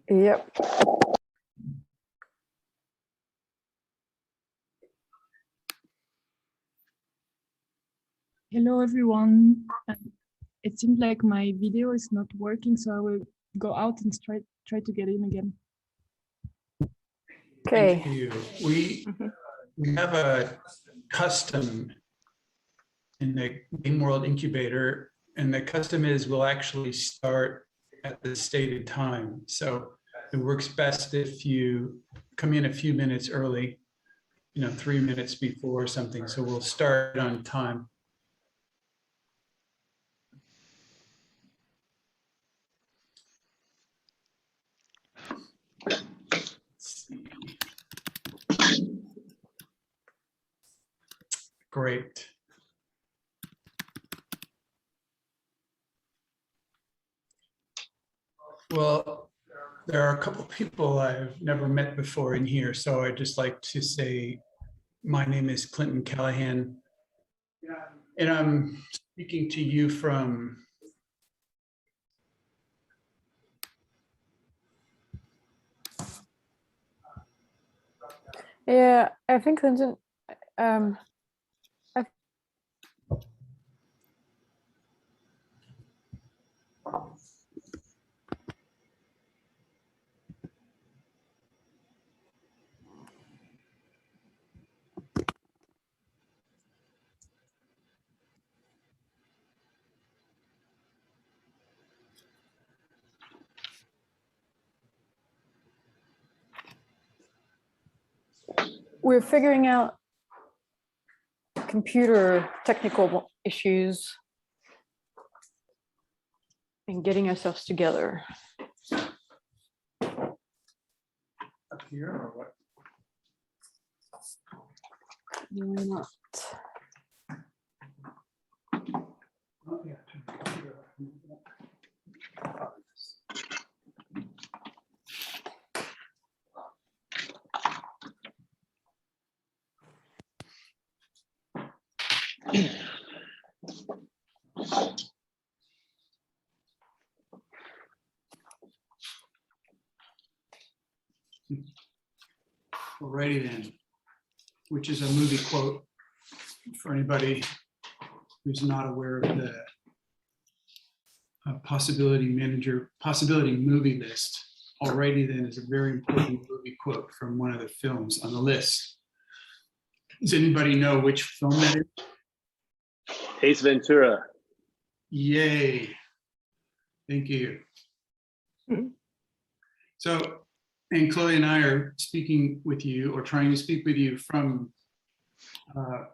Yep. Hello, everyone. It seems like my video is not working, so I will go out and try to get in again. Okay. Thank you. We have a custom in the Gameworld Incubator, and the custom is we'll actually start at the stated time. So it works best if you come in a few minutes early, 3 minutes before something. So we'll start on time. Great. Well, there are a couple people I've never met before in here, so I'd just like to say my name is Clinton Callahan, and I'm speaking to you from Yeah, I think Clinton. We're figuring out computer technical issues and getting ourselves together. up here or what? Why not? Oh, yeah. Alrighty then, which is a movie quote for anybody who's not aware of the possibility movie list. Alrighty then is a very important movie quote from one of the films on the list. Does anybody know which film that is? Ace Ventura. Yay. Thank you. So, Anne-Chloé and I are speaking with you, or trying to speak with you, from a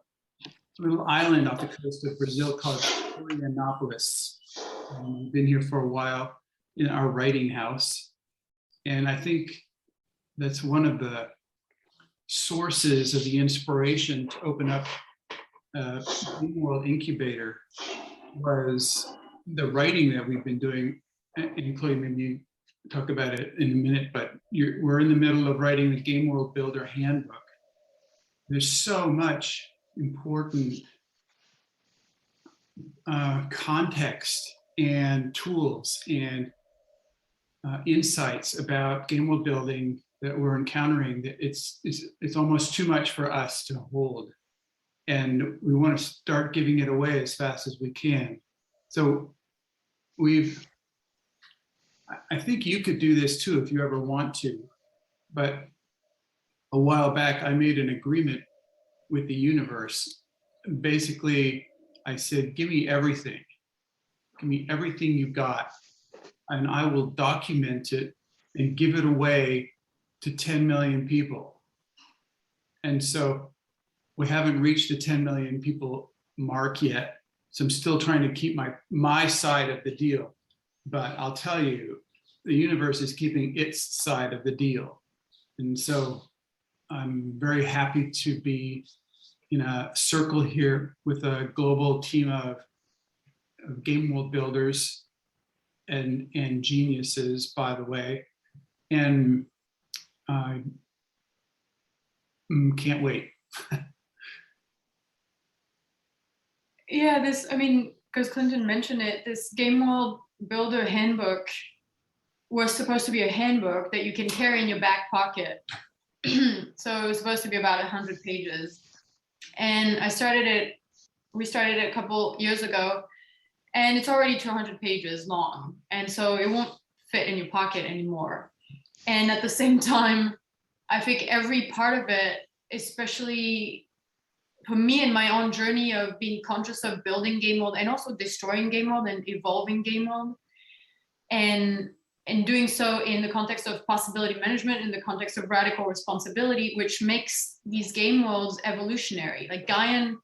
little island off the coast of Brazil called Florianopolis. We've been here for a while in our writing house. And I think that's one of the sources of the inspiration to open up Gameworld Incubator was the writing that we've been doing. And Chloe, maybe talk about it in a minute, but we're in the middle of writing the Gameworld Builder Handbook. There's so much important context and tools and insights about game world building that we're encountering that it's almost too much for us to hold, and we want to start giving it away as fast as we can. So I think you could do this too if you ever want to, but a while back I made an agreement with the universe. Basically, I said, give me everything you've got, and I will document it and give it away to 10 million people. And so we haven't reached the 10 million people mark yet. So I'm still trying to keep my side of the deal. But I'll tell you, the universe is keeping its side of the deal. And so I'm very happy to be in a circle here with a global team of game world builders and geniuses, by the way. And I can't wait. Yeah, because Clinton mentioned it, this Game World Builder Handbook was supposed to be a handbook that you can carry in your back pocket. So it was supposed to be about 100 pages. And we started it a couple years ago, and it's already 200 pages long. And so it won't fit in your pocket anymore. And at the same time, I think every part of it, especially for me in my own journey of being conscious of building Gameworld and also destroying Gameworld and evolving Gameworld, and doing so in the context of possibility management, in the context of radical responsibility, which makes these game worlds evolutionary. Like Gaian,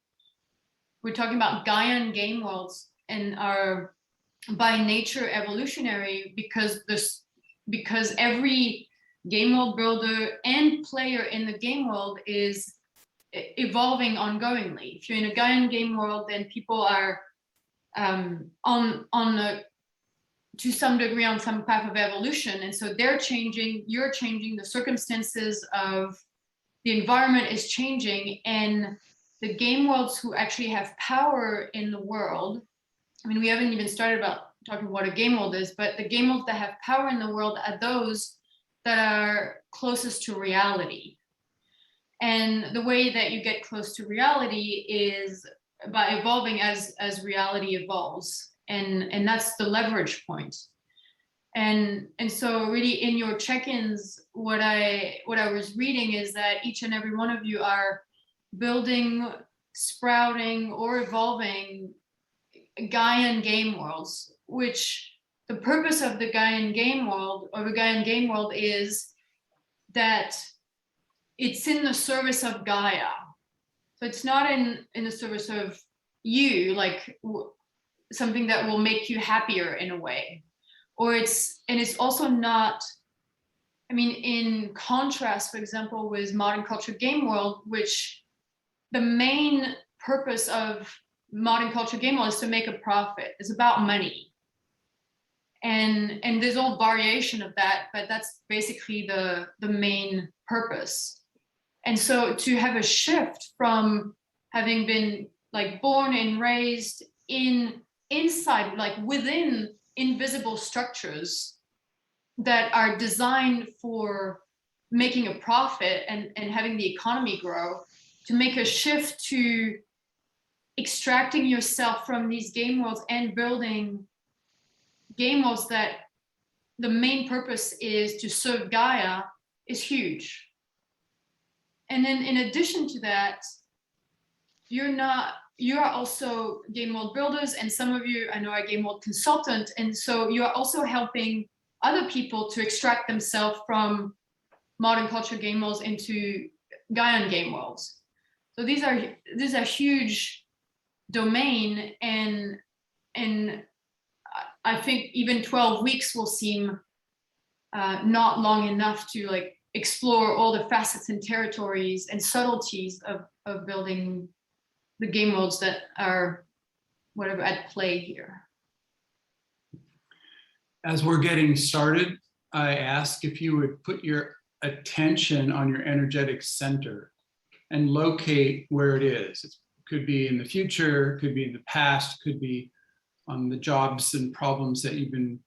we're talking about Gaian game worlds and are by nature evolutionary because every game world builder and player in the game world is evolving ongoingly. If you're in a Gaian game world, then people are to some degree on some path of evolution, and so they're changing, you're changing, the circumstances of the environment is changing, and the game worlds who actually have power in the world, I mean, we haven't even started about talking what a game world is, but the game worlds that have power in the world are those that are closest to reality. And the way that you get close to reality is by evolving as reality evolves. And that's the leverage point. And so really in your check-ins, what I was reading is that each and every one of you are building, sprouting, or evolving Gaian game worlds, which the purpose of the Gaian game world or the Gaian game world is that it's in the service of Gaia. So it's not in the service of you, like something that will make you happier in a way. Or it's also not, I mean, in contrast, for example, with modern culture game world, which the main purpose of modern culture game world is to make a profit. It's about money. And there's all variation of that, but that's basically the main purpose. And so to have a shift from having been like born and raised inside, like within invisible structures that are designed for making a profit and having the economy grow, to make a shift to extracting yourself from these game worlds and building game worlds that the main purpose is to serve Gaia is huge. And then in addition to that, you are also game world builders, and some of you I know are game world consultant, and so you are also helping other people to extract themselves from modern culture game worlds into Gaian game worlds. So these are huge domain, and I think even 12 weeks will seem not long enough to like explore all the facets and territories and subtleties of building the game worlds that are whatever at play here. As we're getting started, I ask if you would put your attention on your energetic center and locate where it is. It could be in the future, could be in the past, could be on the jobs and problems that you've been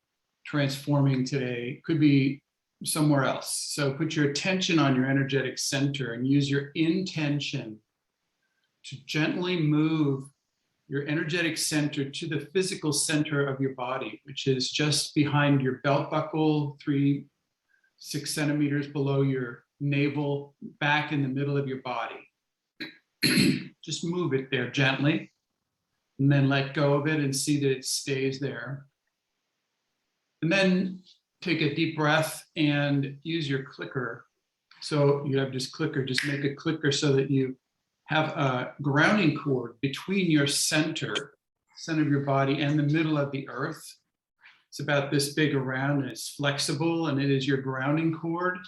transforming today, could be somewhere else. So put your attention on your energetic center and use your intention to gently move your energetic center to the physical center of your body, which is just behind your belt buckle, 6 centimeters below your navel, back in the middle of your body. Just move it there gently, and then let go of it and see that it stays there. And then take a deep breath and use your clicker. So you have this clicker, just make a clicker so that you have a grounding cord between your center of your body and the middle of the earth. It's about this big around, and it's flexible, and it is your grounding cord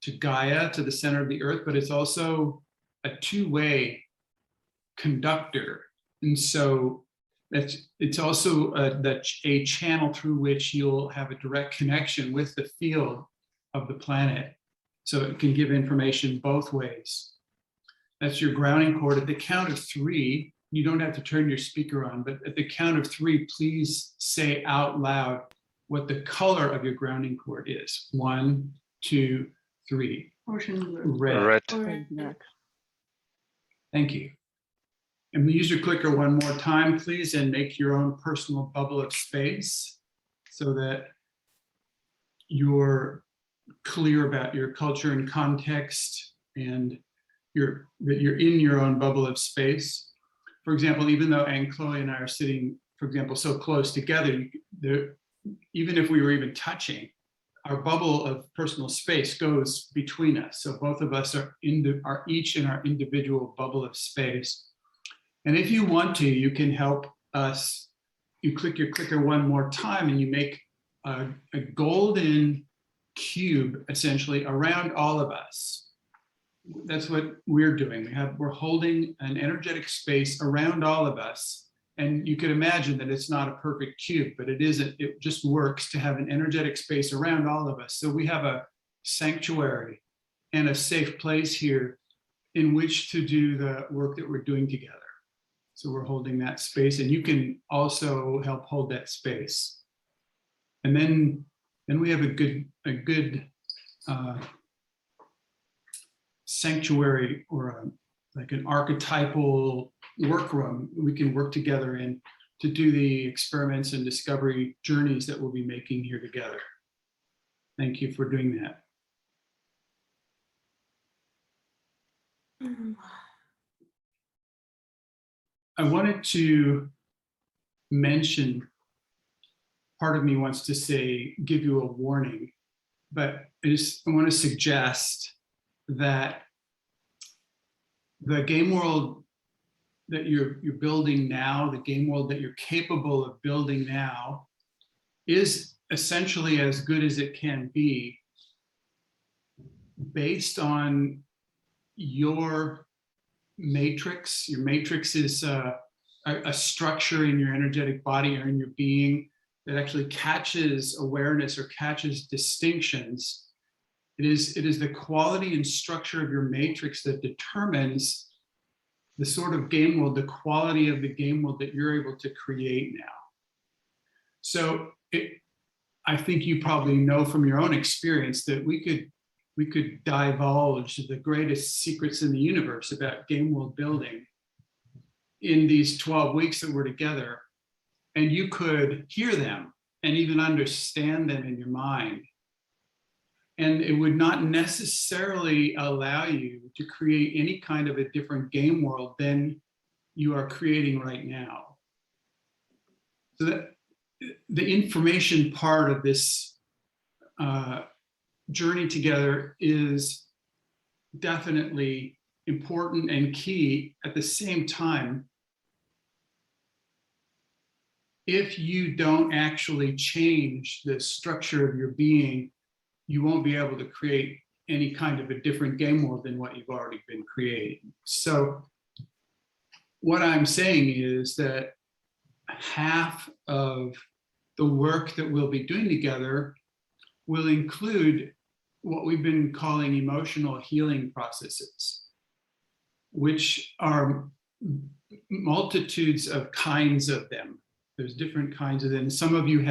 to Gaia, to the center of the earth, but it's also a two-way conductor. And so it's also a channel through which you'll have a direct connection with the field of the planet. So it can give information both ways. That's your grounding cord. At the count of 3, you don't have to turn your speaker on, but at the count of 3, please say out loud, what the color of your grounding cord is. 1, 2, 3. Ocean blue. Red. Next. Thank you. And use your clicker one more time, please, and make your own personal bubble of space so that you're clear about your culture and context, and that you're in your own bubble of space. For example, even though Anne-Chloé and I are sitting, for example, so close together, even if we were even touching, our bubble of personal space goes between us. So both of us are each in our individual bubble of space. And if you want to, you can help us. You click your clicker one more time and you make a golden cube essentially around all of us. That's what we're doing. We're holding an energetic space around all of us. And you can imagine that it's not a perfect cube, but it isn't. It just works to have an energetic space around all of us. So we have a sanctuary and a safe place here in which to do the work that we're doing together. So we're holding that space, and you can also help hold that space. And then we have a good sanctuary, or like an archetypal workroom we can work together in to do the experiments and discovery journeys that we'll be making here together. Thank you for doing that. I wanted to mention, part of me wants to say, give you a warning, but I want to suggest that the game world that you're building now, the game world that you're capable of building now, is essentially as good as it can be based on your matrix. Your matrix is a structure in your energetic body or in your being that actually catches awareness or catches distinctions. It is the quality and structure of your matrix that determines the sort of game world, the quality of the game world that you're able to create now. So I think you probably know from your own experience that we could divulge the greatest secrets in the universe about game world building in these 12 weeks that we're together, and you could hear them and even understand them in your mind. And it would not necessarily allow you to create any kind of a different game world than you are creating right now. So that the information part of this journey together is definitely important and key. At the same time, if you don't actually change the structure of your being, you won't be able to create any kind of a different game world than what you've already been creating. So what I'm saying is that half of the work that we'll be doing together will include what we've been calling emotional healing processes, which are multitudes of kinds of them. There's different kinds of them. Some of you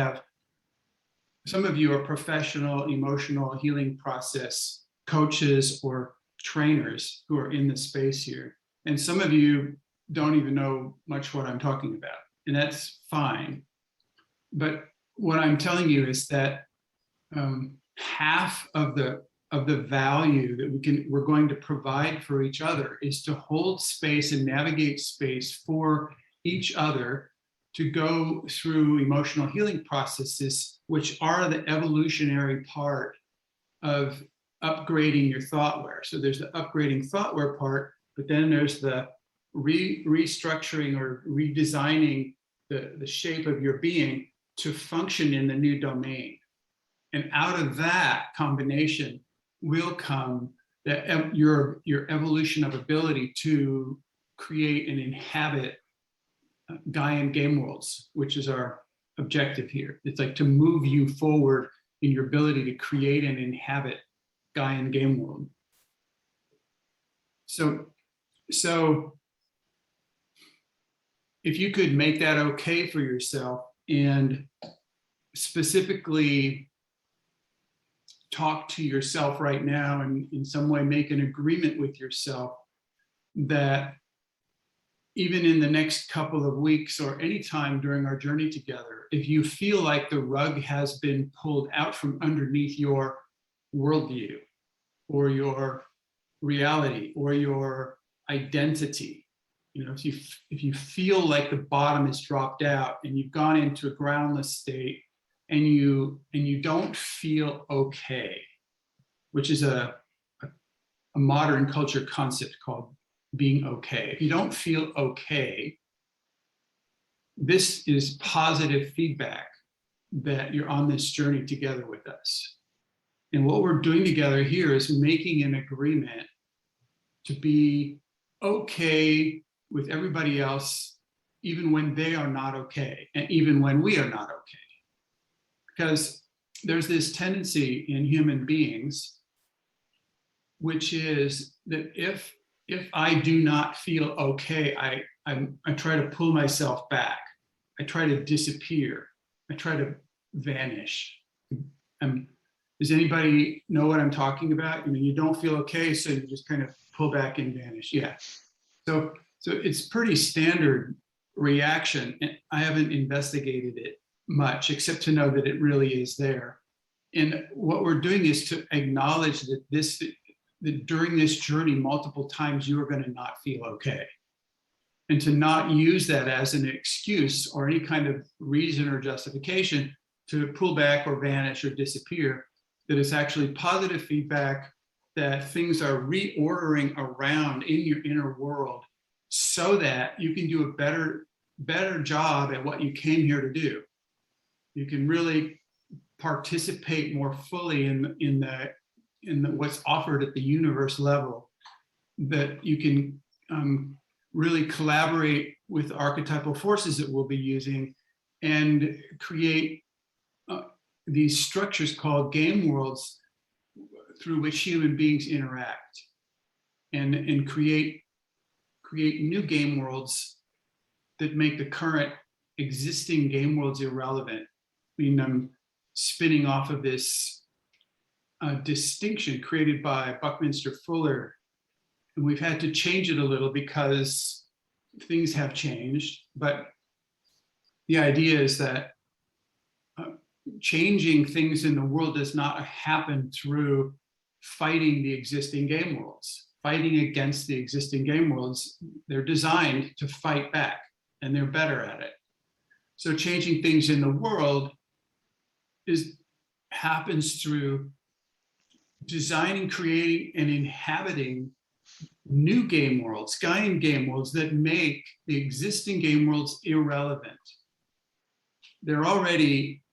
are professional emotional healing process coaches or trainers who are in the space here. And some of you don't even know much what I'm talking about, and that's fine. But what I'm telling you is that half of the value that we're going to provide for each other is to hold space and navigate space for each other to go through emotional healing processes, which are the evolutionary part of upgrading your thoughtware. So there's the upgrading thoughtware part, but then there's the restructuring or redesigning the shape of your being to function in the new domain. And out of that combination will come your evolution of ability to create and inhabit Gaian game worlds, which is our objective here. It's like to move you forward in your ability to create and inhabit Gaian game world. So if you could make that okay for yourself and specifically talk to yourself right now and in some way make an agreement with yourself that even in the next couple of weeks or any time during our journey together, if you feel like the rug has been pulled out from underneath your worldview or your reality or your identity, if you feel like the bottom is dropped out and you've gone into a groundless state and you don't feel okay, which is a modern culture concept called being okay. If you don't feel okay, this is positive feedback that you're on this journey together with us. And what we're doing together here is making an agreement to be okay with everybody else, even when they are not okay, and even when we are not okay. Because there's this tendency in human beings, which is that if I do not feel okay, I try to pull myself back. I try to disappear. I try to vanish. Does anybody know what I'm talking about? You don't feel okay, so you just kind of pull back and vanish. Yeah. So it's pretty standard reaction. And I haven't investigated it much, except to know that it really is there. And what we're doing is to acknowledge that that during this journey, multiple times you are going to not feel okay. And to not use that as an excuse or any kind of reason or justification to pull back or vanish or disappear, that it's actually positive feedback that things are reordering around in your inner world so that you can do a better job at what you came here to do. You can really participate more fully in what's offered at the universe level, that you can really collaborate with archetypal forces that we'll be using and create these structures called game worlds through which human beings interact and create new game worlds that make the current existing game worlds irrelevant. I mean, I'm spinning off of this distinction created by Buckminster Fuller. And we've had to change it a little because things have changed. But the idea is that changing things in the world does not happen through fighting the existing game worlds, fighting against the existing game worlds. They're designed to fight back, and they're better at it. So changing things in the world happens through designing, creating, and inhabiting new game worlds, guiding game worlds that make the existing game worlds irrelevant. They're already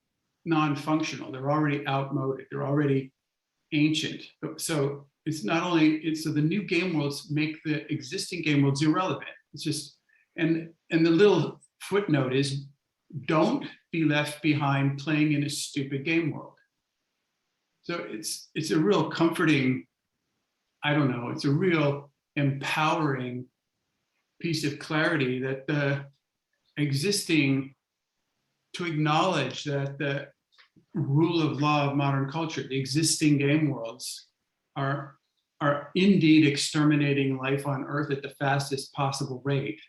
non-functional, they're already outmoded, they're already ancient. So it's not only, so the new game worlds make the existing game worlds irrelevant. It's just, and the little footnote is, don't be left behind playing in a stupid game world. So it's a real comforting, I don't know, it's a real empowering piece of clarity that the existing, to acknowledge that the rule of law of modern culture, the existing game worlds are indeed exterminating life on Earth at the fastest possible rate.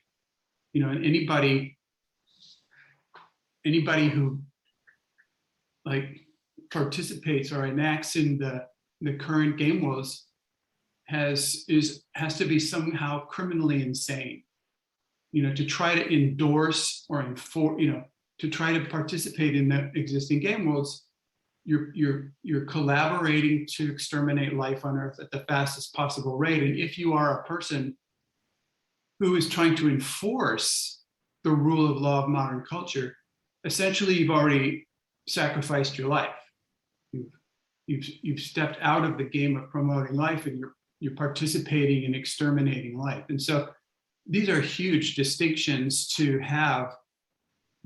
And anybody who like participates or enacts in the current game worlds has to be somehow criminally insane. To try to endorse or enforce, to try to participate in the existing game worlds, you're collaborating to exterminate life on Earth at the fastest possible rate. And if you are a person who is trying to enforce the rule of law of modern culture, essentially you've already sacrificed your life. You've stepped out of the game of promoting life, and you're participating in exterminating life. And so these are huge distinctions to have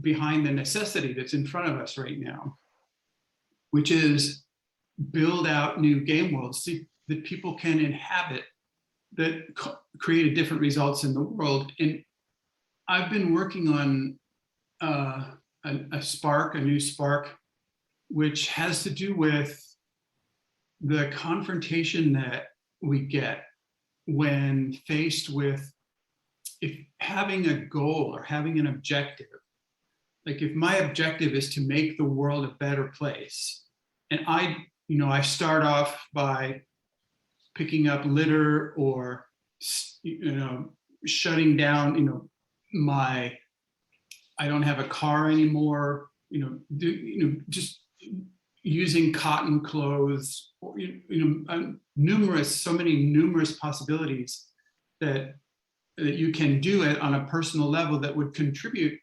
behind the necessity that's in front of us right now, which is build out new game worlds that people can inhabit, that create different results in the world. And I've been working on a new spark which has to do with the confrontation that we get when faced with having a goal or having an objective. Like if my objective is to make the world a better place, and I start off by picking up litter or, shutting down, I don't have a car anymore, just using cotton clothes, or, so many numerous possibilities that you can do it on a personal level that would contribute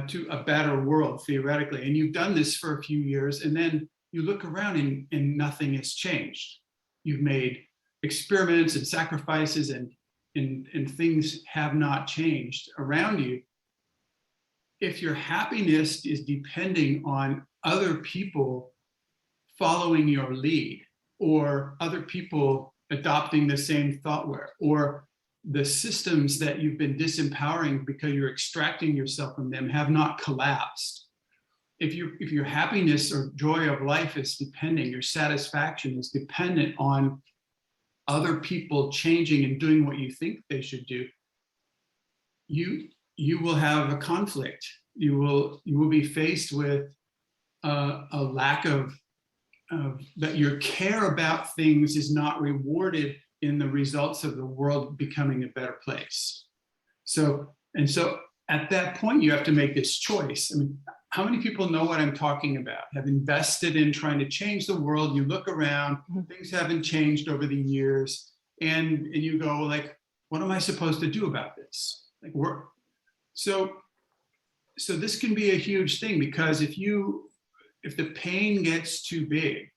to a better world theoretically. And you've done this for a few years, and then you look around and nothing has changed. You've made experiments and sacrifices, and things have not changed around you. If your happiness is depending on other people following your lead, or other people adopting the same thoughtware, or the systems that you've been disempowering because you're extracting yourself from them have not collapsed. If your happiness or joy of life is depending, your satisfaction is dependent on other people changing and doing what you think they should do, you will have a conflict. You will be faced with a lack of that your care about things is not rewarded in the results of the world becoming a better place. So at that point, you have to make this choice. I mean, how many people know what I'm talking about, have invested in trying to change the world? You look around, things haven't changed over the years, and you go like, what am I supposed to do about this? Like so this can be a huge thing, because if the pain gets too big,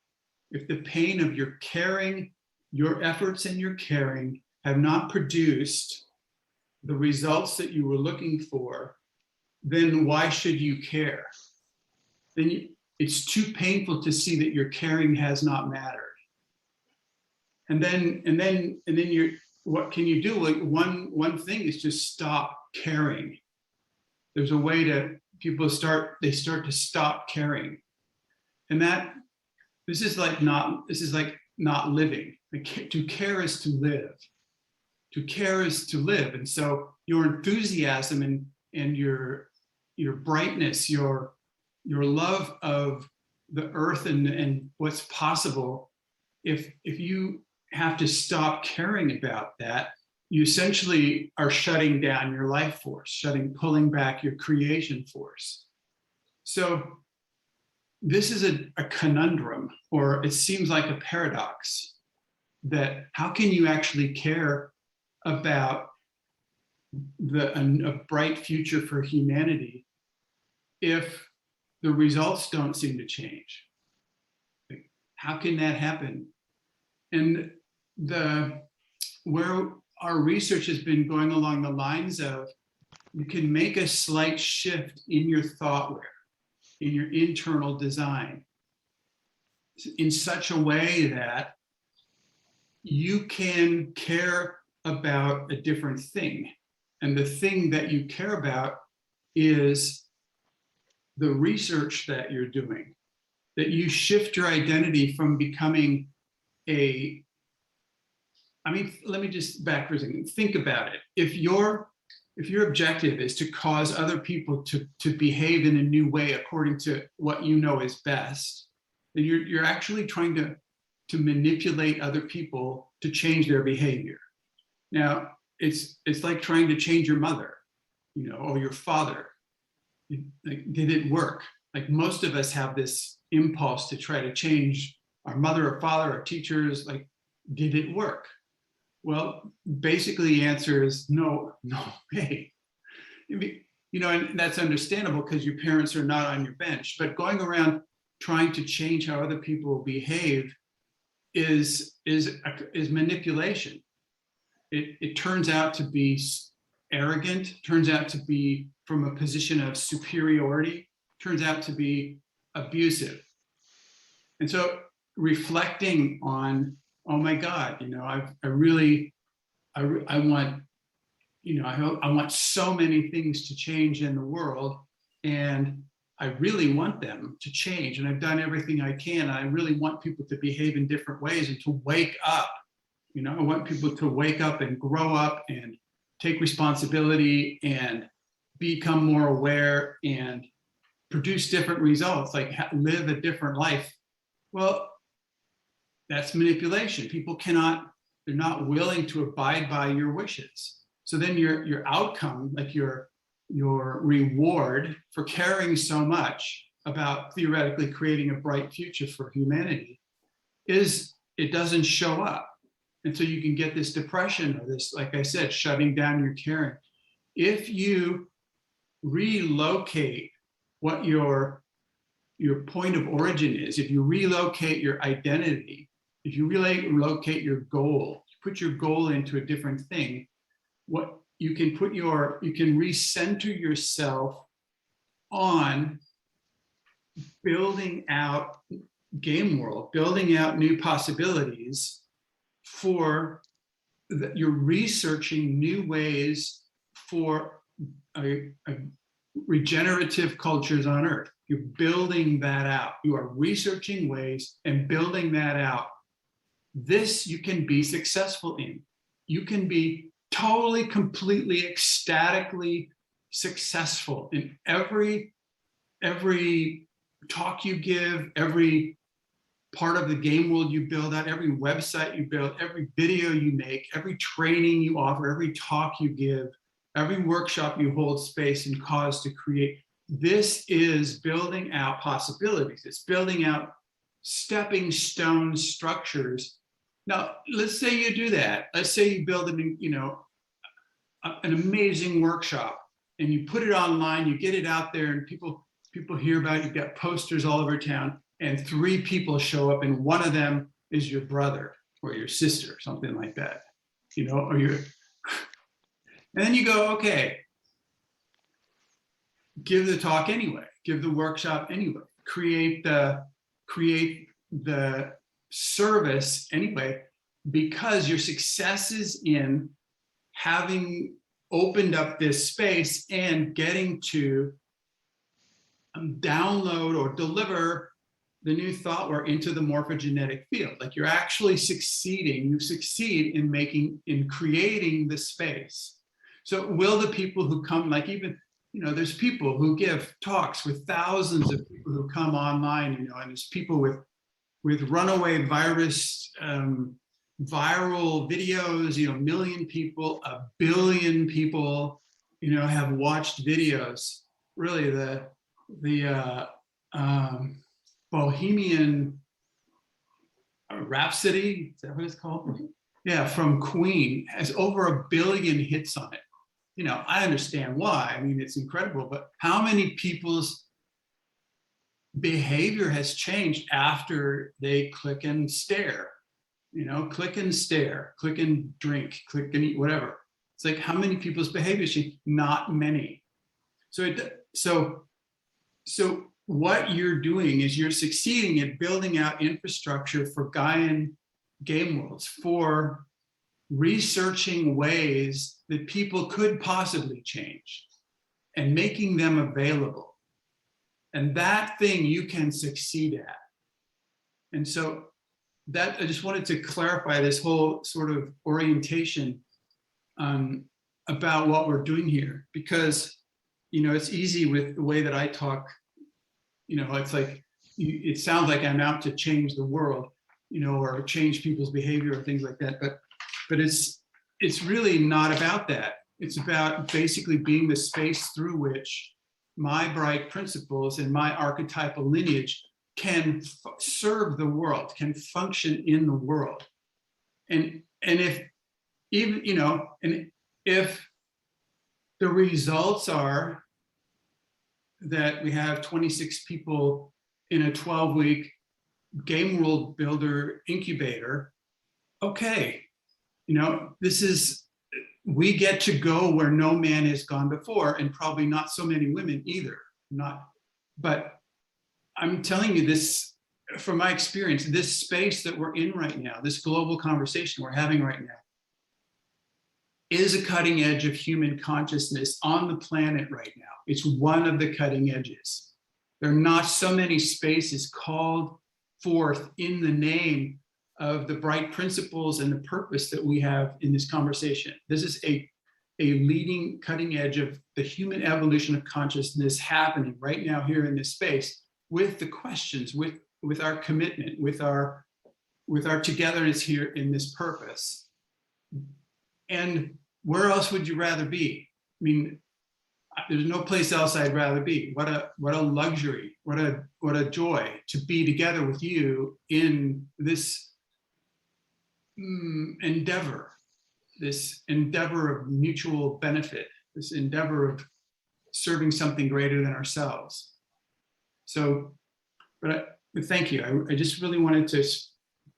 if the pain of your caring, your efforts and your caring have not produced the results that you were looking for, then why should you care? Then it's too painful to see that your caring has not mattered. And then what can you do? Like one thing is just stop caring. There's a way people start to stop caring. And this is like not living. To care is to live. To care is to live. And so your enthusiasm and your brightness, your love of the earth and what's possible, if you have to stop caring about that, you essentially are shutting down your life force, pulling back your creation force. So this is a conundrum, or it seems like a paradox, that how can you actually care about a bright future for humanity if the results don't seem to change? Like, how can that happen? And where our research has been going along the lines of, you can make a slight shift in your thoughtware, in your internal design, in such a way that you can care about a different thing. And the thing that you care about is the research that you're doing, that you shift your identity from becoming let me just back for a second. Think about it. If your objective is to cause other people to behave in a new way according to what you know is best, then you're actually trying to manipulate other people to change their behavior. Now, it's like trying to change your mother, or your father. Like, did it work? Like, most of us have this impulse to try to change our mother or father or teachers. Like, did it work? Well, basically the answer is no way. And that's understandable because your parents are not on your bench, but going around trying to change how other people behave is manipulation. It turns out to be arrogant, turns out to be from a position of superiority, turns out to be abusive. And so reflecting on, oh my God, I want so many things to change in the world, and I really want them to change, and I've done everything I can. And I really want people to behave in different ways and to wake up. You know, I want people to wake up and grow up and take responsibility and become more aware and produce different results, like live a different life. Well, that's manipulation. People cannot, they're not willing to abide by your wishes. So then your outcome, like your reward for caring so much about theoretically creating a bright future for humanity, is it doesn't show up. And so you can get this depression or this, like I said, shutting down your caring. If you relocate what your point of origin is, if you relocate your identity, if you relocate your goal, put your goal into a different thing, what you can you can recenter yourself on building out Gameworld, building out new possibilities for that. You're researching new ways for a regenerative cultures on Earth. You're building that out. You are researching ways and building that out. This you can be successful in. You can be totally, completely, ecstatically successful in every talk you give, every part of the game world you build out, every website you build, every video you make, every training you offer, every talk you give, every workshop you hold space and cause to create. This is building out possibilities. It's building out stepping stone structures. Now, let's say you do that. Let's say you build an amazing workshop and you put it online, you get it out there and people hear about it. You've got posters all over town and 3 people show up and one of them is your brother or your sister, something like that, you know, or and then you go, okay, give the talk anyway, give the workshop anyway, create the service anyway, because your success is in having opened up this space and getting to download or deliver the new thought work into the morphogenetic field. Like you're actually succeeding, you succeed in creating the space. So will the people who come, like even, you know, there's people who give talks with thousands of people who come online, you know, and there's people with runaway virus, viral videos, you know, 1 million people, 1 billion people, you know, have watched videos. Really the Bohemian Rhapsody, is that what it's called? Yeah, from Queen has over 1 billion hits on it. You know, I understand why. I mean, it's incredible, but how many people's behavior has changed after they click and stare? You know, click and stare, click and drink, click and eat, whatever. It's like how many people's behavior change? Not many. So what you're doing is you're succeeding at building out infrastructure for Gaian game worlds, for researching ways that people could possibly change and making them available. And that thing you can succeed at. And so that, I just wanted to clarify this whole sort of orientation about what we're doing here, because, you know, it's easy with the way that I talk, you know, it's like, it sounds like I'm out to change the world, you know, or change people's behavior or things like that. But it's really not about that. It's about basically being the space through which my bright principles and my archetypal lineage can serve the world, can function in the world. And if even, you know, and if the results are that we have 26 people in a 12-week game world builder incubator, okay, you know, this is, we get to go where no man has gone before, and probably not so many women either. But I'm telling you this from my experience, this space that we're in right now, this global conversation we're having right now, is a cutting edge of human consciousness on the planet right now. It's one of the cutting edges. There are not so many spaces called forth in the name of the bright principles and the purpose that we have in this conversation. This is a leading cutting edge of the human evolution of consciousness happening right now here in this space, with the questions, with our commitment, with our togetherness here in this purpose. And where else would you rather be? I mean, there's no place else I'd rather be. What a luxury, what a joy to be together with you in this endeavor, this endeavor of mutual benefit, this endeavor of serving something greater than ourselves. So, but thank you. I just really wanted to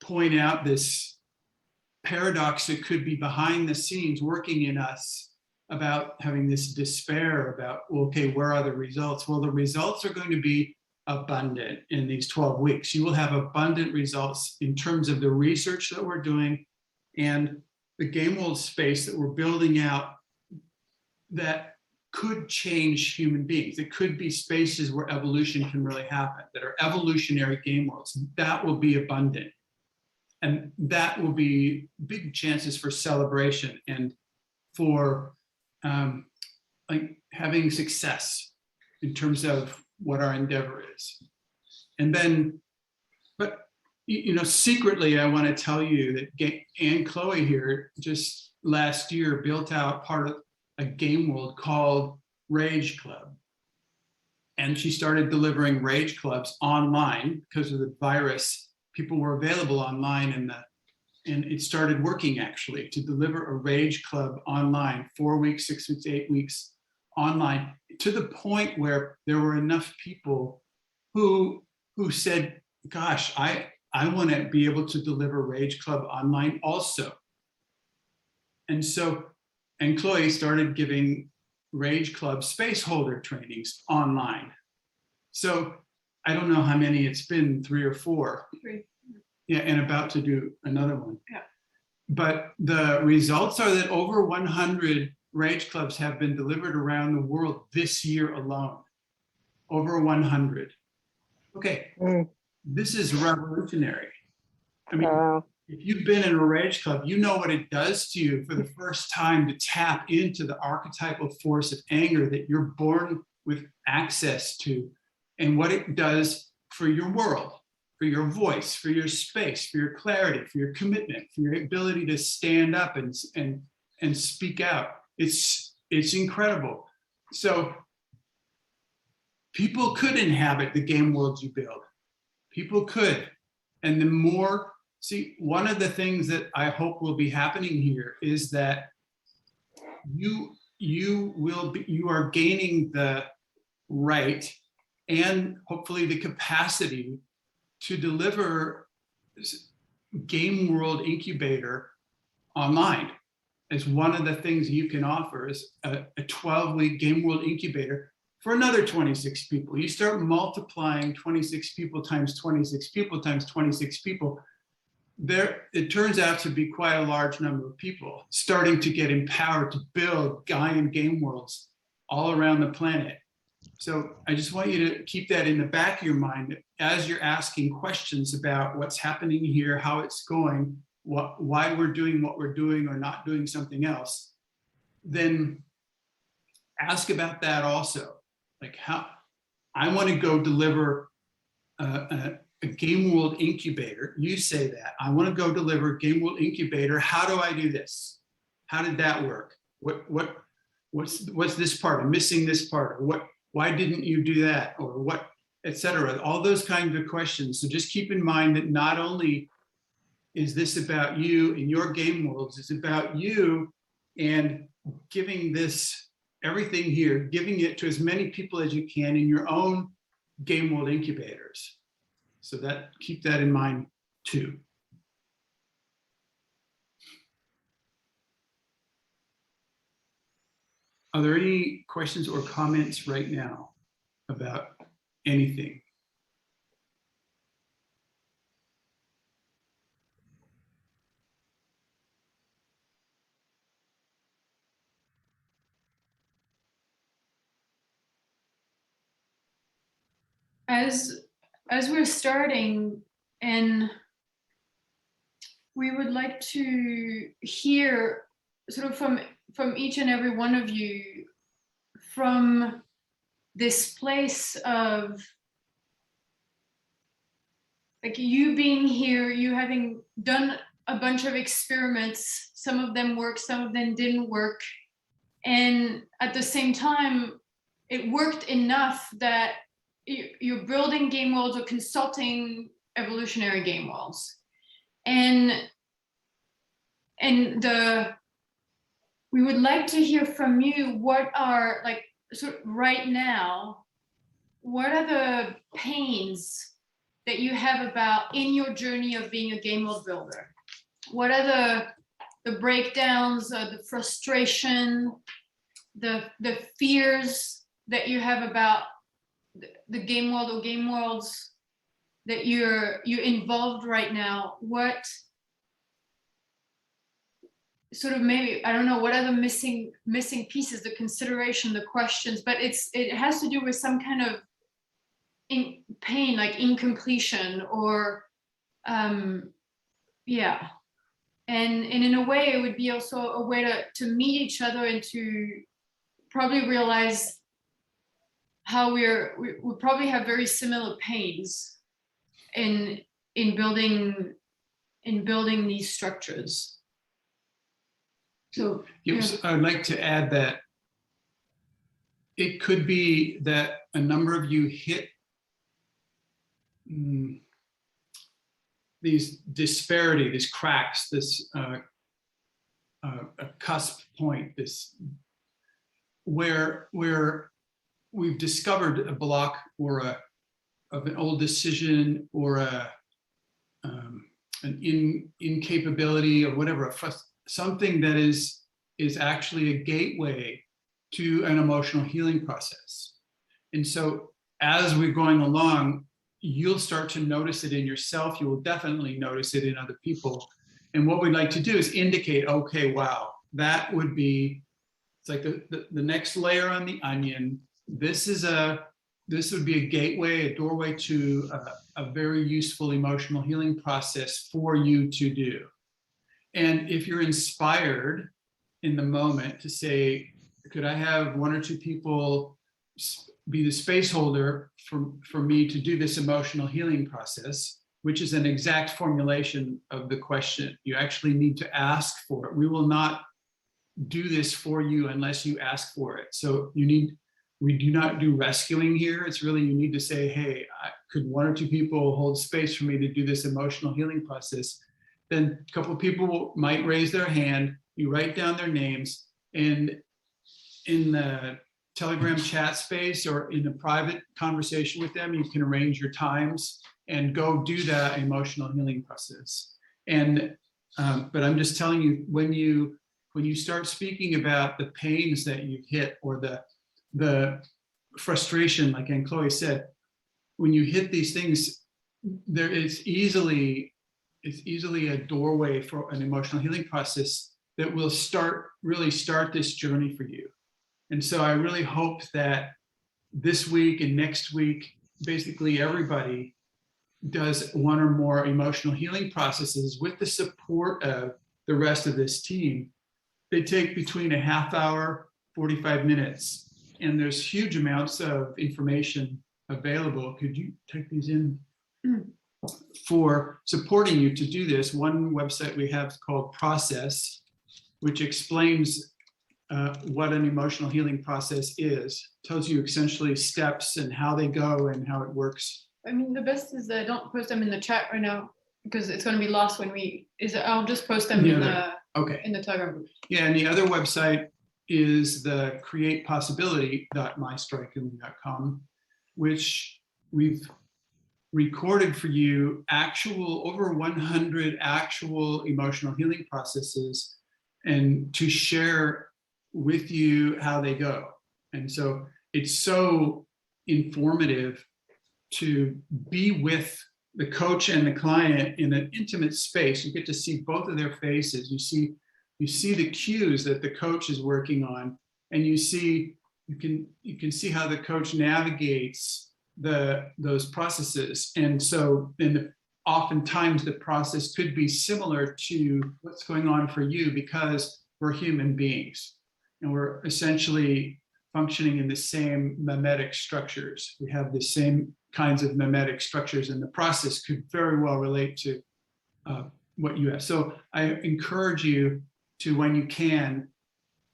point out this paradox that could be behind the scenes working in us about having this despair about, well, okay, where are the results? Well, the results are going to be abundant in these 12 weeks. You will have abundant results in terms of the research that we're doing and the Gameworld space that we're building out that could change human beings. It could be spaces where evolution can really happen, that are evolutionary game worlds. That will be abundant. And that will be big chances for celebration and for like having success in terms of what our endeavor is. And then, but you know, secretly, I want to tell you that Anne-Chloé here just last year built out part of a game world called Rage Club. And she started delivering Rage Clubs online because of the virus. People were available online, and it started working actually to deliver a Rage Club online, 4 weeks, 6 weeks, 8 weeks online, to the point where there were enough people who said, gosh, I want to be able to deliver Rage Club online also. And so Anne-Chloé started giving Rage Club spaceholder trainings online. So I don't know how many it's been, 3 or 4. 3. Yeah, and about to do another one. Yeah. But the results are that over 100 Rage Clubs have been delivered around the world this year alone. Over 100. Okay, this is revolutionary. I mean, if you've been in a Rage Club, you know what it does to you for the first time to tap into the archetypal force of anger that you're born with access to, and what it does for your world, for your voice, for your space, for your clarity, for your commitment, for your ability to stand up and speak out. It's incredible. So people could inhabit the game worlds you build. People could. And the more, see, one of the things that I hope will be happening here is that you are gaining the right and hopefully the capacity to deliver Gameworld Incubator online as one of the things you can offer is a 12-week Gameworld Incubator for another 26 people. You start multiplying 26 people times 26 people times 26 people. There, it turns out to be quite a large number of people starting to get empowered to build Gaian game worlds all around the planet. So I just want you to keep that in the back of your mind as you're asking questions about what's happening here, how it's going, why we're doing what we're doing or not doing something else. Then ask about that also. Like, how I want to go deliver a Game World Incubator. You say that. I want to go deliver Game World Incubator. How do I do this? How did that work? What's this part? I'm missing this part. Or why didn't you do that? Or what, etc. All those kinds of questions. So just keep in mind that not only is this about you and your game worlds, it's about you and giving this everything here, giving it to as many people as you can in your own game world incubators. So that, keep that in mind too. Are there any questions or comments right now about anything? as we're starting, and we would like to hear sort of from each and every one of you, from this place of like you being here, you having done a bunch of experiments, some of them worked, some of them didn't work, and at the same time it worked enough that you're building game worlds or consulting evolutionary game worlds. And we would like to hear from you, what are, like, sort of right now, what are the pains that you have about in your journey of being a game world builder? What are the breakdowns, the frustration, the fears that you have about the game world or game worlds that you're involved right now? What sort of, maybe, I don't know, what are the missing pieces, the consideration, the questions, but it has to do with some kind of pain, like incompletion, or yeah. And in a way, it would be also a way to meet each other and to probably realize how we probably have very similar pains in building these structures. So Yes, I'd like to add that it could be that a number of you hit these disparity, these cracks, this a cusp point, this where we've discovered a block or of an old decision, or an incapability, or whatever, something that is actually a gateway to an emotional healing process. And so as we're going along, you'll start to notice it in yourself. You will definitely notice it in other people. And what we'd like to do is indicate, okay, wow, that would be, it's like the next layer on the onion. This would be a gateway, a doorway to a very useful emotional healing process for you to do. And if you're inspired in the moment to say, could I have one or two people be the space holder for me to do this emotional healing process, which is an exact formulation of the question. You actually need to ask for it. We will not do this for you unless you ask for it. So we do not do rescuing here. It's really, you need to say, hey, could one or two people hold space for me to do this emotional healing process? Then a couple of people might raise their hand, you write down their names, and in the Telegram chat space or in a private conversation with them, you can arrange your times and go do that emotional healing process. And but I'm just telling you, when you start speaking about the pains that you've hit, or the frustration, like Anne-Chloé said, when you hit these things, there is easily a doorway for an emotional healing process that will really start this journey for you. And so I really hope that this week and next week, basically everybody does one or more emotional healing processes with the support of the rest of this team. They take between a half hour, 45 minutes, and there's huge amounts of information available. Could you take these in? For supporting you to do this. One website we have is called Process, which explains what an emotional healing process is, tells you essentially steps and how they go and how it works. I mean, the best is that I don't post them in the chat right now, because it's going to be lost when I'll just post them in the Telegram group. Yeah, and the other website is the createpossibility.mystrikingly.com, which we've recorded for you over 100 actual emotional healing processes, and to share with you how they go. And so it's so informative to be with the coach and the client in an intimate space. You get to see both of their faces. You see the cues that the coach is working on, and you can see how the coach navigates those processes. And so oftentimes the process could be similar to what's going on for you, because we're human beings and we're essentially functioning in the same mimetic structures. We have the same kinds of mimetic structures, and the process could very well relate to what you have. So I encourage you to, when you can,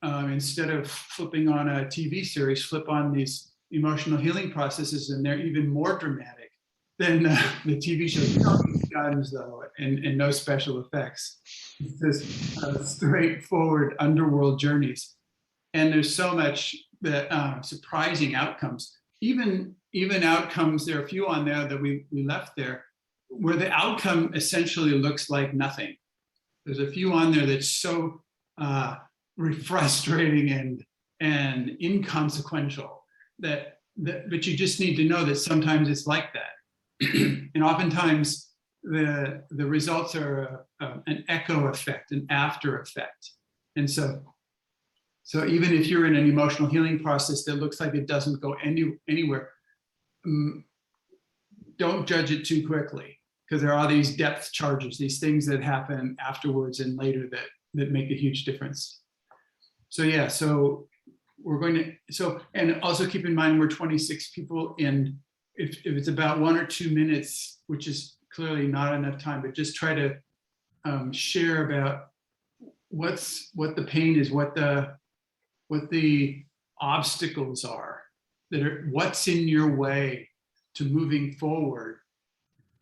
instead of flipping on a TV series, flip on these emotional healing processes, and they're even more dramatic than the TV show. No guns though, and no special effects. It's just straightforward underworld journeys. And there's so much that surprising outcomes. Even outcomes, there are a few on there that we left there, where the outcome essentially looks like nothing. There's a few on there that's so frustrating and inconsequential that but you just need to know that sometimes it's like that. And oftentimes the results are an echo effect, an after effect. And so even if you're in an emotional healing process that looks like it doesn't go anywhere, don't judge it too quickly, because there are these depth charges, these things that happen afterwards and later that make a huge difference. So yeah, so we're going to, and also keep in mind we're 26 people in. If it's about 1 or 2 minutes, which is clearly not enough time, but just try to share about what the pain is, what the obstacles are, what's in your way to moving forward.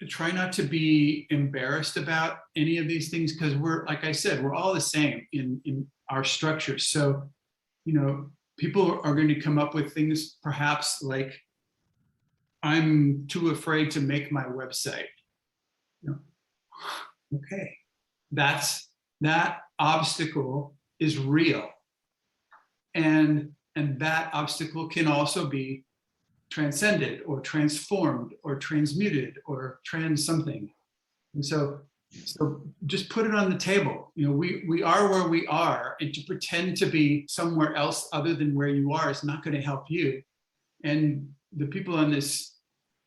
Try not to be embarrassed about any of these things, because we're, like I said, we're all the same in our structures. So, people are going to come up with things perhaps like, I'm too afraid to make my website. Okay, that obstacle is real. And that obstacle can also be transcended or transformed or transmuted or trans something. And so just put it on the table. We are where we are, and to pretend to be somewhere else other than where you are is not going to help you. And the people on this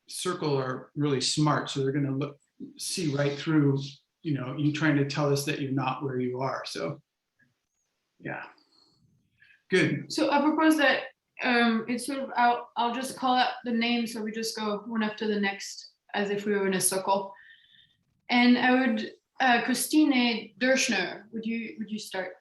circle are really smart, so they're going to see right through, you trying to tell us that you're not where you are. So, yeah, good. So I propose that it's sort of, I'll just call out the names, so we just go one after the next, as if we were in a circle. And I would, Christine Derschner, would you start?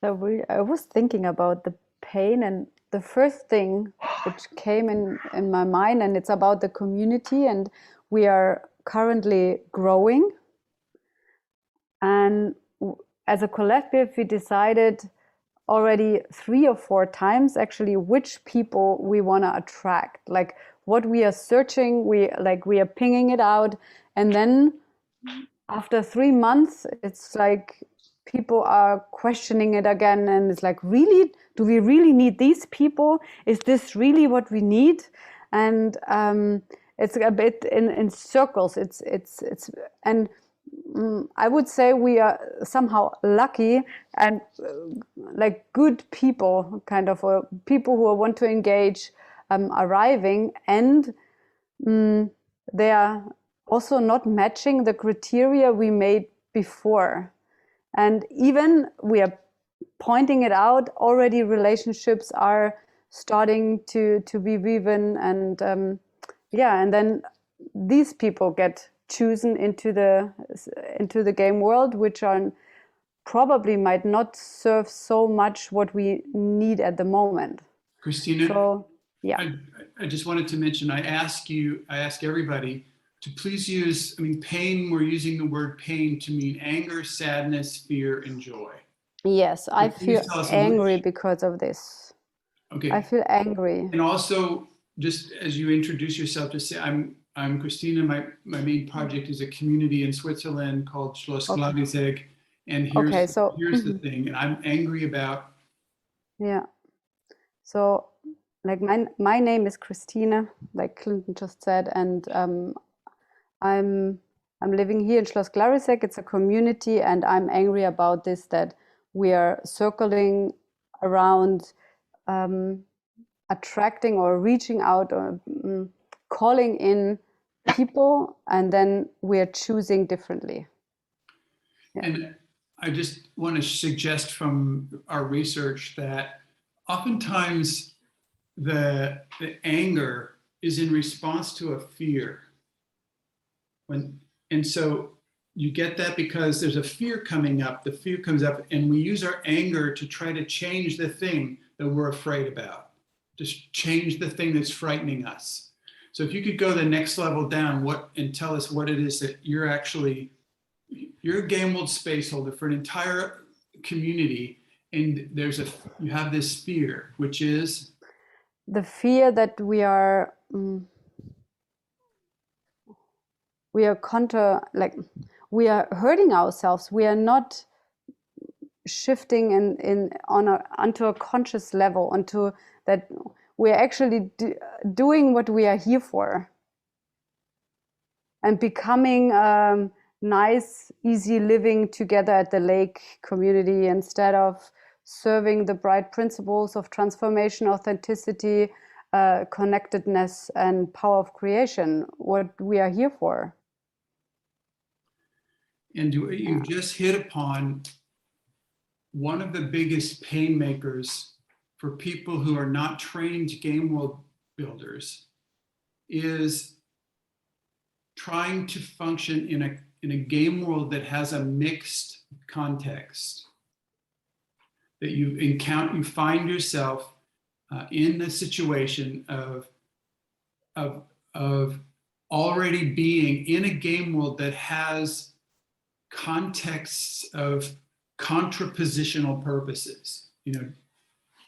So I was thinking about the pain, and the first thing which came in my mind, and it's about the community, and we are currently growing. And as a collective, we decided already 3 or 4 times actually which people we want to attract, like what we are searching, we are pinging it out, and then after 3 months it's like people are questioning it again, and it's like, really, do we really need these people? Is this really what we need? And it's a bit in circles. It's and I would say we are somehow lucky and like good people, kind of people who want to engage, arriving, and they are also not matching the criteria we made before. And even we are pointing it out, already relationships are starting to be woven, and and then these people get chosen into the game world, which are probably might not serve so much what we need at the moment. Christina, so yeah, I just wanted to mention, I ask everybody to please use, pain, we're using the word pain to mean anger, sadness, fear, and joy. Yes, I feel angry because of this. Okay. I feel angry. And also, just as you introduce yourself, to say, I'm Christina. My main project is a community in Switzerland called Schloss Glavisegg. And here's the thing, and I'm angry about. Yeah. So, like my name is Christina, like Clinton just said, and I'm living here in Schloss Glavisegg. It's a community, and I'm angry about this, that we are circling around attracting or reaching out or calling in people, and then we're choosing differently. Yeah. And I just want to suggest from our research that oftentimes the anger is in response to a fear. And so you get that because there's a fear coming up, the fear comes up, and we use our anger to try to change the thing that we're afraid about, just change the thing that's frightening us. So if you could go the next level down and tell us what it is that you're a Gameworld spaceholder for an entire community, and you have this fear, which is the fear that we are we are hurting ourselves. We are not shifting onto a conscious level, onto that we're actually doing what we are here for, and becoming nice, easy living together at the lake community, instead of serving the bright principles of transformation, authenticity, connectedness, and power of creation, what we are here for. And you've just hit upon one of the biggest pain makers for people who are not trained game world builders is trying to function in a game world that has a mixed context. That you find yourself in the situation of already being in a game world that has contexts of contrapositional purposes,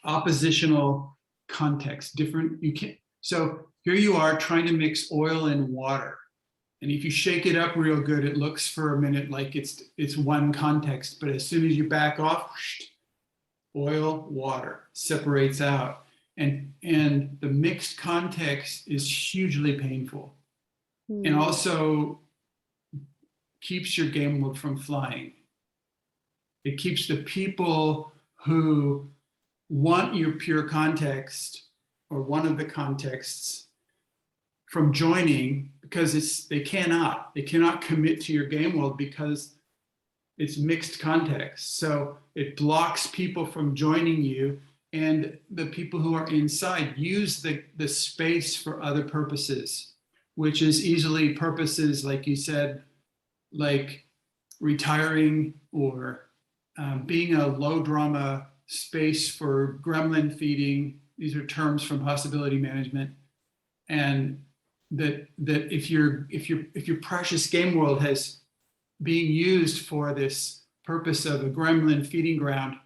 oppositional context, different. So here you are trying to mix oil and water, and if you shake it up real good, it looks for a minute like it's one context, but as soon as you back off, oil, water separates out, and the mixed context is hugely painful, and also keeps your game world from flying. It keeps the people who want your pure context or one of the contexts from joining, because they cannot commit to your game world because it's mixed context. So it blocks people from joining you, and the people who are inside use the space for other purposes, which is easily purposes, like you said, like retiring or being a low drama space for gremlin feeding. These are terms from possibility management, and that if your precious game world has being used for this purpose of a gremlin feeding ground,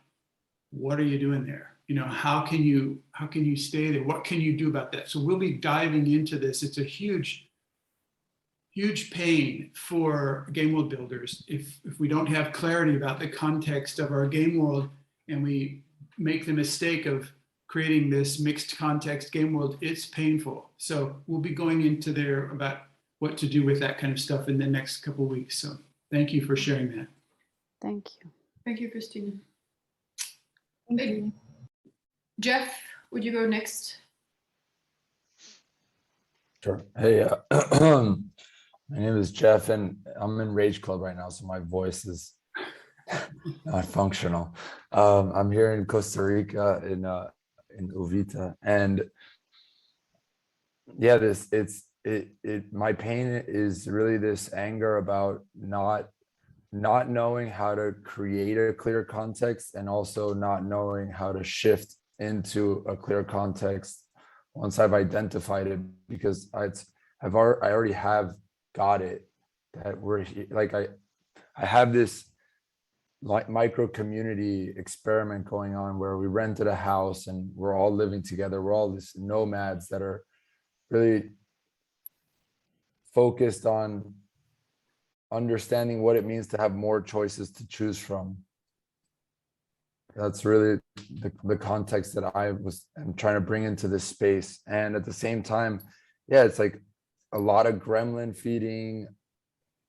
what are you doing there? How can you stay there? What can you do about that? So we'll be diving into this. It's a huge pain for game world builders if we don't have clarity about the context of our game world, and we make the mistake of creating this mixed context game world. It's painful. So we'll be going into there about what to do with that kind of stuff in the next couple of weeks. So thank you for sharing that. Thank you. Thank you, Christina. Thank you. Jeff, would you go next? Sure. Hey, my name is Jeff, and I'm in Rage Club right now, so my voice is not functional. I'm here in Costa Rica, in Uvita, and yeah, my pain is really this anger about not knowing how to create a clear context, and also not knowing how to shift into a clear context once I've identified it, because I already have got it, that we're like I have this like micro community experiment going on where we rented a house and we're all living together. We're all these nomads that are really focused on understanding what it means to have more choices to choose from. That's really the context that I'm trying to bring into this space. And at the same time, yeah, it's like a lot of gremlin feeding,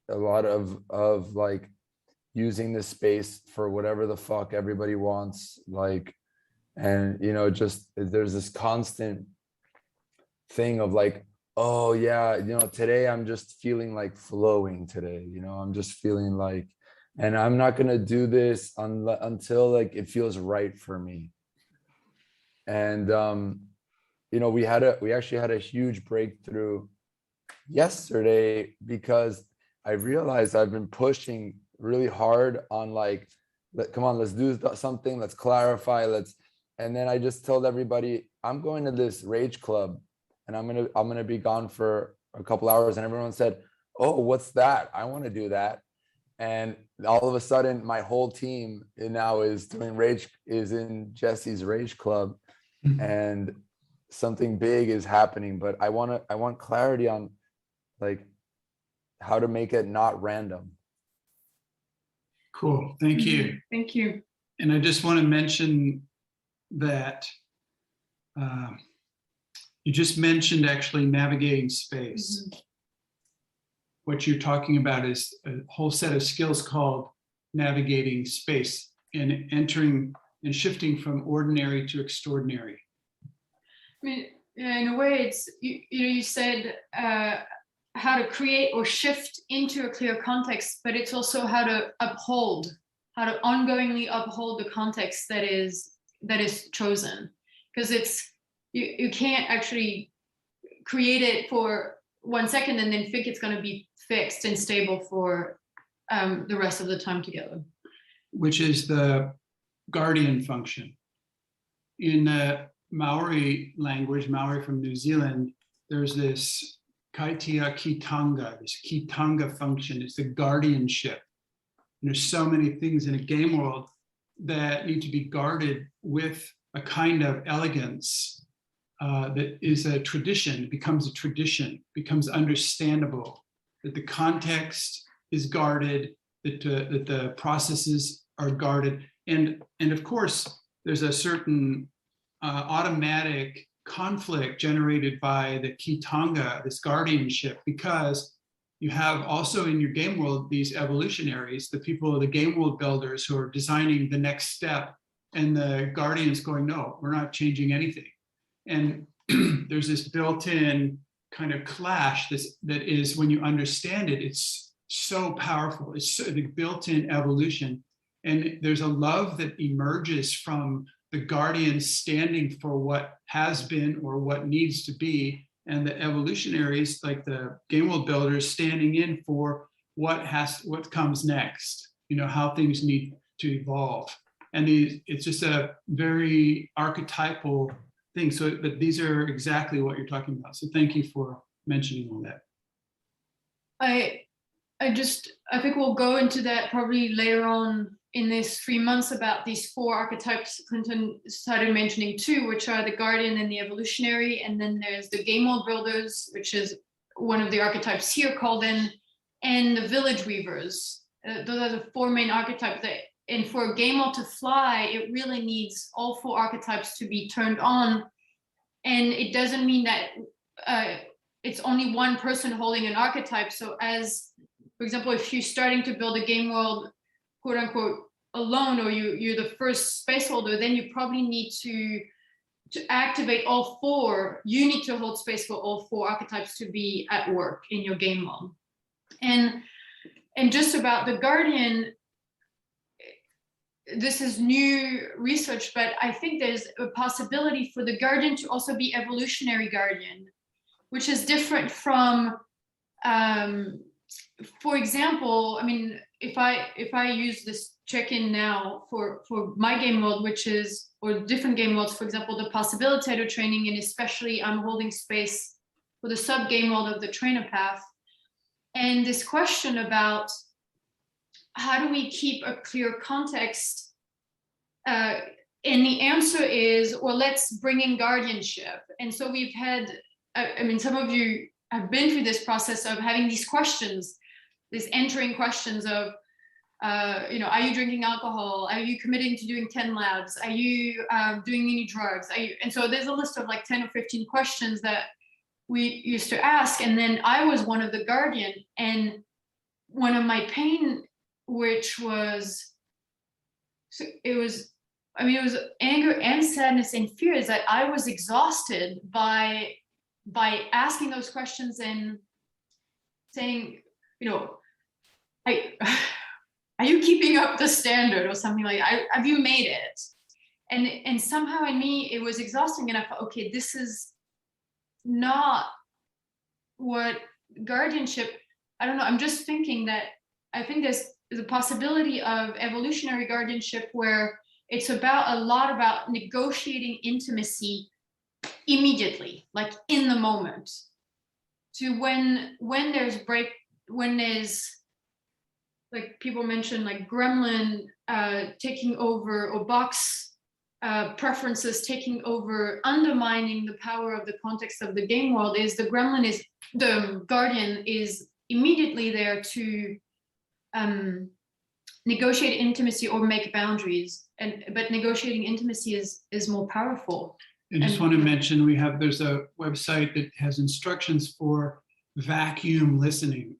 a lot of like using this space for whatever the fuck everybody wants, like And, just there's this constant thing of like, oh yeah, today I'm just feeling like flowing today, I'm just feeling like, and I'm not going to do this until like it feels right for me. And, we actually had a huge breakthrough yesterday, because I realized I've been pushing really hard on like, come on, let's do something, let's clarify, and then I just told everybody, I'm going to this rage club and I'm gonna be gone for a couple hours. And everyone said, oh, what's that? I want to do that. And all of a sudden my whole team now is in Jesse's rage club, and something big is happening. But I want clarity on like how to make it not random. Cool, thank you. Thank you. And I just want to mention that you just mentioned actually navigating space. What you're talking about is a whole set of skills called navigating space and entering and shifting from ordinary to extraordinary. I mean, yeah, in a way, it's you said how to create or shift into a clear context, but it's also how to ongoingly uphold the context that is chosen, because it's you can't actually create it for 1 second and then think it's going to be fixed and stable for the rest of the time together. Which is the Guardian function. In Maori language, Maori from New Zealand, there's this kaitia kitanga, this kitanga function. It's the guardianship. And there's so many things in a game world that need to be guarded with a kind of elegance that is a tradition, becomes becomes understandable, that the context is guarded, that the processes are guarded. And of course, there's a certain automatic conflict generated by the kitanga, this guardianship, because you have also in your game world these evolutionaries, the people, the game world builders who are designing the next step, and the guardians going, no, we're not changing anything. And there's this built-in kind of clash that is, when you understand it, it's so powerful. It's so, the built-in evolution. And there's a love that emerges from the guardians standing for what has been or what needs to be, and the evolutionaries, like the game world builders, standing in for what comes next, how things need to evolve. And it's just a very archetypal thing. So, but these are exactly what you're talking about. So thank you for mentioning all that. I think we'll go into that probably later on in this 3 months about these 4 archetypes. Clinton started mentioning 2, which are the guardian and the evolutionary. And then there's the game world builders, which is one of the archetypes here called in, and the village weavers. Those are the 4 main archetypes and for a game world to fly, it really needs all 4 archetypes to be turned on. And it doesn't mean that it's only one person holding an archetype. So as, for example, if you're starting to build a game world, quote unquote, alone, or you're the first spaceholder, then you probably need to activate all 4. You need to hold space for all 4 archetypes to be at work in your game world. And just about the guardian, this is new research, but I think there's a possibility for the guardian to also be evolutionary guardian, which is different from, for example, I mean, if I use this check-in now for my game world, which is, or different game worlds, for example, the possibilitator training, and especially I'm holding space for the sub game world of the trainer path. And this question about how do we keep a clear context? And the answer is, well, let's bring in guardianship. And so we've had, I mean, some of you have been through this process of having these questions, these entering questions of, are you drinking alcohol? Are you committing to doing 10 labs? Are you doing any drugs? And so there's a list of like 10 or 15 questions that we used to ask. And then I was one of the guardian, and one of my pain, which was, so it was I mean, it was anger and sadness and fear, is that I was exhausted by asking those questions and saying, you know, are you keeping up the standard or something like that? Have you made it? And somehow in me, it was exhausting. And I thought, okay, this is not what guardianship, I don't know. I'm just thinking that I think there's a possibility of evolutionary guardianship where it's a lot about negotiating intimacy immediately, like in the moment, to when there's like people mentioned, like gremlin taking over, or box preferences taking over, undermining the power of the context of the game world. Is the guardian is immediately there to negotiate intimacy or make boundaries, but negotiating intimacy is more powerful. I just want to mention there's a website that has instructions for vacuum listening,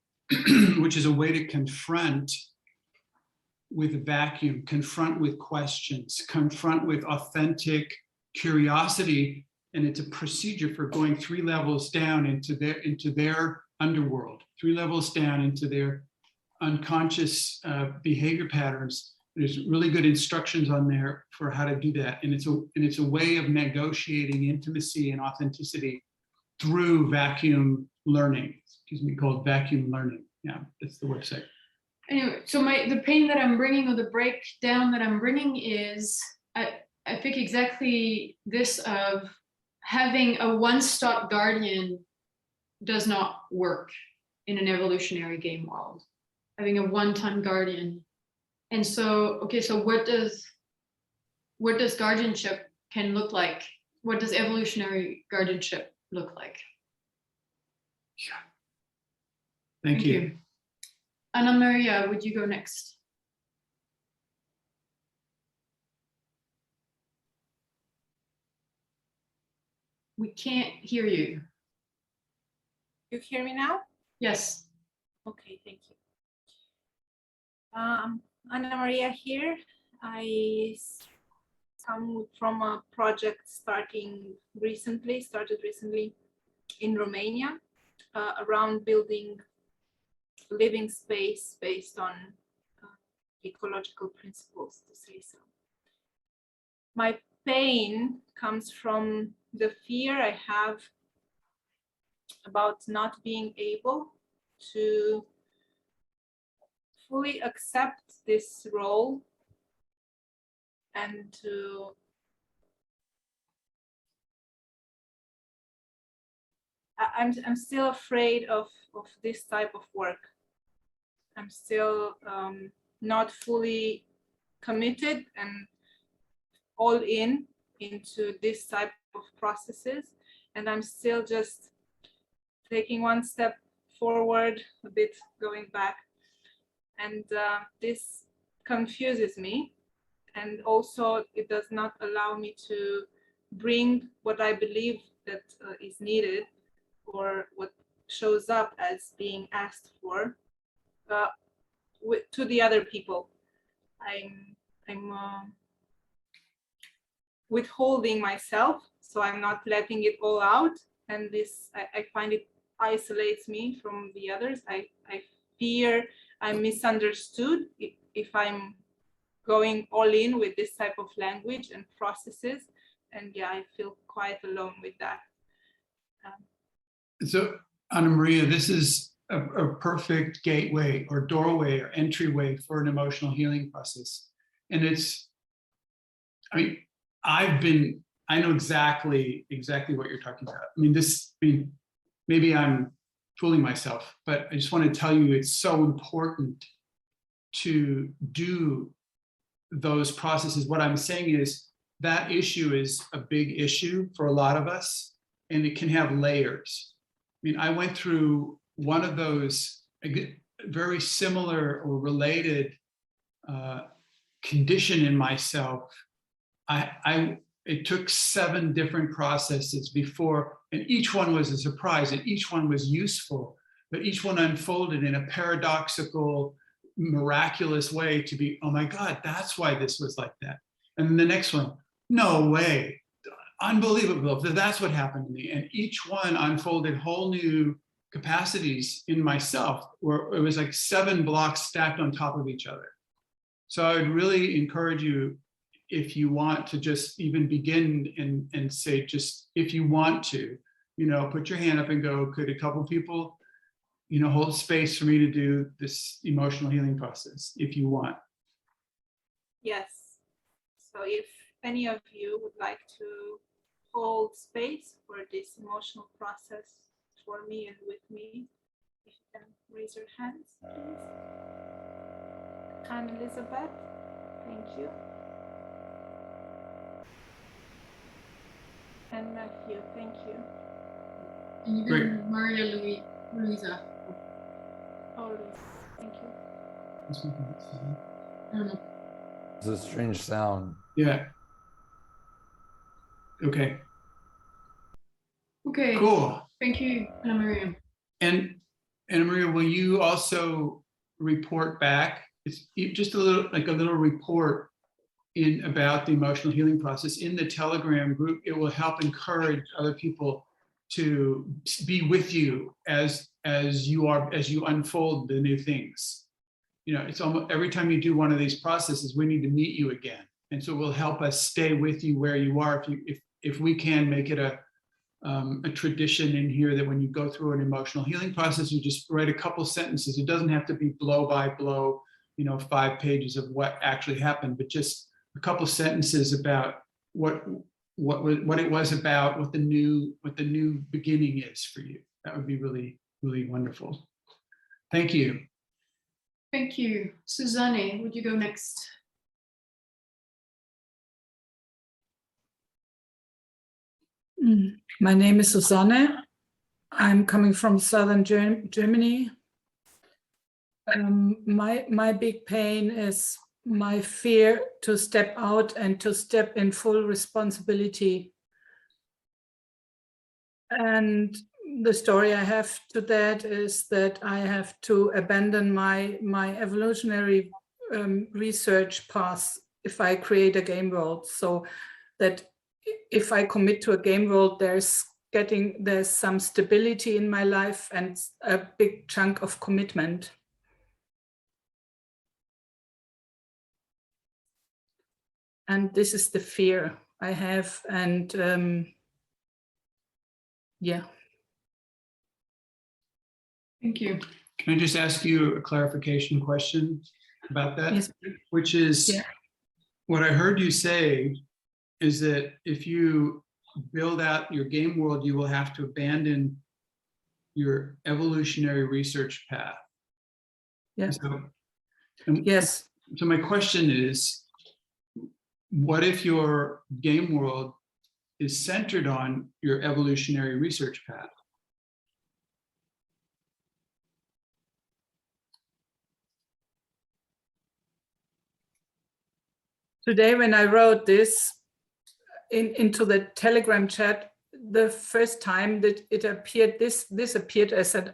which is a way to confront with vacuum, confront with questions, confront with authentic curiosity. And it's a procedure for going 3 levels down into their underworld, 3 levels down into their unconscious behavior patterns. There's really good instructions on there for how to do that. And it's a way of negotiating intimacy and authenticity through vacuum learning, called vacuum learning. Yeah, that's the website. Anyway, so the pain that I'm bringing, or the breakdown that I'm bringing, is I think exactly this of having a one-stop guardian does not work in an evolutionary game world. Having a one-time guardian. And so, okay, so what does guardianship can look like? What does evolutionary guardianship look like? Yeah. Thank you. Anna Maria, would you go next? We can't hear you. You hear me now? Yes. Okay, thank you. Anna Maria here. I come from a project started recently in Romania around building living space based on ecological principles, to say so. My pain comes from the fear I have about not being able to fully accept this role and to I'm still afraid of this type of work. I'm still not fully committed and all into this type of processes, and I'm still just taking one step forward, a bit going back, and this confuses me, and also it does not allow me to bring what I believe that is needed, or what shows up as being asked for, to the other people. I'm withholding myself, so I'm not letting it all out, and this I find it isolates me from the others. I fear I'm misunderstood if I'm going all in with this type of language and processes, and yeah, I feel quite alone with that. So, Anna Maria, this is a perfect gateway or doorway or entryway for an emotional healing process. And I know exactly what you're talking about. Maybe I'm fooling myself, but I just want to tell you it's so important to do those processes. What I'm saying is that issue is a big issue for a lot of us, and it can have layers. I went through one of those very similar or related condition in myself. It took 7 different processes before, and each one was a surprise, and each one was useful, but each one unfolded in a paradoxical, miraculous way to be, oh my God, that's why this was like that. And then the next one, no way, unbelievable, that's what happened to me. And each one unfolded whole new capacities in myself, where it was like 7 blocks stacked on top of each other. So I would really encourage you, if you want to just even begin and say, just if you want to, put your hand up and go, could a couple people, hold space for me to do this emotional healing process if you want. Yes. So if any of you would like to hold space for this emotional process for me and with me, if you can raise your hands, please. Anne Elizabeth, thank you. And Matthew, thank you. And even Great. Maria Luisa. Oh, Liz, thank you. I don't know. It's a strange sound. Yeah. Okay, Okay, cool. thank you, Anna Maria. And Maria, will you also report back? It's just a little report about the emotional healing process in the Telegram group. It will help encourage other people to be with you as you unfold the new things. It's almost every time you do one of these processes, we need to meet you again, and so it will help us stay with you where you are. If we can make it a tradition in here that when you go through an emotional healing process, you just write a couple sentences. It doesn't have to be blow by blow, 5 pages of what actually happened, but just a couple sentences about what it was about, what the new beginning is for you. That would be really, really wonderful. Thank you. Thank you. Susanne, would you go next? My name is Susanne. I'm coming from southern Germany. My big pain is my fear to step out and to step in full responsibility. And the story I have to that is that I have to abandon my evolutionary research path if I create a game world. So that if I commit to a game world, there's some stability in my life and a big chunk of commitment. And this is the fear I have. And yeah. Thank you. Can I just ask you a clarification question about that? Yes. Which is, what I heard you say is that if you build out your game world, you will have to abandon your evolutionary research path. Yeah. Yes. So my question is, what if your game world is centered on your evolutionary research path? Today, when I wrote this into the Telegram chat, the first time that it appeared, this appeared as a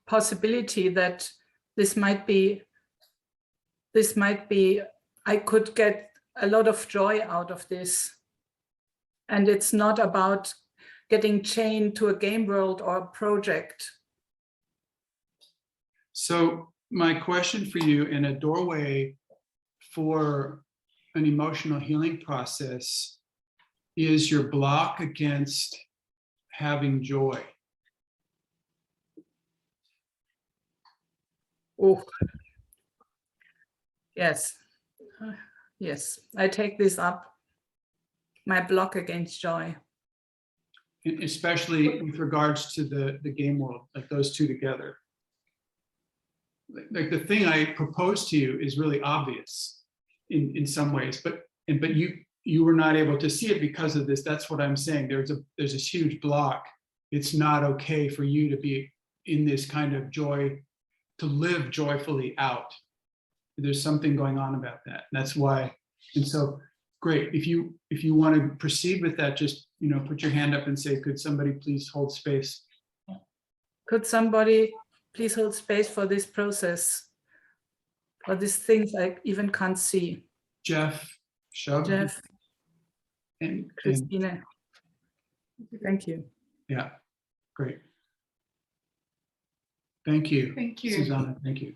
possibility that this might be, I could get a lot of joy out of this. And it's not about getting chained to a game world or a project. So my question for you, in a doorway for an emotional healing process, is your block against having joy. Oh, yes. Yes, I take this up. My block against joy. Especially with regards to the game world, like those two together. Like the thing I proposed to you is really obvious in some ways, but you were not able to see it because of this. That's what I'm saying. There's this huge block. It's not okay for you to be in this kind of joy, to live joyfully out. There's something going on about that. That's why. And so, great. If you want to proceed with that, just put your hand up and say, could somebody please hold space? Could somebody please hold space for this process, for these things I even can't see? Jeff, Shub. Jeff, And Christina. Thank you. yeah, great. Thank you. Thank you. Susanna, thank you.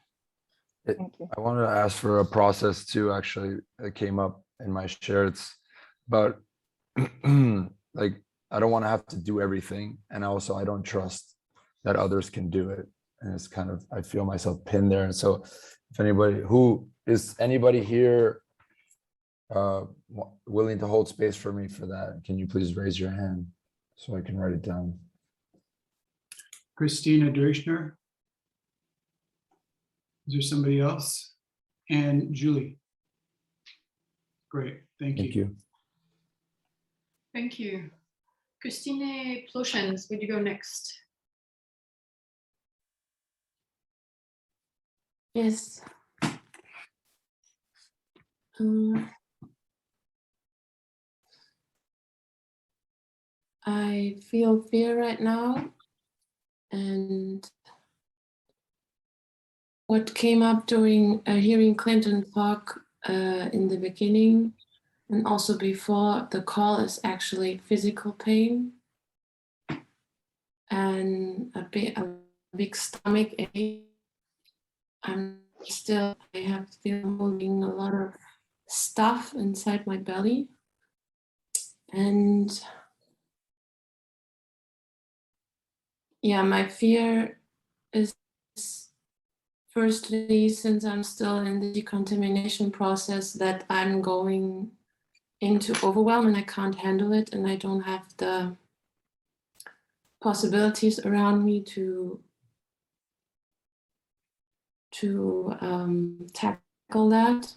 Thank you. I wanted to ask for a process too, actually, that came up in my share. It's about like, I don't want to have to do everything. And also I don't trust that others can do it. And it's kind of, I feel myself pinned there. And so if anybody here willing to hold space for me for that, can you please raise your hand so I can write it down? Christina Derschner. Is there somebody else? And Julie. Great, thank you. Thank you. Thank you. Christine Ploschens, would you go next? Yes. I feel fear right now, and what came up during hearing Clinton talk in the beginning and also before the call is actually physical pain and a big stomach ache. I have still holding a lot of stuff inside my belly, and yeah, my fear is firstly, since I'm still in the decontamination process, that I'm going into overwhelm and I can't handle it, and I don't have the possibilities around me to tackle that.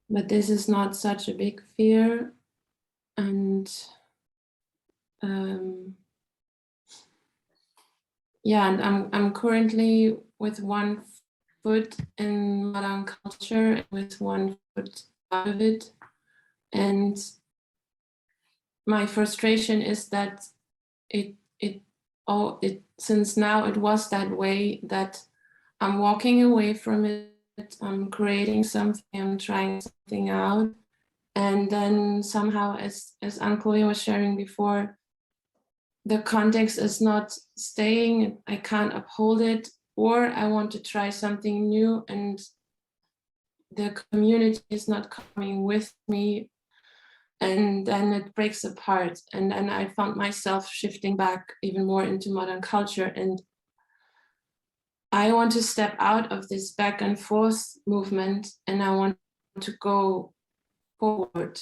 But this is not such a big fear, and yeah, and I'm currently with one foot in modern culture and with one foot out of it. And my frustration is that since now it was that way, that I'm walking away from it, I'm creating something, I'm trying something out. And then somehow, as Anne-Chloé was sharing before, the context is not staying, I can't uphold it, or I want to try something new and the community is not coming with me, and then it breaks apart. And then I found myself shifting back even more into modern culture, and I want to step out of this back and forth movement, and I want to go forward.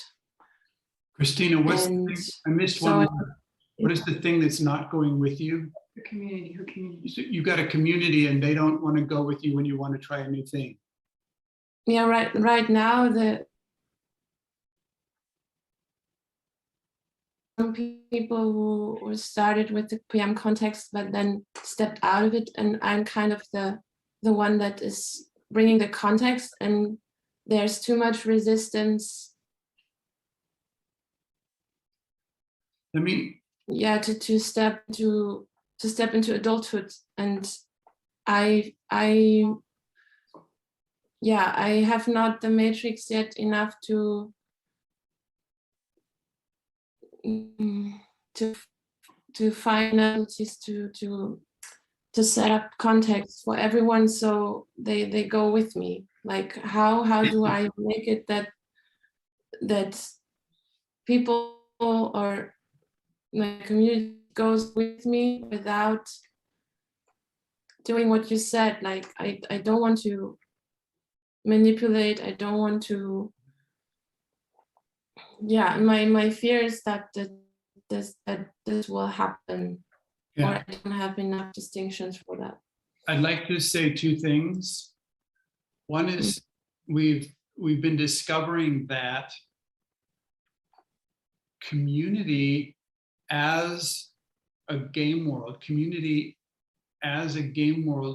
Christina, what's the And thing? I missed so one word. What is the thing that's not going with you? Her community. So you got a community and they don't want to go with you when you want to try a new thing. yeah, right now some people who started with the PM context but then stepped out of it, and I'm kind of the one that is bringing the context, and there's too much resistance. Let me, Yeah, to step into adulthood, and I have not the matrix yet enough to find abilities to set up context for everyone, so they go with me. Like how do I make it that people or my community goes with me without doing what you said? Like I don't want to manipulate, I don't want to, yeah, my fear is that this will happen. yeah. Or I don't have enough distinctions for that. I'd like to say two things. One is we've been discovering that community as a game world,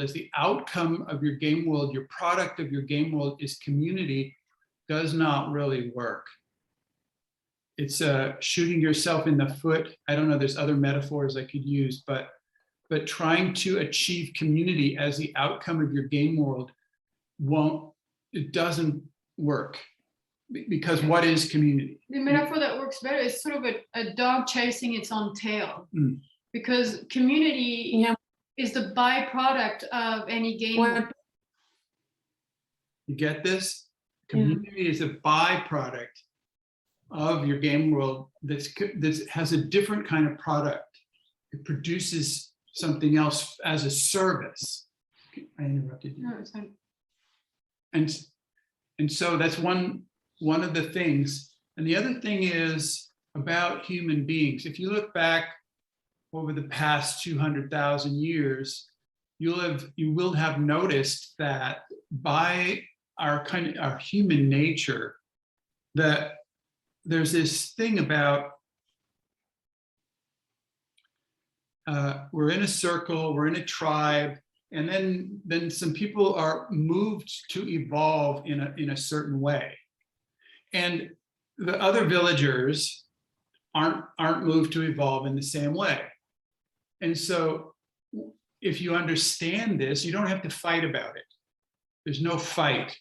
as the outcome of your game world, your product of your game world is community, does not really work. It's shooting yourself in the foot. I don't know, there's other metaphors I could use, but trying to achieve community as the outcome of your game world it doesn't work. because what is community? The metaphor that works better is sort of a dog chasing its own tail. Mm. Because community Yeah. is the byproduct of any game. What- You get this? Community is a byproduct of your game world that has a different kind of product. It produces something else as a service. I interrupted you. No, it's fine. And so that's one of the things. And the other thing is about human beings. If you look back over the past 200,000 years, you will have noticed that by our human nature, that there's this thing about we're in a circle, we're in a tribe, and then some people are moved to evolve in a certain way, and the other villagers aren't moved to evolve in the same way. And so if you understand this, you don't have to fight about it. There's no fight.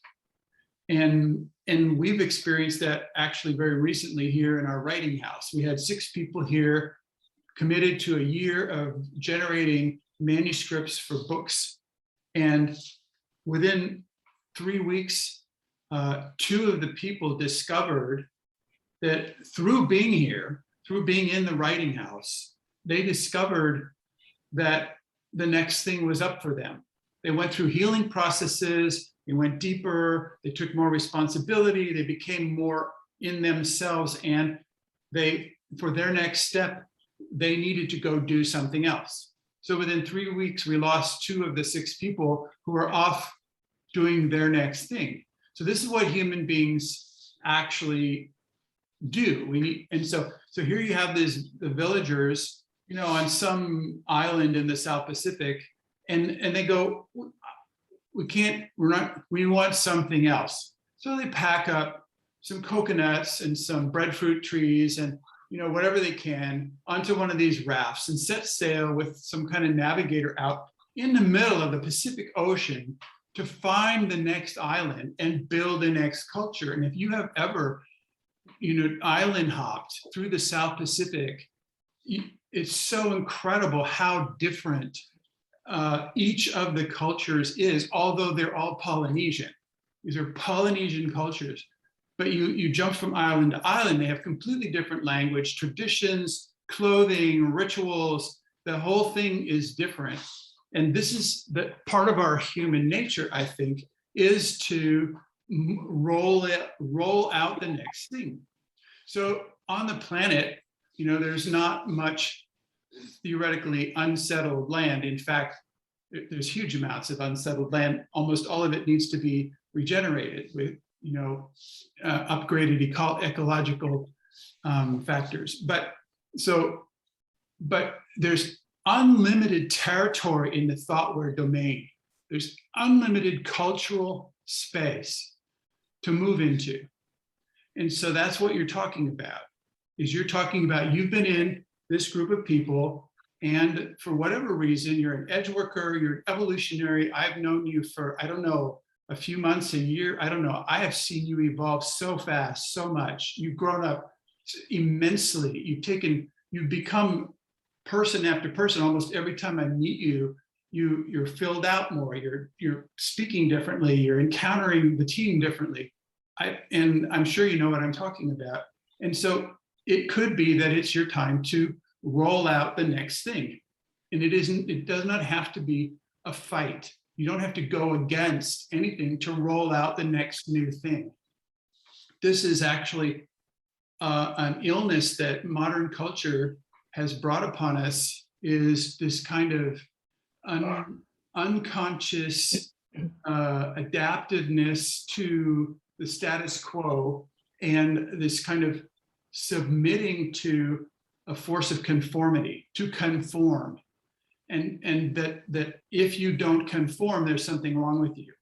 And we've experienced that actually very recently here in our writing house. We had 6 people here committed to a year of generating manuscripts for books. And within 3 weeks, 2 of the people discovered that through being here, through being in the writing house, they discovered that the next thing was up for them. They went through healing processes, they went deeper, they took more responsibility, they became more in themselves, and for their next step, they needed to go do something else. So within 3 weeks, we lost 2 of the 6 people who were off doing their next thing. So this is what human beings actually do. So here you have the villagers, on some island in the South Pacific, and they go, we want something else. So they pack up some coconuts and some breadfruit trees and whatever they can onto one of these rafts and set sail with some kind of navigator out in the middle of the Pacific Ocean to find the next island and build the next culture. And if you have ever, island hopped through the South Pacific, it's so incredible how different each of the cultures is, although they're all Polynesian. These are Polynesian cultures. But you jump from island to island, they have completely different language, traditions, clothing, rituals. The whole thing is different. And this is the part of our human nature, I think, is to roll out the next thing. So on the planet, there's not much theoretically unsettled land. In fact, there's huge amounts of unsettled land. Almost all of it needs to be regenerated with upgraded ecological factors. But there's unlimited territory in the thought word domain. There's unlimited cultural space to move into. And so that's what you're talking about, you've been in this group of people, and for whatever reason, you're an edge worker, you're an evolutionary. I've known you for, I don't know, a few months, a year, I don't know. I have seen you evolve so fast, so much. You've grown up immensely. You've become person after person. Almost every time I meet you, you're filled out more. You're speaking differently. You're encountering the team differently. And I'm sure you know what I'm talking about. And so it could be that it's your time to roll out the next thing. And it does not have to be a fight. You don't have to go against anything to roll out the next new thing. This is actually an illness that modern culture has brought upon us, is this kind of unconscious adaptiveness to the status quo, and this kind of submitting to a force of conformity, to conform. And that if you don't conform, there's something wrong with you.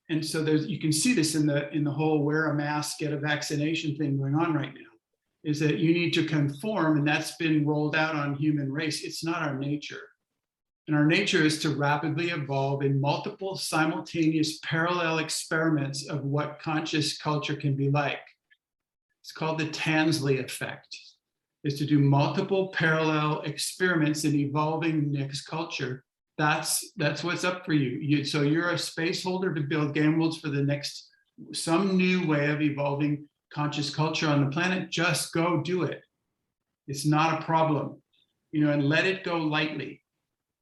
And so you can see this in the whole wear a mask, get a vaccination thing going on right now, is that you need to conform, and that's been rolled out on human race. It's not our nature. And our nature is to rapidly evolve in multiple simultaneous parallel experiments of what conscious culture can be like. It's called the Tansley effect, is to do multiple parallel experiments in evolving next culture. That's what's up for you. So you're a space holder to build game worlds for the next, some new way of evolving conscious culture on the planet. Just go do it. It's not a problem, and let it go lightly.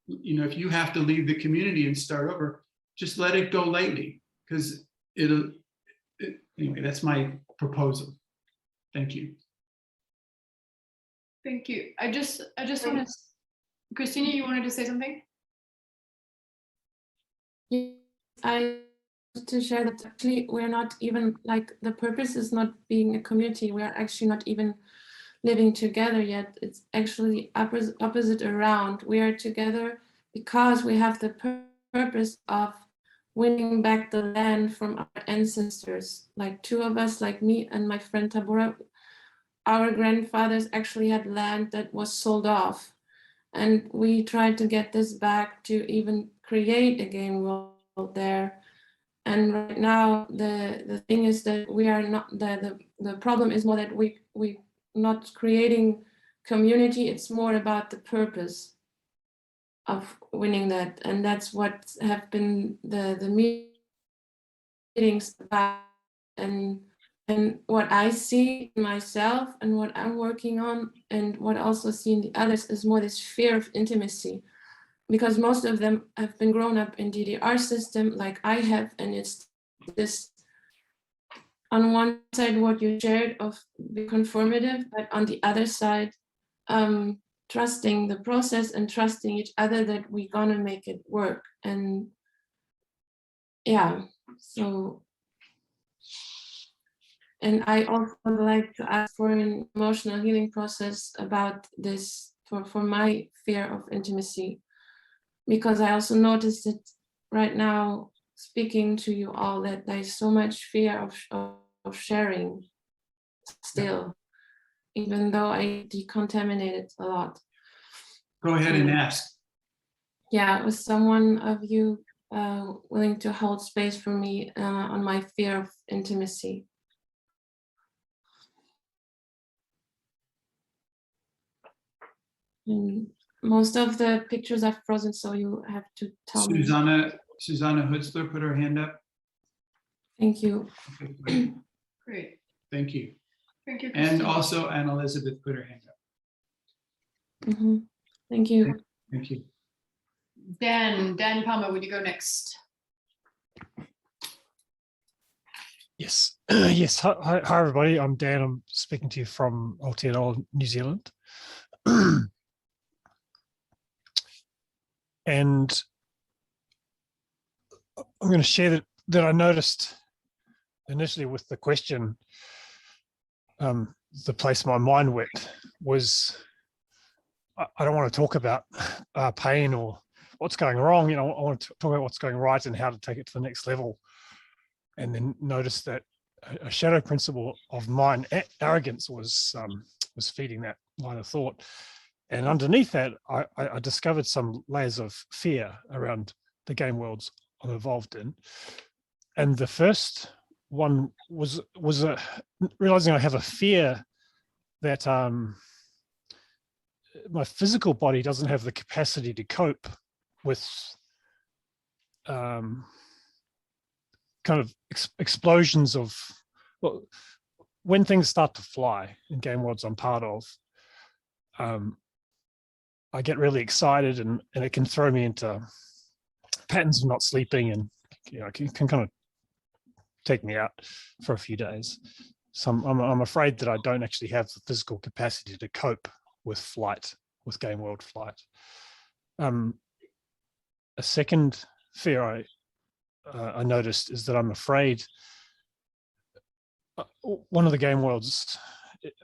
If you have to leave the community and start over, just let it go lightly, because anyway, that's my proposal. Thank you. Thank you. I just want to, Christina, you wanted to say something? I want to share that actually we're not even, like, the purpose is not being a community. We are actually not even living together yet. It's actually opposite around. We are together because we have the purpose of winning back the land from our ancestors. Like two of us, like me and my friend Tabora, our grandfathers actually had land that was sold off. And we tried to get this back to even create a game world there. And right now, the thing is that we are not, the problem is more that we not creating community. It's more about the purpose of winning that. And that's what have been the meetings about. And what I see in myself and what I'm working on and what I also see in the others is more this fear of intimacy, because most of them have been grown up in DDR system like I have, and it's this, on one side what you shared of the conformative, but on the other side, trusting the process and trusting each other that we're gonna make it work. And yeah, so. And I also would like to ask for an emotional healing process about this for my fear of intimacy, because I also noticed that right now, speaking to you all, that there's so much fear of sharing still, even though I decontaminated a lot. Go ahead and ask. Yeah, was someone of you willing to hold space for me on my fear of intimacy? And most of the pictures are frozen, so you have to tell me. Susanna Hutzler put her hand up. Thank you. Okay, great. Great. Thank you. Thank you, And Christina. also Anne Elizabeth put her hand up. Thank you. Thank you. Dan Palmer, would you go next? Yes. Yes. Hi, everybody. I'm Dan. I'm speaking to you from Aotearoa, New Zealand. And I'm going to share that I noticed initially with the question, the place my mind went was, I don't want to talk about pain or what's going wrong. I want to talk about what's going right and how to take it to the next level. And then notice that a shadow principle of mine, arrogance, was feeding that line of thought. And underneath that, I discovered some layers of fear around the game worlds I'm involved in. And the first one was realizing I have a fear that my physical body doesn't have the capacity to cope with kind of explosions of, well, when things start to fly in game worlds I'm part of, I get really excited and it can throw me into patterns of not sleeping, and can kind of take me out for a few days. So I'm afraid that I don't actually have the physical capacity to cope with flight, with game world flight. A second fear I noticed is that I'm afraid one of the game worlds,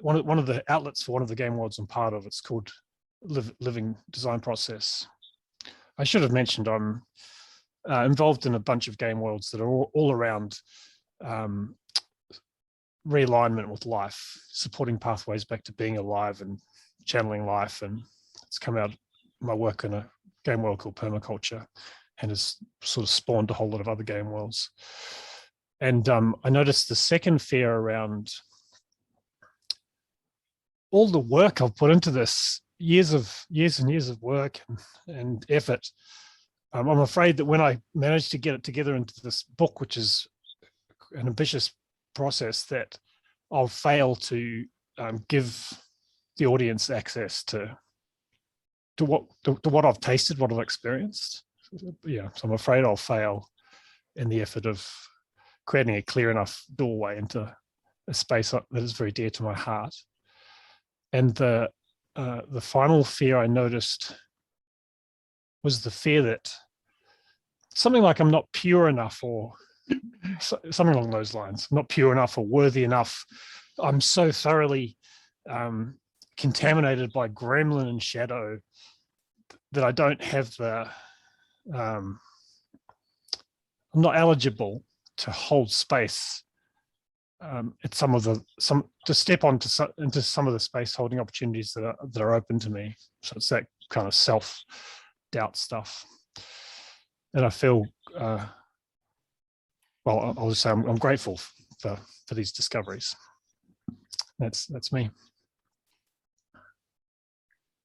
one of the outlets for one of the game worlds I'm part of, it's called Living Design Process. I should have mentioned I'm involved in a bunch of game worlds that are all around realignment with life, supporting pathways back to being alive and channeling life. And it's come out my work in a game world called Permaculture, and has sort of spawned a whole lot of other game worlds. And I noticed the second fear around all the work I've put into this, years and years of work and effort, I'm afraid that when I manage to get it together into this book, which is an ambitious process, that I'll fail to give the audience access to what I've tasted, what I've experienced. Yeah, so I'm afraid I'll fail in the effort of creating a clear enough doorway into a space that is very dear to my heart. And the final fear I noticed was the fear that something like I'm not pure enough, or something along those lines. I'm not pure enough or worthy enough. I'm so thoroughly contaminated by gremlin and shadow that I don't have the, I'm not eligible to hold space at to step onto into some of the space holding opportunities that are open to me. So it's that kind of self-doubt stuff. And I feel, well, I'll just say I'm grateful for these discoveries. That's me.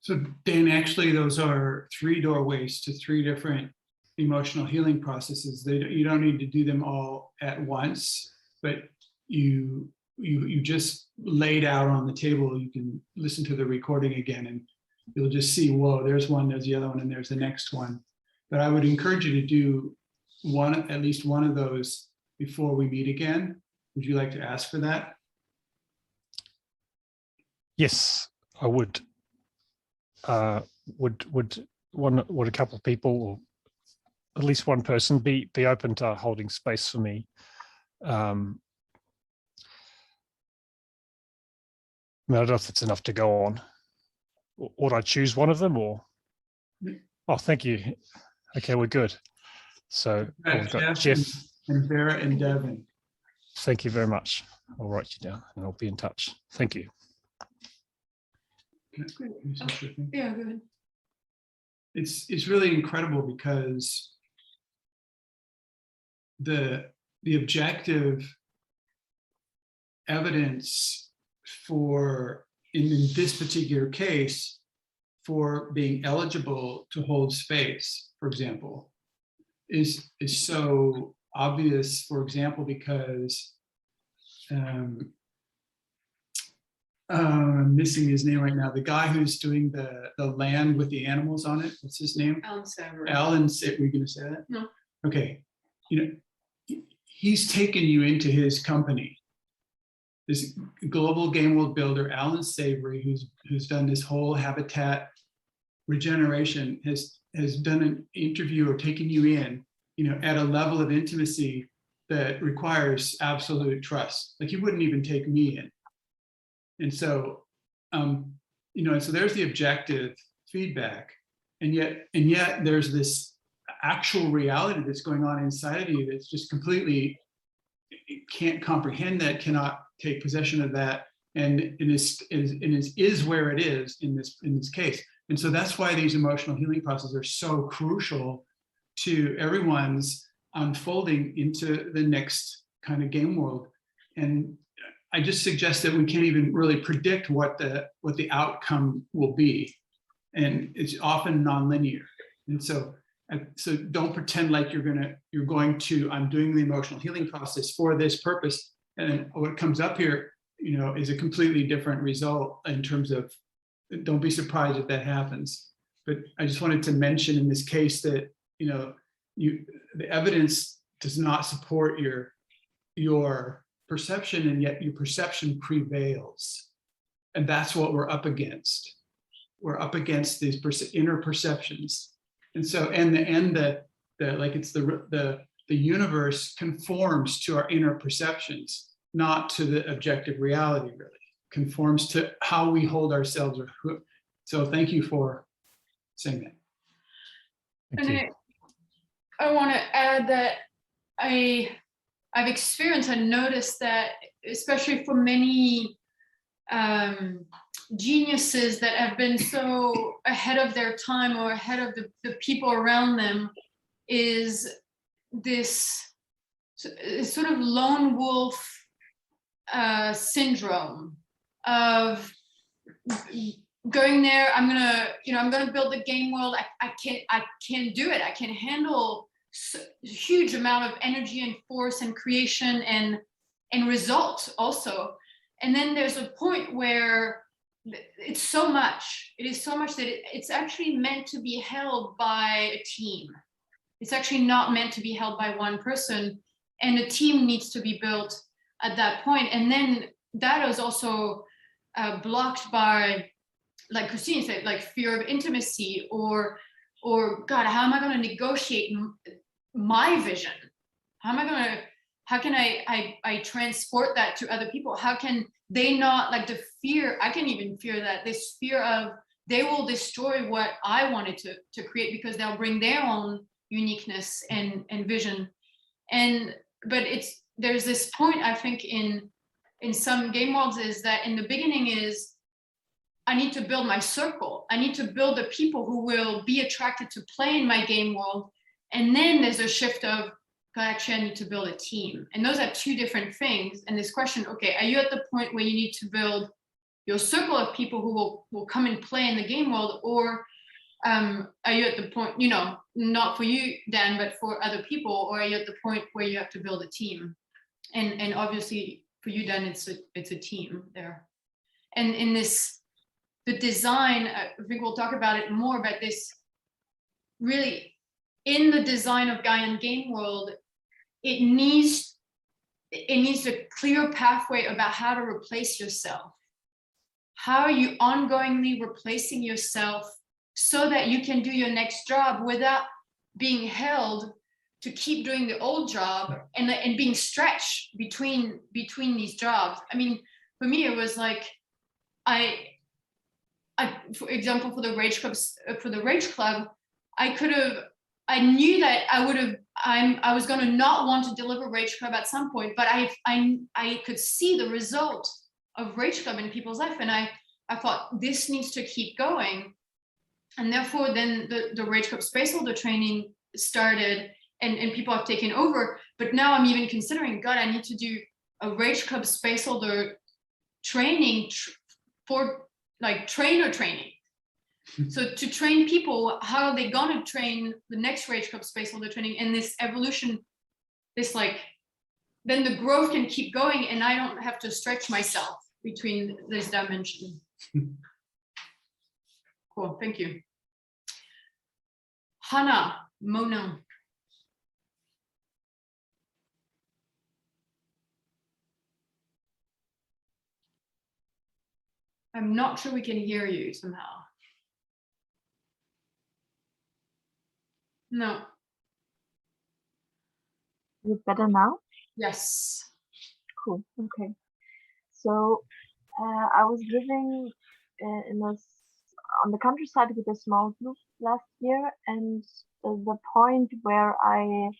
So Dan, actually, those are 3 doorways to 3 different emotional healing processes. You don't need to do them all at once, but you just laid out on the table. You can listen to the recording again and you'll just see, whoa, there's one, there's the other one, and there's the next one. But I would encourage you to do at least one of those before we meet again. Would you like to ask for that? Yes, I would. Would a couple of people, or at least one person, be open to holding space for me? I don't know if it's enough to go on. Would I choose one of them, or? Oh, thank you. Okay, we're good. So we've got Jeff and Vera and Devin. Thank you very much. I'll write you down and I'll be in touch. Thank you. Yeah, go ahead. It's really incredible because the objective evidence for, in this particular case, for being eligible to hold space, for example, is so obvious, for example, because I'm missing his name right now. The guy who's doing the land with the animals on it. What's his name? Alan Savary. Alan, were you going to say that? No. Okay. He's taken you into his company. This global Gameworld builder, Alan Savary, who's done this whole habitat regeneration, has done an interview or taken you in, at a level of intimacy that requires absolute trust. Like, he wouldn't even take me in. And so, and so there's the objective feedback, and yet there's this actual reality that's going on inside of you that's just completely can't comprehend that, cannot take possession of that, and is where it is in this case. And so that's why these emotional healing processes are so crucial to everyone's unfolding into the next kind of game world. And I just suggest that we can't even really predict what the outcome will be, and it's often nonlinear. And so don't pretend like you're going to I'm doing the emotional healing process for this purpose, and what comes up here, is a completely different result in terms of. Don't be surprised if that happens. But I just wanted to mention in this case that the evidence does not support your perception, and yet your perception prevails, and that's what we're up against. We're up against these inner perceptions, and so the universe conforms to our inner perceptions, not to the objective reality. Really conforms to how we hold ourselves. So thank you for saying that. Thank you. I want to add that I've experienced and noticed that, especially for many geniuses that have been so ahead of their time or ahead of the people around them, is this sort of lone wolf syndrome of going there, I'm gonna build the game world. I can't do it. I can't handle a huge amount of energy and force and creation and result also. And then there's a point where it's so much. It is so much that it's actually meant to be held by a team. It's actually not meant to be held by one person, and a team needs to be built at that point. And then that is also blocked by, like Christine said, like fear of intimacy, or God, how am I going to negotiate my vision? How can I transport that to other people? How can they not, like the fear, I can even fear that, this fear of they will destroy what I wanted to create because they'll bring their own uniqueness and vision. But there's this point, I think, in some game worlds, is that in the beginning is, I need to build my circle. I need to build the people who will be attracted to play in my game world. And then there's a shift of, God, actually, I need to build a team. And those are two different things. And this question, okay, are you at the point where you need to build your circle of people who will come and play in the game world? Or are you at the point, not for you, Dan, but for other people? Or are you at the point where you have to build a team? And obviously for you, Dan, it's a team there. And in the design, I think we'll talk about it more, about this really, in the design of Gaian Game World, it needs a clear pathway about how to replace yourself. How are you ongoingly replacing yourself so that you can do your next job without being held to keep doing the old job and being stretched between these jobs? I mean, for me, it was like, for example, for the Rage Club, I knew that I was going to not want to deliver Rage Club at some point, but I could see the result of Rage Club in people's life, and I thought this needs to keep going, and therefore then the Rage Club Spaceholder training started, and people have taken over. But now I'm even considering, God, I need to do a Rage Club Spaceholder training for like trainer training. So to train people, how are they going to train the next Rage Club Spaceholder training? And this evolution, then the growth can keep going, and I don't have to stretch myself between this dimension. Cool, thank you. Hannah Mona. I'm not sure we can hear you somehow. No. Is it better now? Yes. Cool. Okay. So I was living on the countryside with a small group last year, and the point where I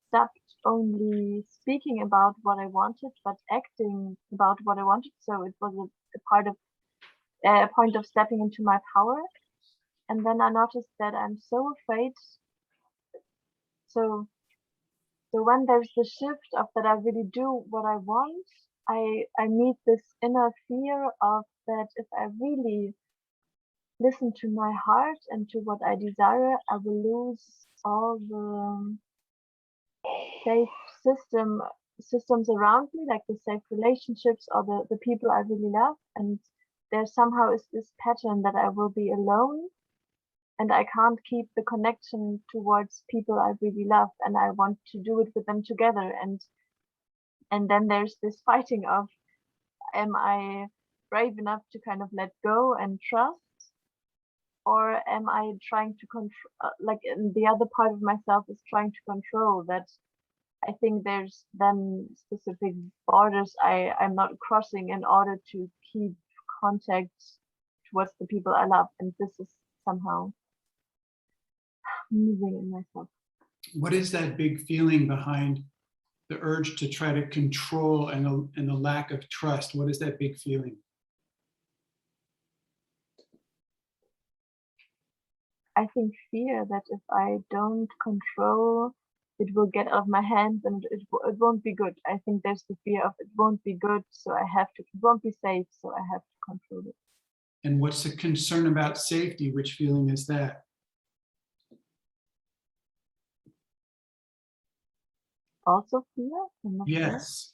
stopped only speaking about what I wanted, but acting about what I wanted. So it was a point of stepping into my power. And then I noticed that I'm so afraid. So when there's the shift of that I really do what I want, I meet this inner fear of that if I really listen to my heart and to what I desire, I will lose all the safe systems around me, like the safe relationships or the people I really love. And there somehow is this pattern that I will be alone, and I can't keep the connection towards people I really love, and I want to do it with them together. And then there's this fighting of, am I brave enough to kind of let go and trust, or am I trying to control, the other part of myself is trying to control that. I think there's then specific borders I'm not crossing in order to keep contact towards the people I love, and this is somehow moving in myself. What is that big feeling behind the urge to try to control and the lack of trust? What is that big feeling? I think fear that if I don't control, it will get out of my hands and it won't be good. I think there's the fear of it won't be good, so it won't be safe, so I have to control it. And what's the concern about safety? Which feeling is that? Also fear? I'm not sure. Yes.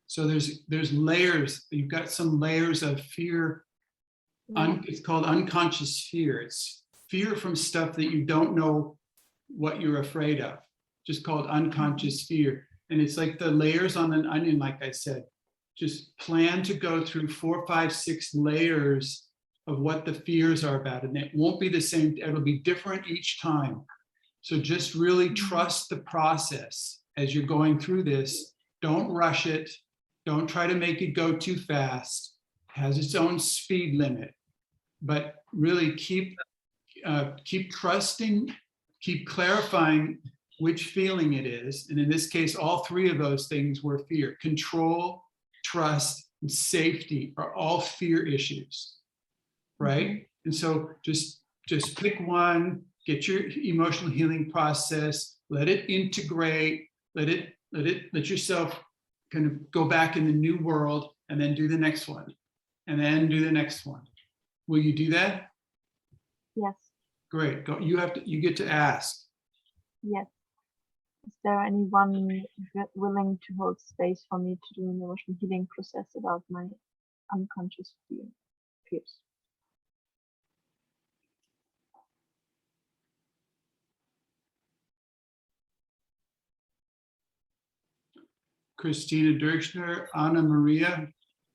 So there's layers. You've got some layers of fear. It's called unconscious fear. It's fear from stuff that you don't know what you're afraid of, just called unconscious fear. And it's like the layers on an onion, like I said. Just plan to go through 4, 5, 6 layers of what the fears are about. And it won't be the same, it'll be different each time. So just really trust the process as you're going through this. Don't rush it. Don't try to make it go too fast. It has its own speed limit. But really keep trusting, keep clarifying which feeling it is. And in this case, all 3 of those things were fear. Control, trust, and safety are all fear issues, right? And so just pick one, get your emotional healing process, let it integrate, let yourself kind of go back in the new world, and then do the next one, and then do the next one. Will you do that? Yes. Great. Go. You get to ask. Yes. Is there anyone willing to hold space for me to do an emotional healing process about my unconscious fears? Christina Dirkschner, Anna Maria,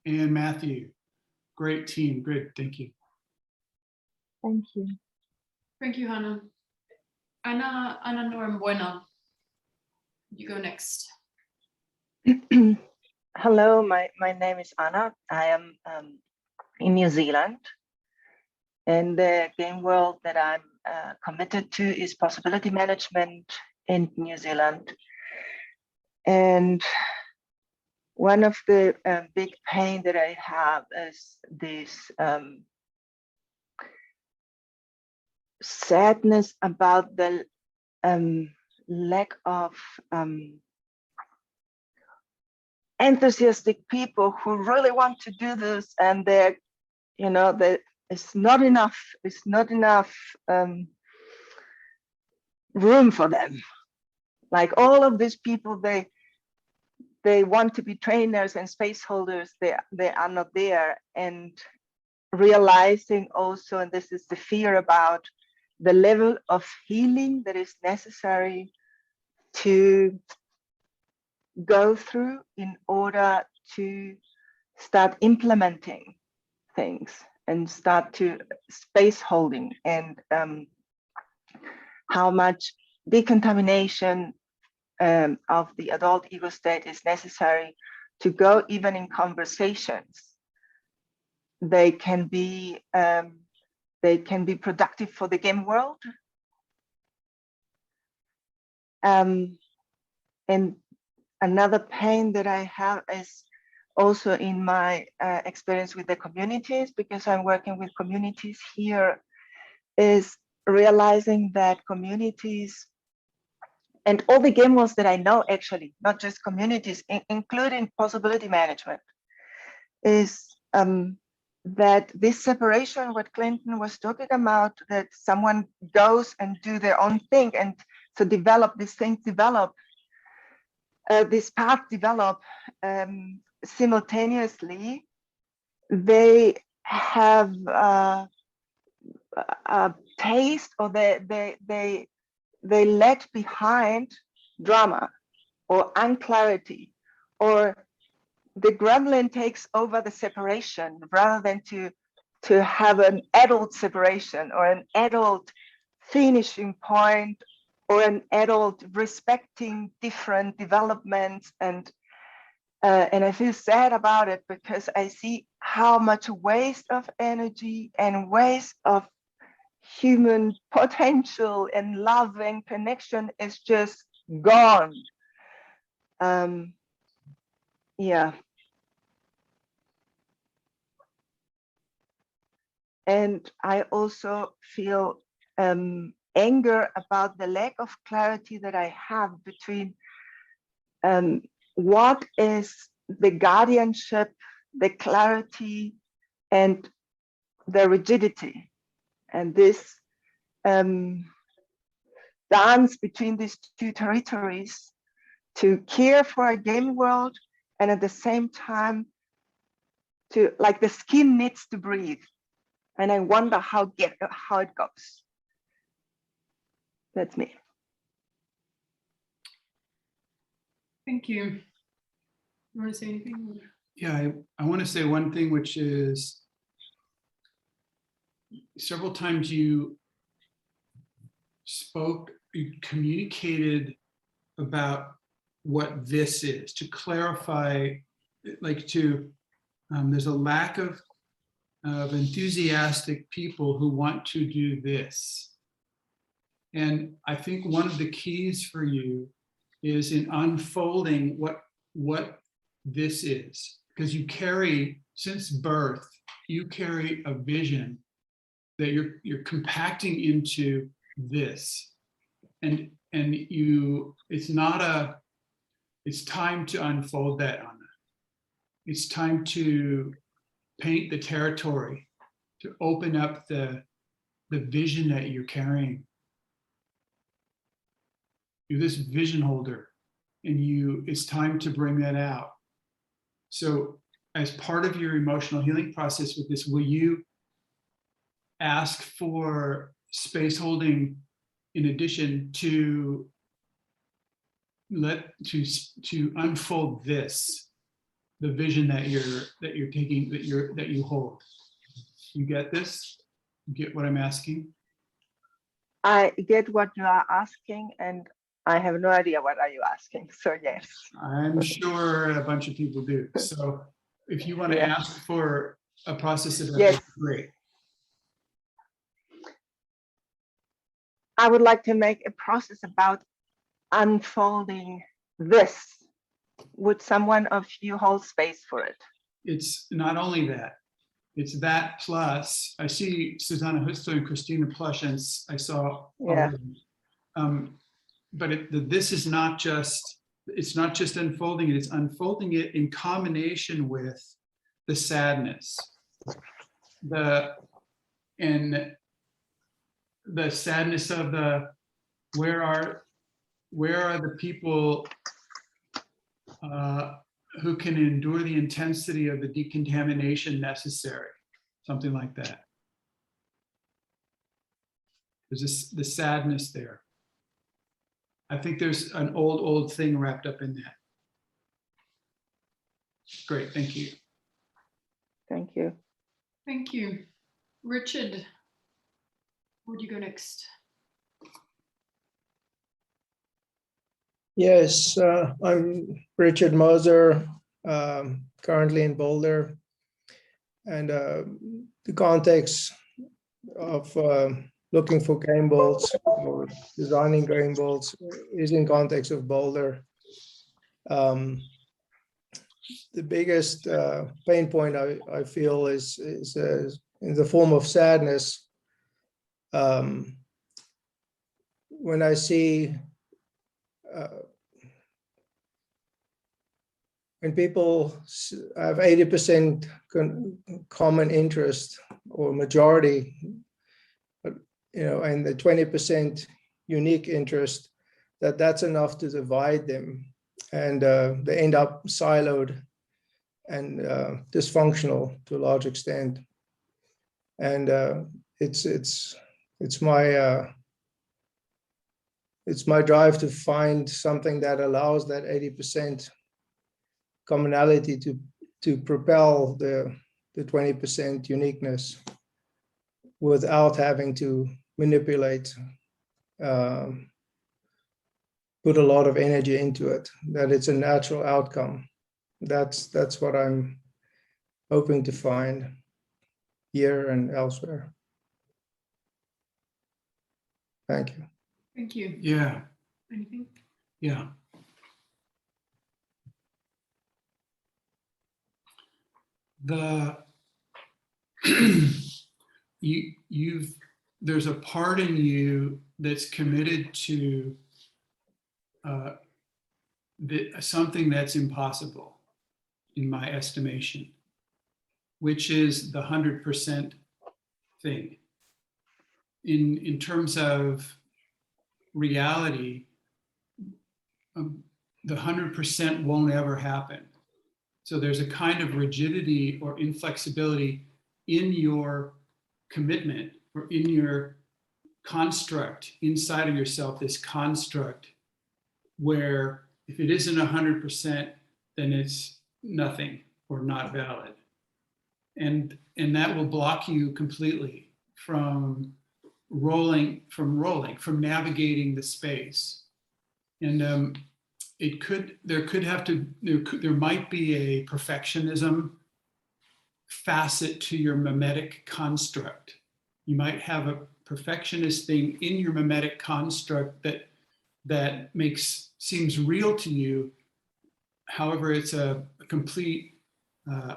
and Matthew. Great team. Great. Thank you. Thank you. Thank you, Hannah. Ana Norambuena. You go next. Hello, my name is Anna. I am in New Zealand. And the game world that I'm committed to is possibility management in New Zealand. And one of the big pain that I have is this sadness about the lack of enthusiastic people who really want to do this, and they're, it's not enough room for them. Like all of these people, they want to be trainers and space holders, they are not there. And realizing also, and this is the fear about the level of healing that is necessary to go through in order to start implementing things and start to space holding, and how much decontamination of the adult ego state is necessary to go even in conversations. They can be productive for the game world. And another pain that I have is also in my experience with the communities, because I'm working with communities here, is realizing that communities and all the game worlds that I know, actually, not just communities, including possibility management, is that this separation, what Clinton was talking about, that someone goes and do their own thing, and to develop these things, this path develop simultaneously, they have a taste, or they let behind drama or unclarity, or the gremlin takes over the separation rather than to have an adult separation or an adult finishing point or an adult respecting different developments. And I feel sad about it, because I see how much waste of energy and waste of human potential and love and connection is just gone. Yeah. And I also feel anger about the lack of clarity that I have between what is the guardianship, the clarity, and the rigidity and this dance between these two territories to care for a game world and at the same time to, like, the skin needs to breathe. And I wonder how it goes. That's me. Thank you. You want to say anything? Yeah, I want to say one thing, which is several times you communicated about what this is, to clarify, like there's a lack of enthusiastic people who want to do this. And I think one of the keys for you is in unfolding what this is, because you carry, since birth, you carry a vision that you're compacting into this, and it's time to unfold that, Anna. It's time to paint the territory, to open up the vision that you're carrying. You're this vision holder, and it's time to bring that out. So as part of your emotional healing process with this, will you ask for space holding in addition to unfold this, the vision that you're taking, that you hold? You get this? You get what I'm asking? I get what you are asking, and I have no idea what are you asking. So yes. I'm sure a bunch of people do. So if you want to ask for a process of that, yes, great. I would like to make a process about unfolding this. Would someone of you hold space for it? It's not only that. It's that plus, I see Susanna Husto and Christina Plush, and I saw all of them. But this is not just, it's not just unfolding it, it's unfolding it in combination with the sadness. The sadness of where are the people who can endure the intensity of the decontamination necessary, something like that. There's the sadness there. I think there's an old thing wrapped up in that. Great, thank you. Thank you. Thank you. Richard, where do you go next? Yes, I'm Richard Moser, currently in Boulder. And the context of looking for game bolts or designing game bolts is in context of Boulder. The biggest pain point I feel is in the form of sadness. When I see when people have 80% common interest or majority, and the 20% unique interest, that's enough to divide them, and they end up siloed and dysfunctional to a large extent. And it's my drive to find something that allows that 80% commonality to propel the 20% uniqueness without having to manipulate, put a lot of energy into it, that it's a natural outcome. That's what I'm hoping to find here and elsewhere. Thank you. Thank you. Yeah. Anything? Yeah. There's a part in you that's committed to something that's impossible, in my estimation, which is the 100% thing. In terms of reality, the 100% won't ever happen. So there's a kind of rigidity or inflexibility in your commitment or in your construct inside of yourself, this construct where if it isn't 100%, then it's nothing or not valid. And that will block you completely from navigating the space. And there might be a perfectionism facet to your mimetic construct. You might have a perfectionist thing in your mimetic construct that seems real to you. However, it's a complete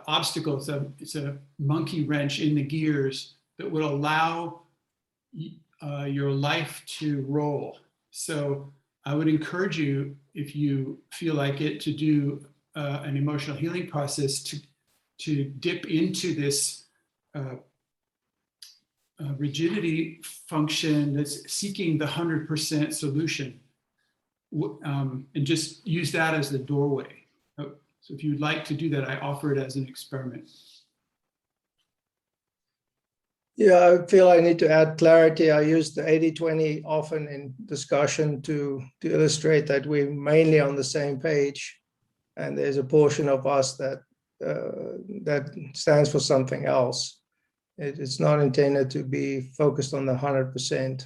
obstacle. It's a monkey wrench in the gears that would allow your life to roll. So I would encourage you, if you feel like it, to do an emotional healing process to dip into this rigidity function that's seeking the 100% solution, and just use that as the doorway. So if you'd like to do that, I offer it as an experiment. Yeah, I feel I need to add clarity. I use the 80-20 often in discussion to illustrate that we're mainly on the same page, and there's a portion of us that stands for something else. It's not intended to be focused on the 100%.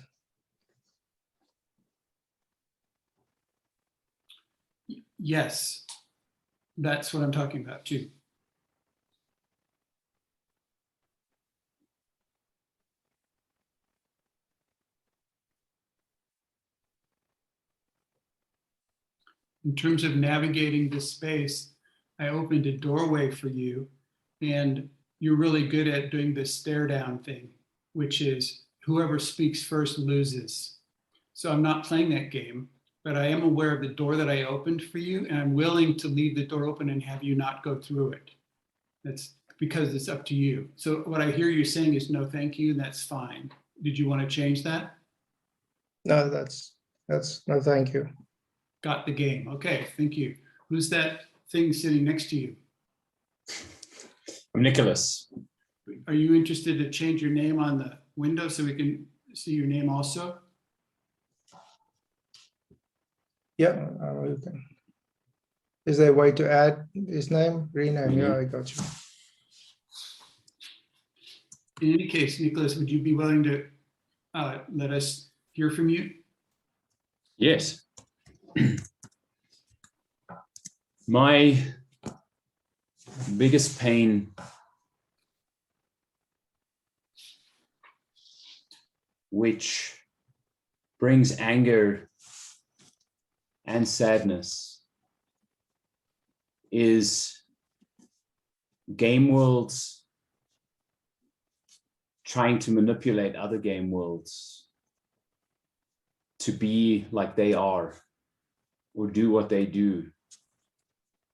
Yes, that's what I'm talking about too. In terms of navigating this space, I opened a doorway for you, and you're really good at doing the stare down thing, which is whoever speaks first loses. So I'm not playing that game, but I am aware of the door that I opened for you, and I'm willing to leave the door open and have you not go through it. That's because it's up to you. So what I hear you saying is no, thank you, and that's fine. Did you want to change that? No, that's no, thank you. Got the game. Okay, thank you. Who's that thing sitting next to you? I'm Nicholas. Are you interested to change your name on the window so we can see your name also? Yeah, is there a way to add his name? Rename, yeah, I got you. In any case, Nicholas, would you be willing to let us hear from you? Yes. My biggest pain which brings anger and sadness is game worlds trying to manipulate other game worlds to be like they are, or do what they do,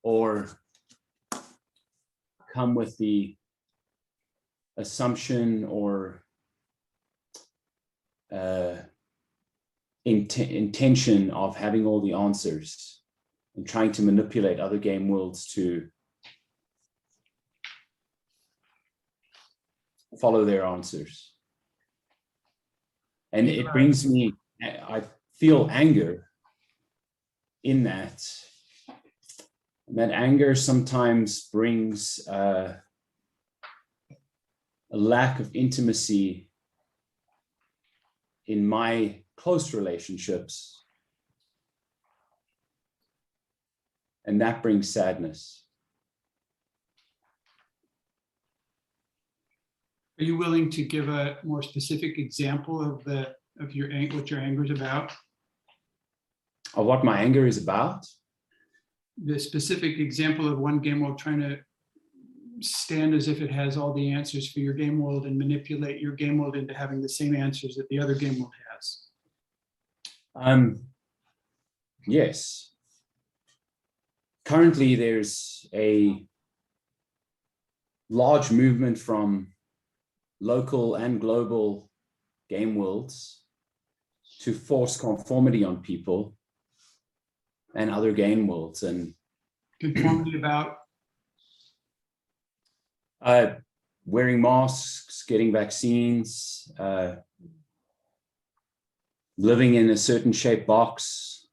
or come with the assumption or intention of having all the answers and trying to manipulate other game worlds to follow their answers. And it brings me, I feel anger in that. And that anger sometimes brings a lack of intimacy in my close relationships. And that brings sadness. Are you willing to give a more specific example of what your anger is about? Of what my anger is about? The specific example of one game world trying to stand as if it has all the answers for your game world and manipulate your game world into having the same answers that the other game world has. Yes. Currently, there's a large movement from local and global game worlds to force conformity on people and other game worlds. And Conformity about? Wearing masks, getting vaccines, living in a certain shaped box,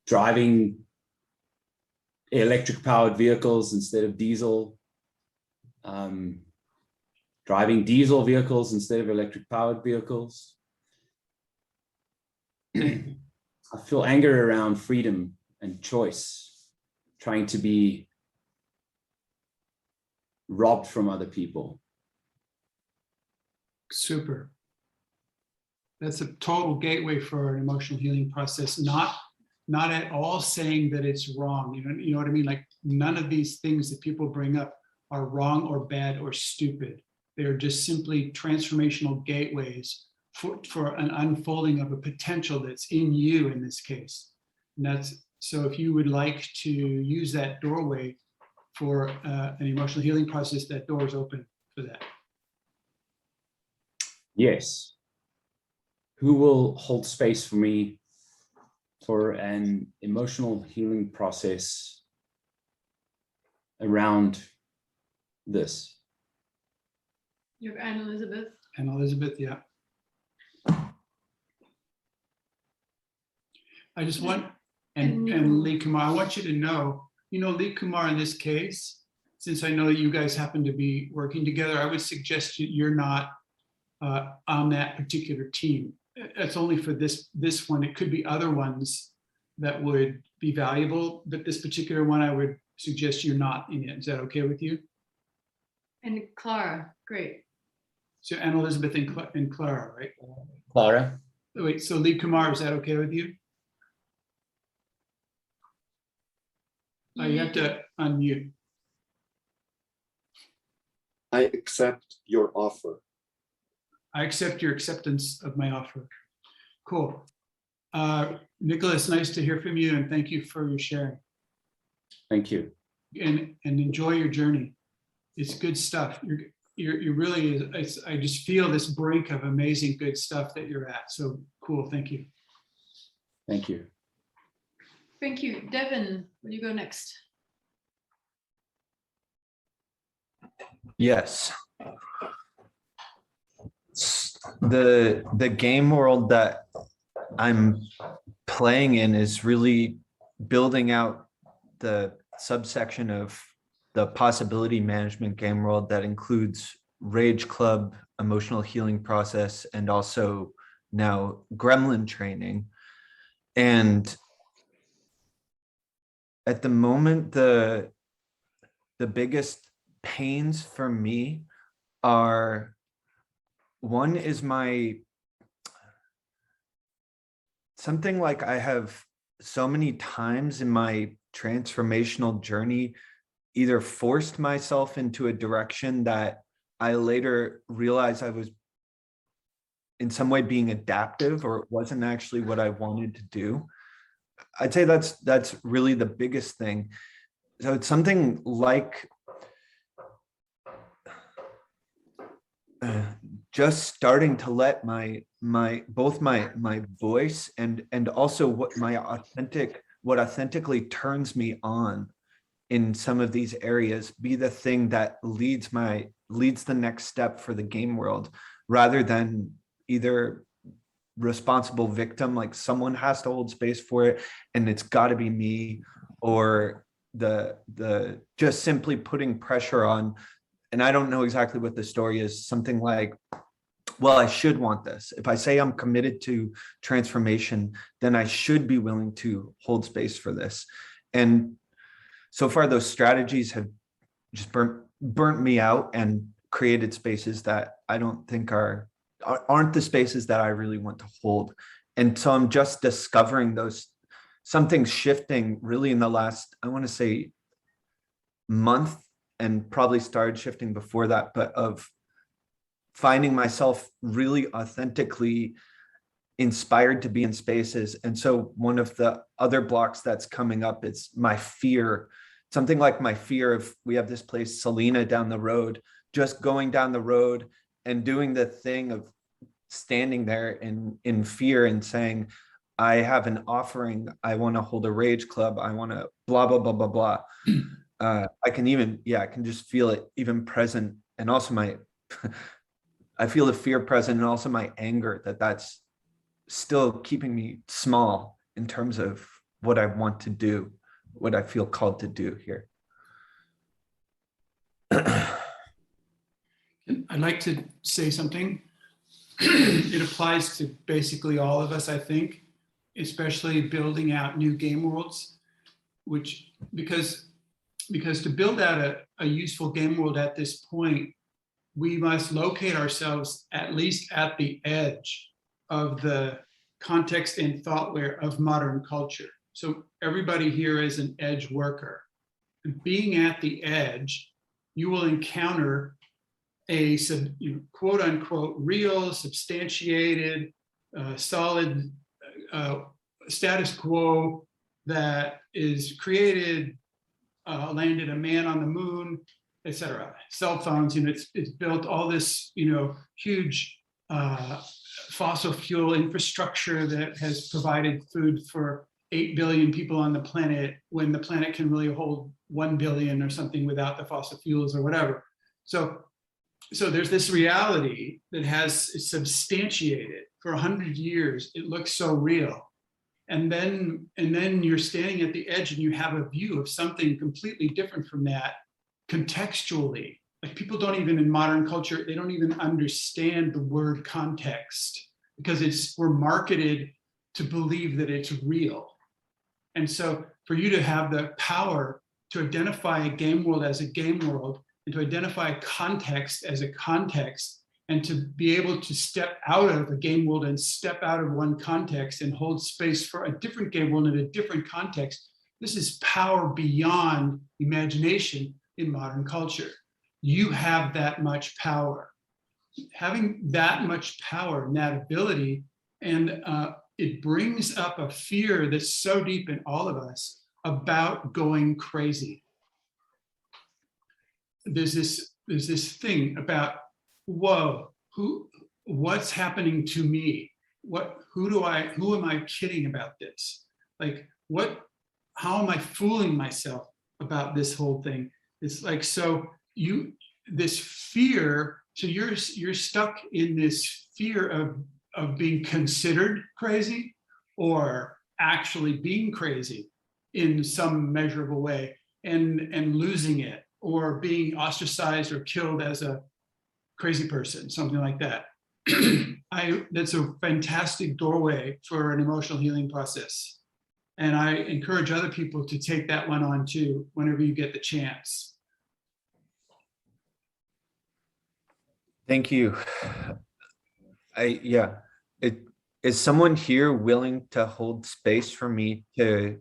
driving electric powered vehicles instead of diesel, driving diesel vehicles instead of electric powered vehicles. I feel anger around freedom and choice, trying to be robbed from other people. Super. That's a total gateway for an emotional healing process. Not at all saying that it's wrong. You know what I mean? Like, none of these things that people bring up are wrong or bad or stupid. They're just simply transformational gateways for an unfolding of a potential that's in you in this case. And that's, so if you would like to use that doorway for an emotional healing process, that door is open for that. Yes. Who will hold space for me for an emotional healing process around this? You're Anne-Elizabeth. Anne-Elizabeth, yeah. I just want, and Lee Kumar, I want you to know, Lee Kumar, in this case, since I know that you guys happen to be working together, I would suggest you're not on that particular team. It's only for this one. It could be other ones that would be valuable, but this particular one, I would suggest you're not in it. Is that okay with you? And Clara, great. So Anne-Elizabeth and Clara, right? Clara. Wait, so Lee Kumar, is that okay with you? You have to unmute. I accept your offer. I accept your acceptance of my offer. Cool. Nicholas, nice to hear from you, and thank you for your sharing. Thank you. And enjoy your journey. It's good stuff. You're really, I just feel this brink of amazing good stuff that you're at. So cool. Thank you. Thank you. Thank you. Devin, will you go next? Yes. The game world that I'm playing in is really building out the subsection of the possibility management game world that includes Rage Club, emotional healing process, and also now gremlin training. And at the moment, the biggest pains for me are, one is something like I have so many times in my transformational journey either forced myself into a direction that I later realized I was in some way being adaptive, or it wasn't actually what I wanted to do. I'd say that's really the biggest thing. So it's something like just starting to let my voice and also what authentically turns me on in some of these areas be the thing that leads the next step for the game world, rather than either responsible victim, like someone has to hold space for it and it's got to be me, or the just simply putting pressure on. And I don't know exactly what the story is, something like, well, I should want this. If I say I'm committed to transformation, then I should be willing to hold space for this. And so far, those strategies have just burnt me out and created spaces that I don't think aren't the spaces that I really want to hold. And so I'm just discovering something shifting really in the last, I want to say, month, and probably started shifting before that, but of finding myself really authentically inspired to be in spaces. And so one of the other blocks that's coming up is my fear something like my fear of, we have this place, Selena, down the road, just going down the road and doing the thing of standing there in fear and saying, I have an offering, I want to hold a rage club, I want to blah, blah, blah, blah, blah. I can just feel it even present. And also I feel the fear present, and also my anger that's still keeping me small in terms of what I want to do, what I feel called to do here. I'd like to say something. It applies to basically all of us, I think, especially building out new game worlds, because to build out a useful game world at this point, we must locate ourselves at least at the edge of the context and thoughtware of modern culture. So everybody here is an edge worker. Being at the edge, you will encounter a quote unquote real, substantiated, solid status quo that is created, landed a man on the moon, etc. Cell phones, it's built all this, huge fossil fuel infrastructure that has provided food for 8 billion people on the planet, when the planet can really hold 1 billion or something without the fossil fuels or whatever. So there's this reality that has substantiated for 100 years. It looks so real. And then you're standing at the edge and you have a view of something completely different from that contextually. Like, people don't even, in modern culture, they don't even understand the word context, because we're marketed to believe that it's real. And so for you to have the power to identify a game world as a game world, and to identify context as a context, and to be able to step out of a game world and step out of one context and hold space for a different game world in a different context, this is power beyond imagination in modern culture. You have that much power. Having that much power and that ability, and it brings up a fear that's so deep in all of us about going crazy. There's this thing about, whoa, what's happening to me? Who am I kidding about this? Like, how am I fooling myself about this whole thing? It's like, this fear, so you're stuck in this fear of being considered crazy, or actually being crazy in some measurable way, and losing it, or being ostracized or killed as a crazy person, something like that. That's a fantastic doorway for an emotional healing process. And I encourage other people to take that one on too, whenever you get the chance. Thank you. Is someone here willing to hold space for me to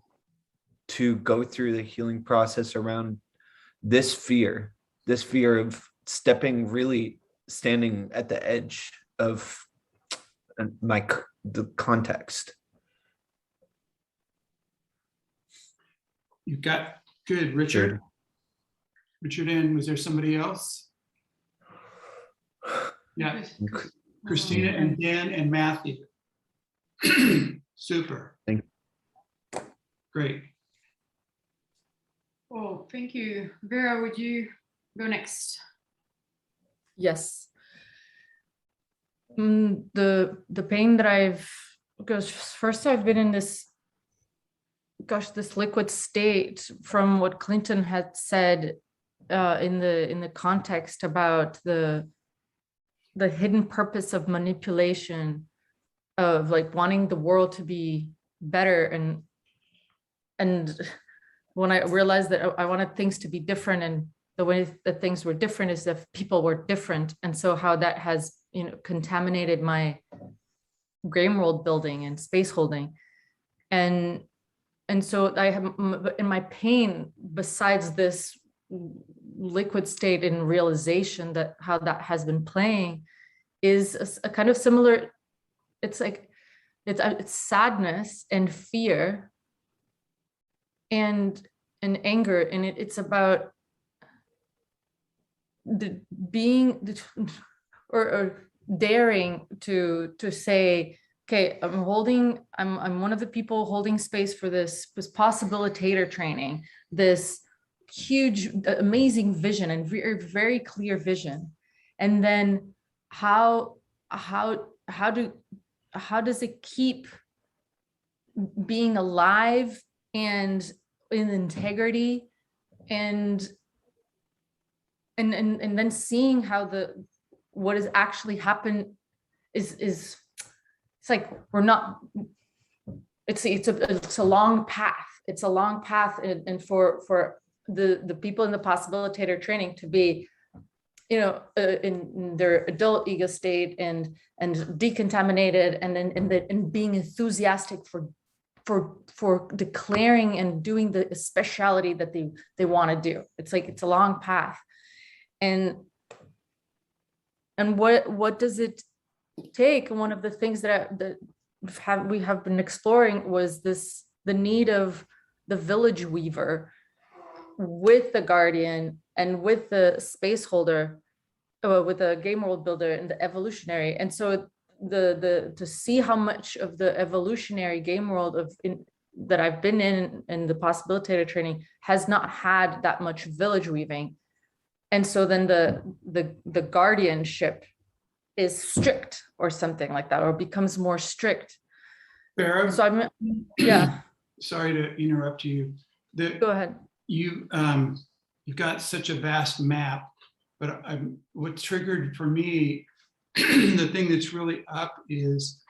go through the healing process around this fear of standing at the edge of the context? You've got, good, Richard. Richard, and was there somebody else? Yeah, Christina and Dan and Matthew. Super. Thank you. Great. Oh, thank you. Vera, would you go next? Yes. The pain that because first I've been in this liquid state from what Clinton had said in the context about the hidden purpose of manipulation, of like wanting the world to be better, and when I realized that I wanted things to be different, and the way that things were different is that people were different, and so how that has contaminated my game world building and space holding, and so I have in my pain, besides this liquid state in realization that how that has been playing, is a kind of similar. It's like it's sadness and fear, and anger, and it's about the being or daring to say, okay, I'm one of the people holding space for this possibilitator training, this huge, amazing vision and very, very clear vision. And then how does it keep being alive and in integrity, and then seeing how what has actually happened is it's like we're not, it's a long path. It's a long path, and for the people in the possibilitator training to be, in their adult ego state and decontaminated, and being enthusiastic for declaring and doing the speciality that they want to do. It's like it's a long path. And what does it take? One of the things that we have been exploring was the need of the village weaver with the guardian and with the space holder, with the game world builder and the evolutionary. And so to see how much of the evolutionary game world that I've been in the possibilitator training has not had that much village weaving. And so then the guardianship is strict or something like that, or becomes more strict. Farah? So yeah. Sorry to interrupt you. Go ahead. You've got such a vast map, but what triggered for me, the thing that's really up is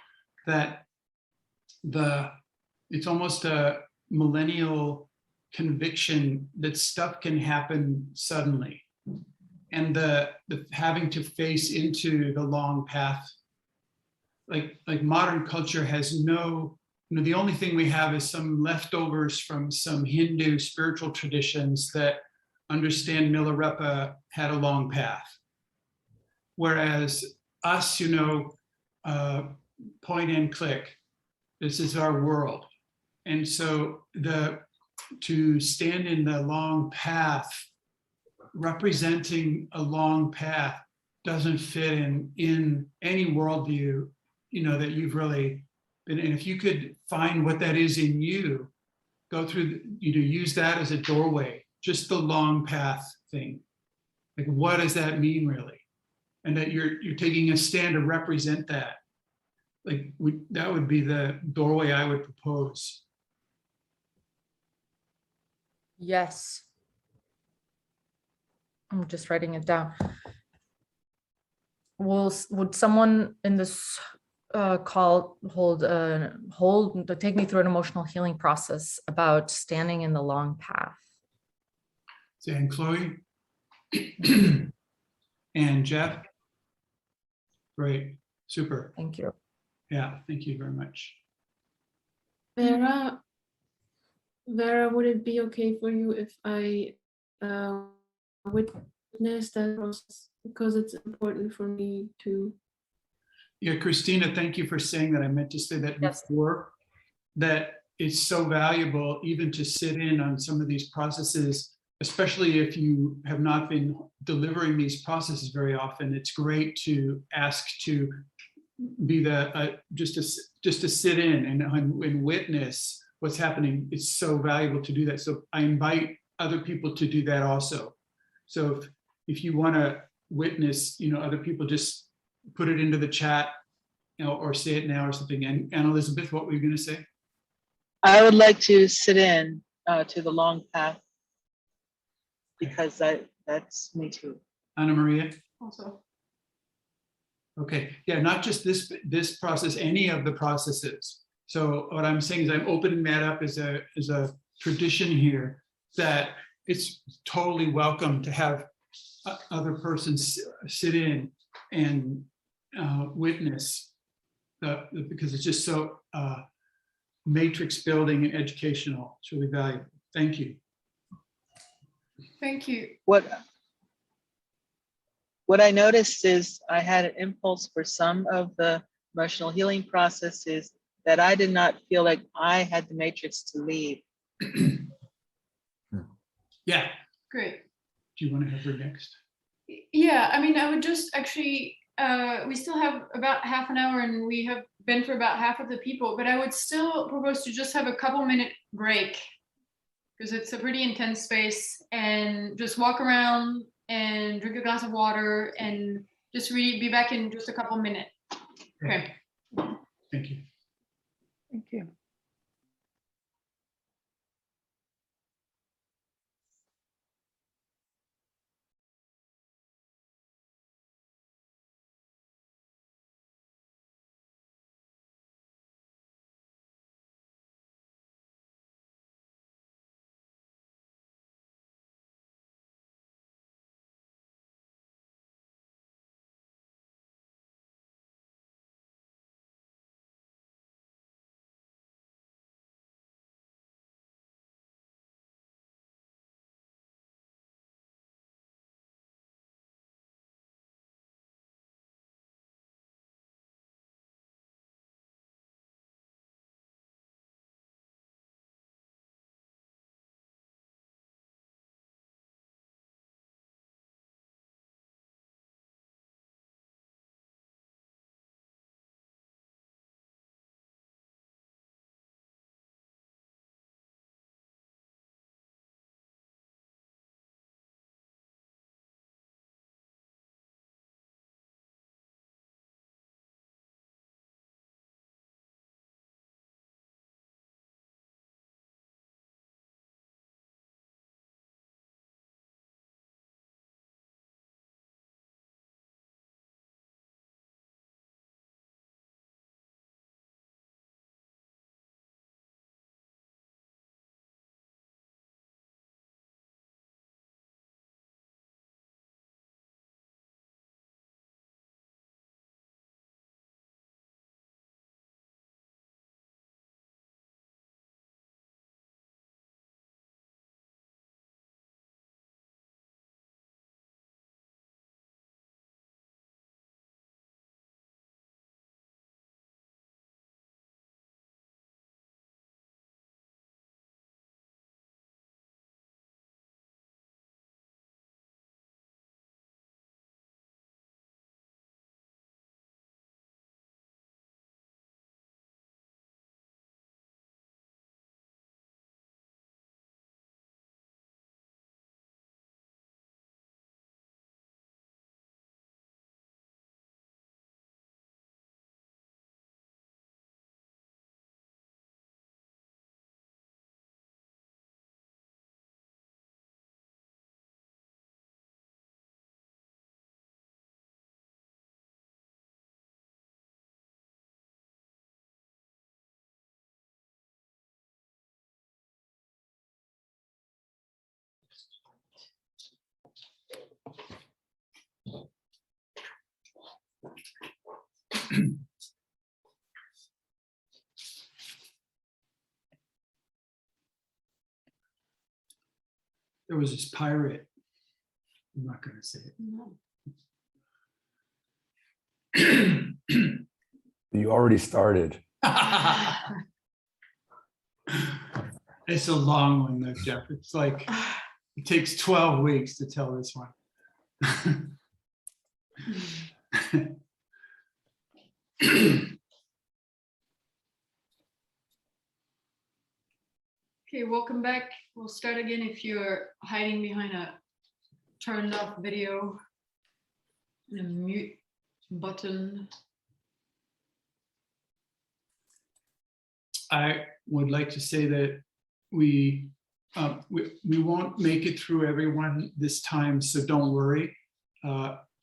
that it's almost a millennial conviction that stuff can happen suddenly. And the having to face into the long path, like modern culture has no, the only thing we have is some leftovers from some Hindu spiritual traditions that understand Milarepa had a long path. Whereas us, point and click, this is our world. And so to stand in the long path, representing a long path, doesn't fit in any worldview, that you've really been. And if you could find what that is in you, go through, use that as a doorway, just the long path thing. Like, what does that mean really? And that you're taking a stand to represent that. Like, that would be the doorway I would propose. Yes. I'm just writing it down. Would someone in this call take me through an emotional healing process about standing in the long path? So Anne-Chloé and Jeff. Great, super. Thank you. Yeah, thank you very much. Vera, would it be okay for you if I witness that process, because it's important for me to? Yeah, Christina, thank you for saying that. I meant to say that before, that it's so valuable even to sit in on some of these processes, especially if you have not been delivering these processes very often. It's great to ask to be just to sit in and witness what's happening. It's so valuable to do that. So I invite other people to do that also. So if you want to witness, other people, just put it into the chat, or say it now or something. And Anne-Elizabeth, what were you going to say? I would like to sit in to the long path, because that's me too. Anna Maria? Also. Okay, yeah, not just this process, any of the processes. So what I'm saying is I'm opening that up as a tradition here, that it's totally welcome to have other persons sit in and witness, because it's just so matrix building and educational. It's really valuable. Thank you. Thank you. What I noticed is I had an impulse for some of the emotional healing processes that I did not feel like I had the matrix to lead. Yeah. Great. Do you want to have her next? Yeah, I mean, I would just actually, we still have about half an hour and we have been for about half of the people, but I would still propose to just have a couple-minute break because it's a pretty intense space, and just walk around and drink a glass of water and just be back in just a couple minutes. Okay. Thank you. Thank you. There was this pirate. I'm not going to say it. You already started. It's a long one though, Jeff. It's like, it takes 12 weeks to tell this one. Okay, welcome back. We'll start again if you're hiding behind a turned off video. The mute button. I would like to say that we won't make it through everyone this time, so don't worry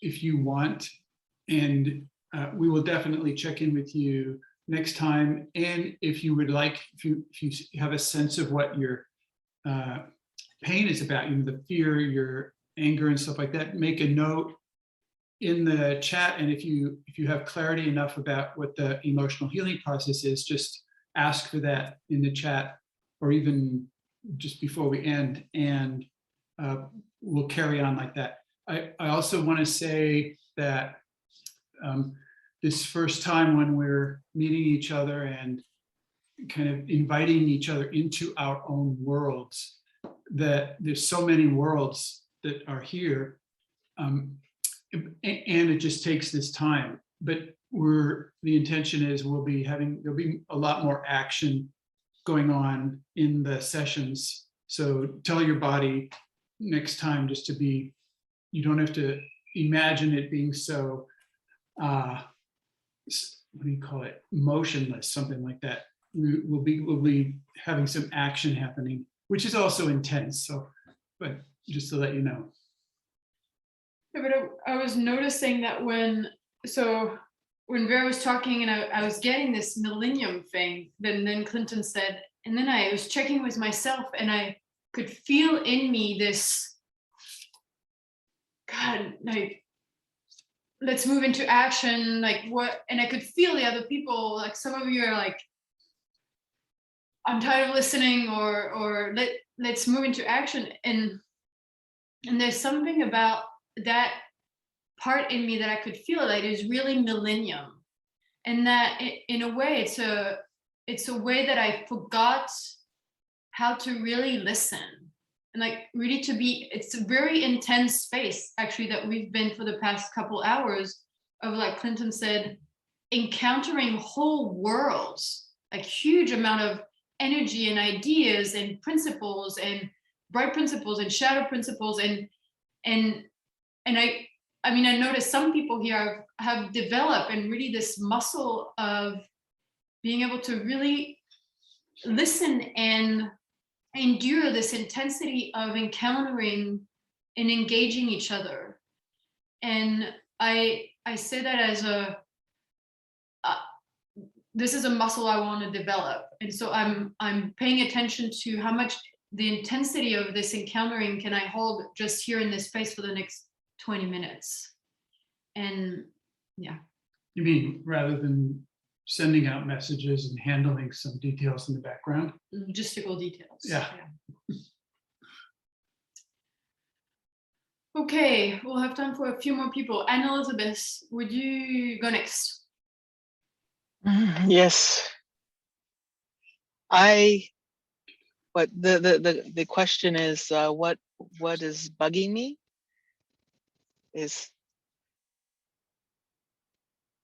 if you want, and we will definitely check in with you next time. And if you would like, if you have a sense of what your pain is about, the fear, your anger and stuff like that, make a note in the chat. And if you have clarity enough about what the emotional healing process is, just ask for that in the chat, or even just before we end, and we'll carry on like that. I also want to say that this first time when we're meeting each other and kind of inviting each other into our own worlds, that there's so many worlds that are here, and it just takes this time. But the intention is there'll be a lot more action going on in the sessions. So tell your body next time just to be, you don't have to imagine it being so, what do you call it? Motionless, something like that. We'll be having some action happening, which is also intense. So, but just to let you know. Yeah, but I was noticing that when Vera was talking and I was getting this millennium thing, then Clinton said, and then I was checking with myself and I could feel in me this, God, like, let's move into action, like what, and I could feel the other people, like some of you are like, I'm tired of listening, or let's move into action. And there's something about that part in me that I could feel that is really millennium, and that in a way it's a way that I forgot how to really listen, and like really to be, it's a very intense space actually that we've been for the past couple hours of, like Clinton said, encountering whole worlds, like huge amount of energy and ideas and principles and bright principles and shadow principles, and I mean, I noticed some people here have developed and really this muscle of being able to really listen and endure this intensity of encountering and engaging each other. And I say that as this is a muscle I want to develop. And so I'm paying attention to how much the intensity of this encountering can I hold just here in this space for the next 20 minutes. And yeah. You mean rather than sending out messages and handling some details in the background? Logistical details. Yeah. Okay, we'll have time for a few more people. Anne-Elizabeth, would you go next? Yes. But the question is, what is bugging me? Is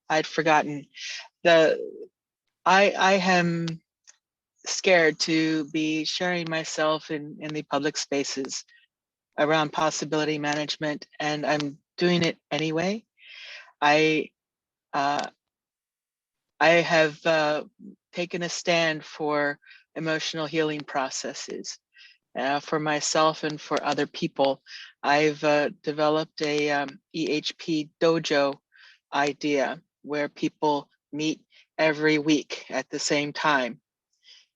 I'd forgotten. I am scared to be sharing myself in the public spaces around possibility management, and I'm doing it anyway. I have taken a stand for emotional healing processes for myself and for other people. I've developed a EHP dojo idea where people meet every week at the same time.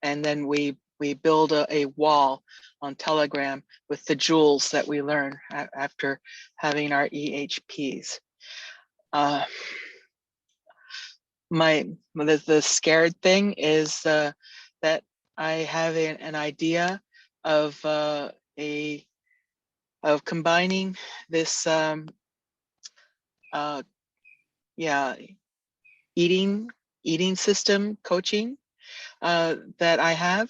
And then we build a wall on Telegram with the jewels that we learn after having our EHPs. The scared thing is that I have an idea of combining this eating system coaching that I have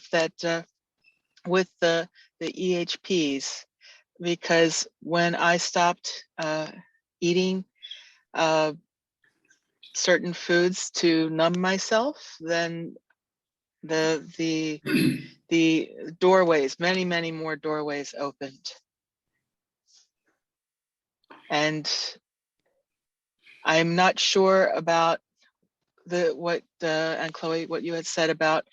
with the EHPs, because when I stopped eating certain foods to numb myself, then the doorways, many more doorways opened. And I'm not sure about what Anne-Chloé, what you had said about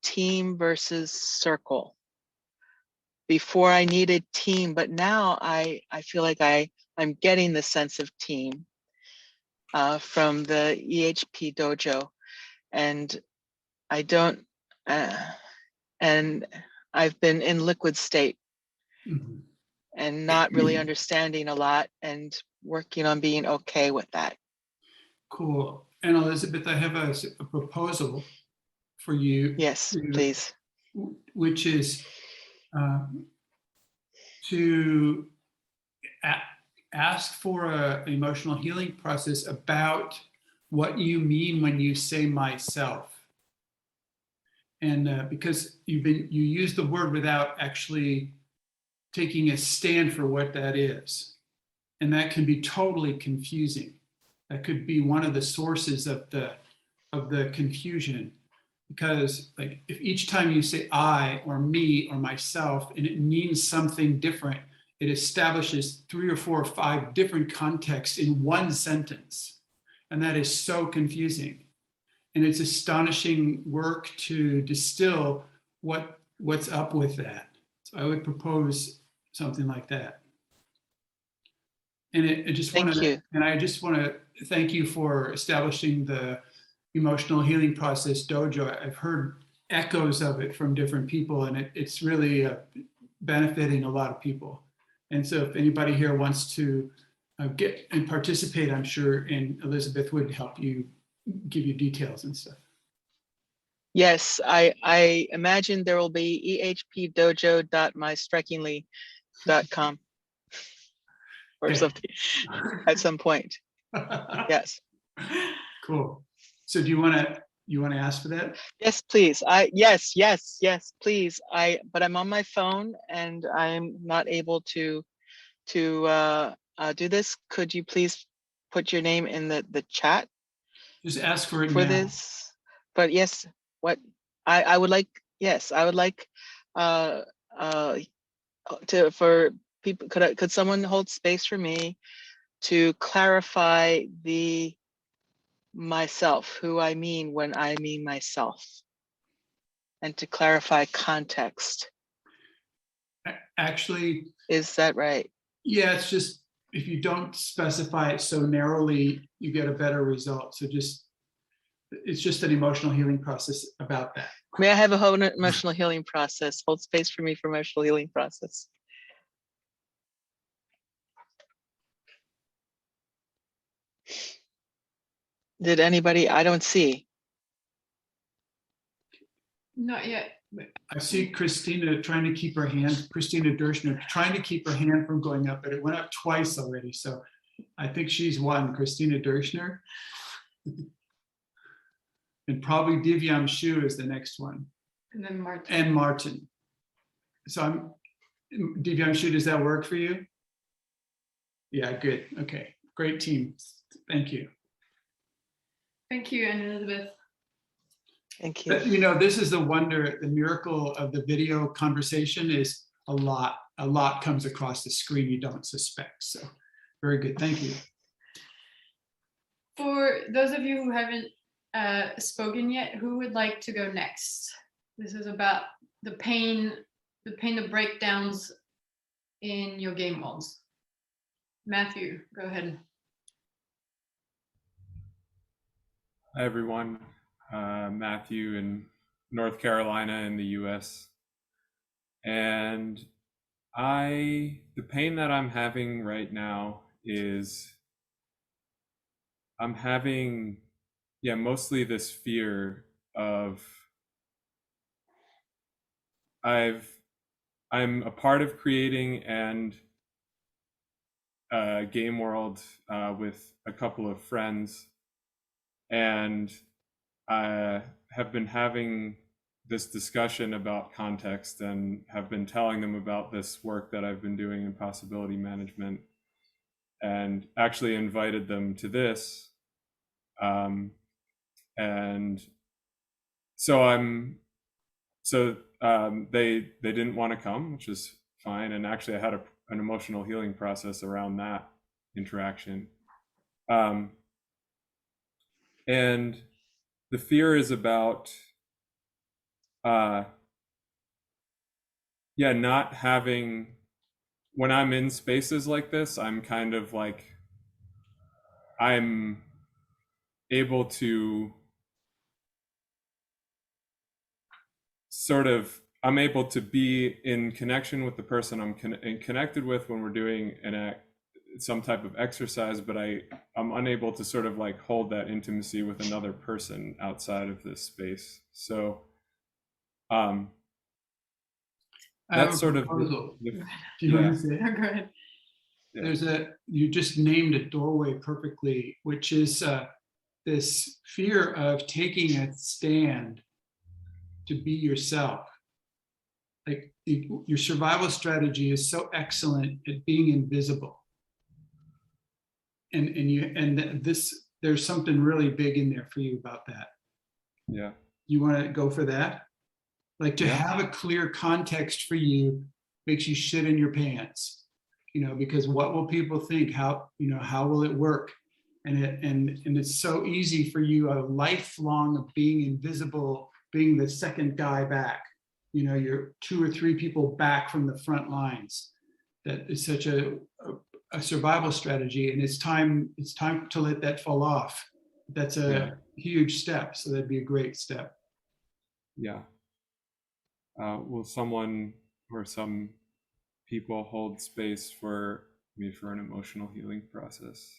team versus circle. Before I needed team, but now I feel like I'm getting the sense of team from the EHP dojo, and I don't, and I've been in liquid state and not really understanding a lot and working on being okay with that. Cool. And Elizabeth, I have a proposal for you. Yes, please. Which is to ask for an emotional healing process about what you mean when you say myself. And because you use the word without actually taking a stand for what that is. And that can be totally confusing. That could be one of the sources of the confusion. Because like if each time you say I or me or myself and it means something different, it establishes 3 or 4 or 5 different contexts in one sentence. And that is so confusing. And it's astonishing work to distill what's up with that. So I would propose something like that. And I just want to thank you for establishing the emotional healing process dojo. I've heard echoes of it from different people, and it's really benefiting a lot of people. And so if anybody here wants to get and participate, I'm sure, and Elizabeth would help you, give you details and stuff. Yes, I imagine there will be ehpdojo.mystrikingly.com or something at some point. Yes. Cool. So do you want to ask for that? Yes, please. Yes, please. But I'm on my phone and I'm not able to do this. Could you please put your name in the chat? Just ask for it for now. this. But yes, what I would like, yes, I would like for people, could someone hold space for me to clarify the myself, who I mean when I mean myself, and to clarify context. Actually, is that right? Yeah, it's just if you don't specify it so narrowly, you get a better result. So it's just an emotional healing process about that. May I have a whole emotional healing process? Hold space for me for emotional healing process. Did anybody? I don't see. Not yet. I see Christina trying to keep her hand, Christina Dershner, trying to keep her hand from going up, but it went up twice already. So I think she's one, Christina Dershner. And probably Divyam Shu is the next one. And then Martin. And Martin. So Divyam Shu, does that work for you? Yeah, good. Okay, great team. Thank you. Thank you, and Elizabeth. Thank you. You know, this is the wonder, the miracle of the video conversation is a lot comes across the screen you don't suspect. So very good. Thank you. For those of you who haven't spoken yet, who would like to go next? This is about the pain, the breakdowns in your game worlds. Matthew, go ahead. Hi, everyone. Matthew in North Carolina in the US. And the pain that I'm having right now is I'm having, mostly this fear of I'm a part of creating and Gameworld with a couple of friends, and I have been having this discussion about context and have been telling them about this work that I've been doing in possibility management, and actually invited them to this. And so they didn't want to come, which is fine. And actually I had an emotional healing process around that interaction. And the fear is about, not having, when I'm in spaces like this, I'm kind of like, I'm able to I'm able to be in connection with the person I'm connected with when we're doing some type of exercise, but I'm unable to sort of like hold that intimacy with another person outside of this space. So that's sort of proposal. Do you want to say? Go ahead. You just named a doorway perfectly, which is this fear of taking a stand to be yourself. Like your survival strategy is so excellent at being invisible. And there's something really big in there for you about that. Yeah. You want to go for that? Like to Yeah. have a clear context for you makes you shit in your pants, because what will people think? How will it work? And it's so easy for you, a lifelong of being invisible, being the second guy back. You're 2 or 3 people back from the front lines. That is such a survival strategy, and it's time to let that fall off. That's a huge step. So that'd be a great step. Yeah. Will someone or some people hold space for me for an emotional healing process?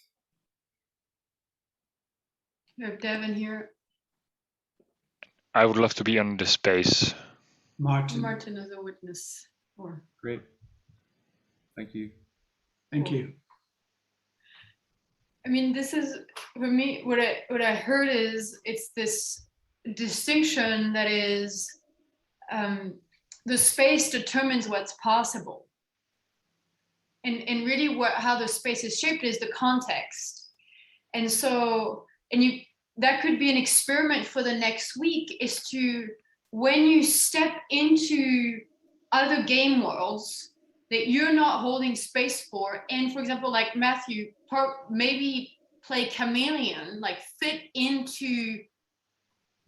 We have Devin here. I would love to be on the space. Martin as a witness. Great. Thank you. Thank you. I mean, this is, for me, what I heard is it's this distinction that is the space determines what's possible. And really how the space is shaped is the context. And so, that could be an experiment for the next week, is to, when you step into other game worlds that you're not holding space for, and for example, like Matthew, maybe play chameleon, like fit into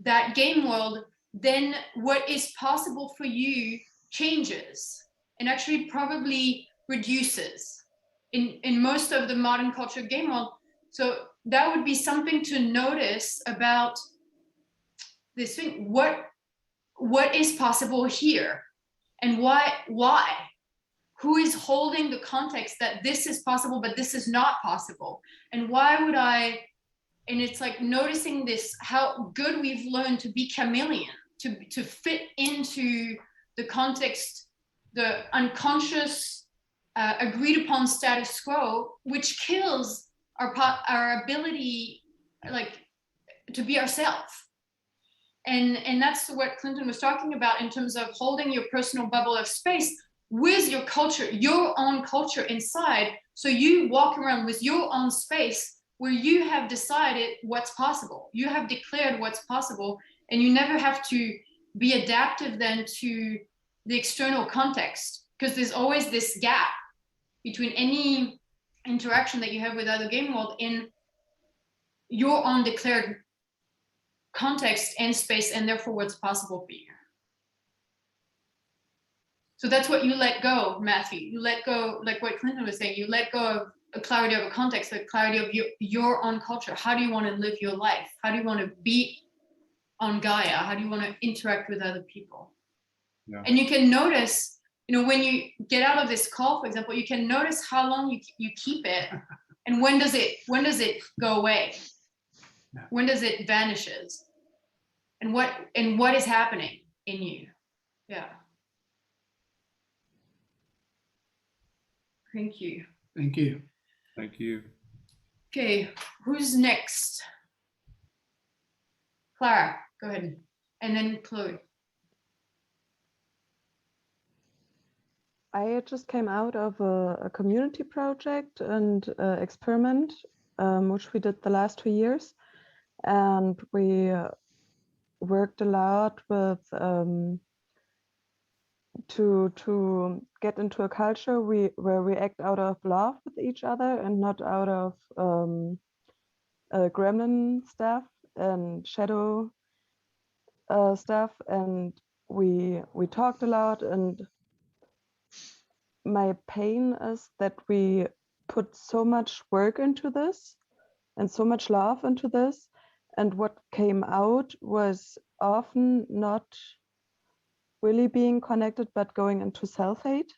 that game world, then what is possible for you changes and actually probably reduces in most of the modern culture game world. So that would be something to notice about this thing. What is possible here, and why? Who is holding the context that this is possible, but this is not possible? And why would I? And it's like noticing this, how good we've learned to be chameleon, to fit into the context, the unconscious, agreed upon status quo, which kills our ability, like, to be ourselves. And that's what Clinton was talking about in terms of holding your personal bubble of space with your culture, your own culture inside. So you walk around with your own space where you have decided what's possible. You have declared what's possible, and you never have to be adaptive then to the external context, because there's always this gap between any interaction that you have with other game world in your own declared context and space, and therefore what's possible for you. So that's what you let go, Matthew. You let go, like what Clinton was saying, you let go of a clarity of a context, the clarity of your own culture. How do you want to live your life? How do you want to be on Gaia? How do you want to interact with other people? Yeah. And you can notice, when you get out of this call, for example, you can notice how long you keep it, and when does it go away? Yeah. When does it vanishes? And what is happening in you? Yeah. Thank you. Thank you. Thank you. Okay, who's next? Clara, go ahead. And then Chloe. I just came out of a community project and experiment, which we did the last 2 years. And we worked a lot with to get into a culture where we act out of love with each other and not out of gremlin stuff and shadow stuff. And we talked a lot, and my pain is that we put so much work into this and so much love into this, and what came out was often not really being connected, but going into self-hate.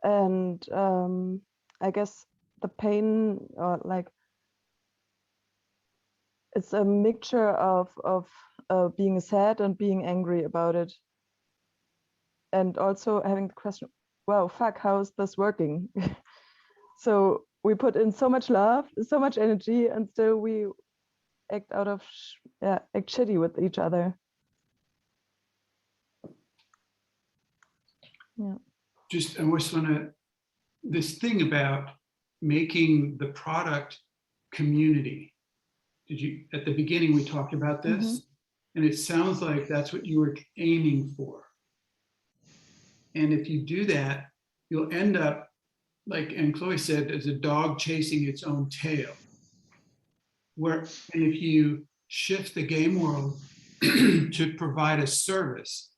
And I guess the pain, it's a mixture of being sad and being angry about it, and also having the question, wow, fuck, how is this working? So we put in so much love, so much energy, and still we act out of act shitty with each other. Yeah. I just want to, this thing about making the product community. Did you, at the beginning, we talked about this, and it sounds like that's what you were aiming for. And if you do that, you'll end up, like Anne-Chloé said, as a dog chasing its own tail. And if you shift the game world to provide a service,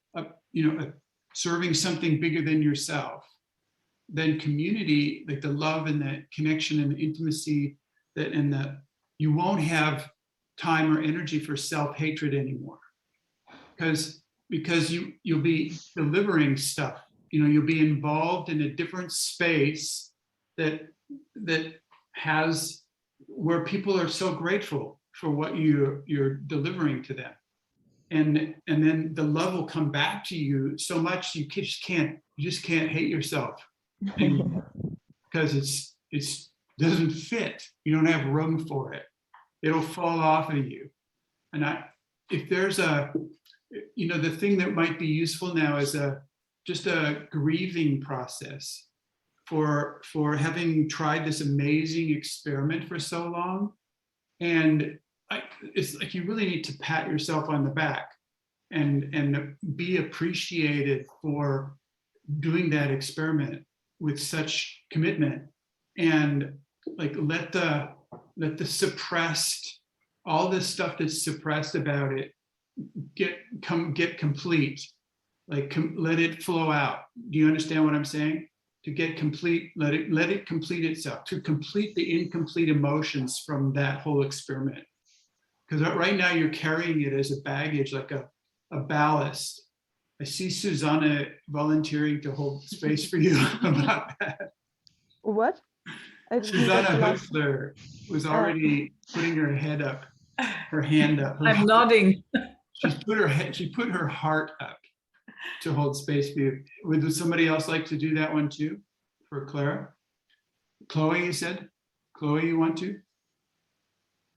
serving something bigger than yourself, then community, like the love and the connection and the intimacy, you won't have time or energy for self-hatred anymore, because you'll be delivering stuff. You'll be involved in a different space that has, where people are so grateful for what you're delivering to them, and then the love will come back to you so much you just can't hate yourself anymore, because it's doesn't fit. You don't have room for it. It'll fall off of you. And if there's the thing that might be useful now is just a grieving process for having tried this amazing experiment for so long. And it's like you really need to pat yourself on the back and be appreciated for doing that experiment with such commitment, and like let the suppressed, all this stuff that's suppressed about it get complete, let it flow out. Do you understand what I'm saying? To get complete, let it complete itself, to complete the incomplete emotions from that whole experiment. Because right now you're carrying it as a baggage, like a ballast. I see Susanna volunteering to hold space for you about that. What? Susanna Hutzler was already putting her hand up. I'm nodding. She put her heart up to hold space for you. Would somebody else like to do that one too, for Clara? Chloe, you said? Chloe, you want to?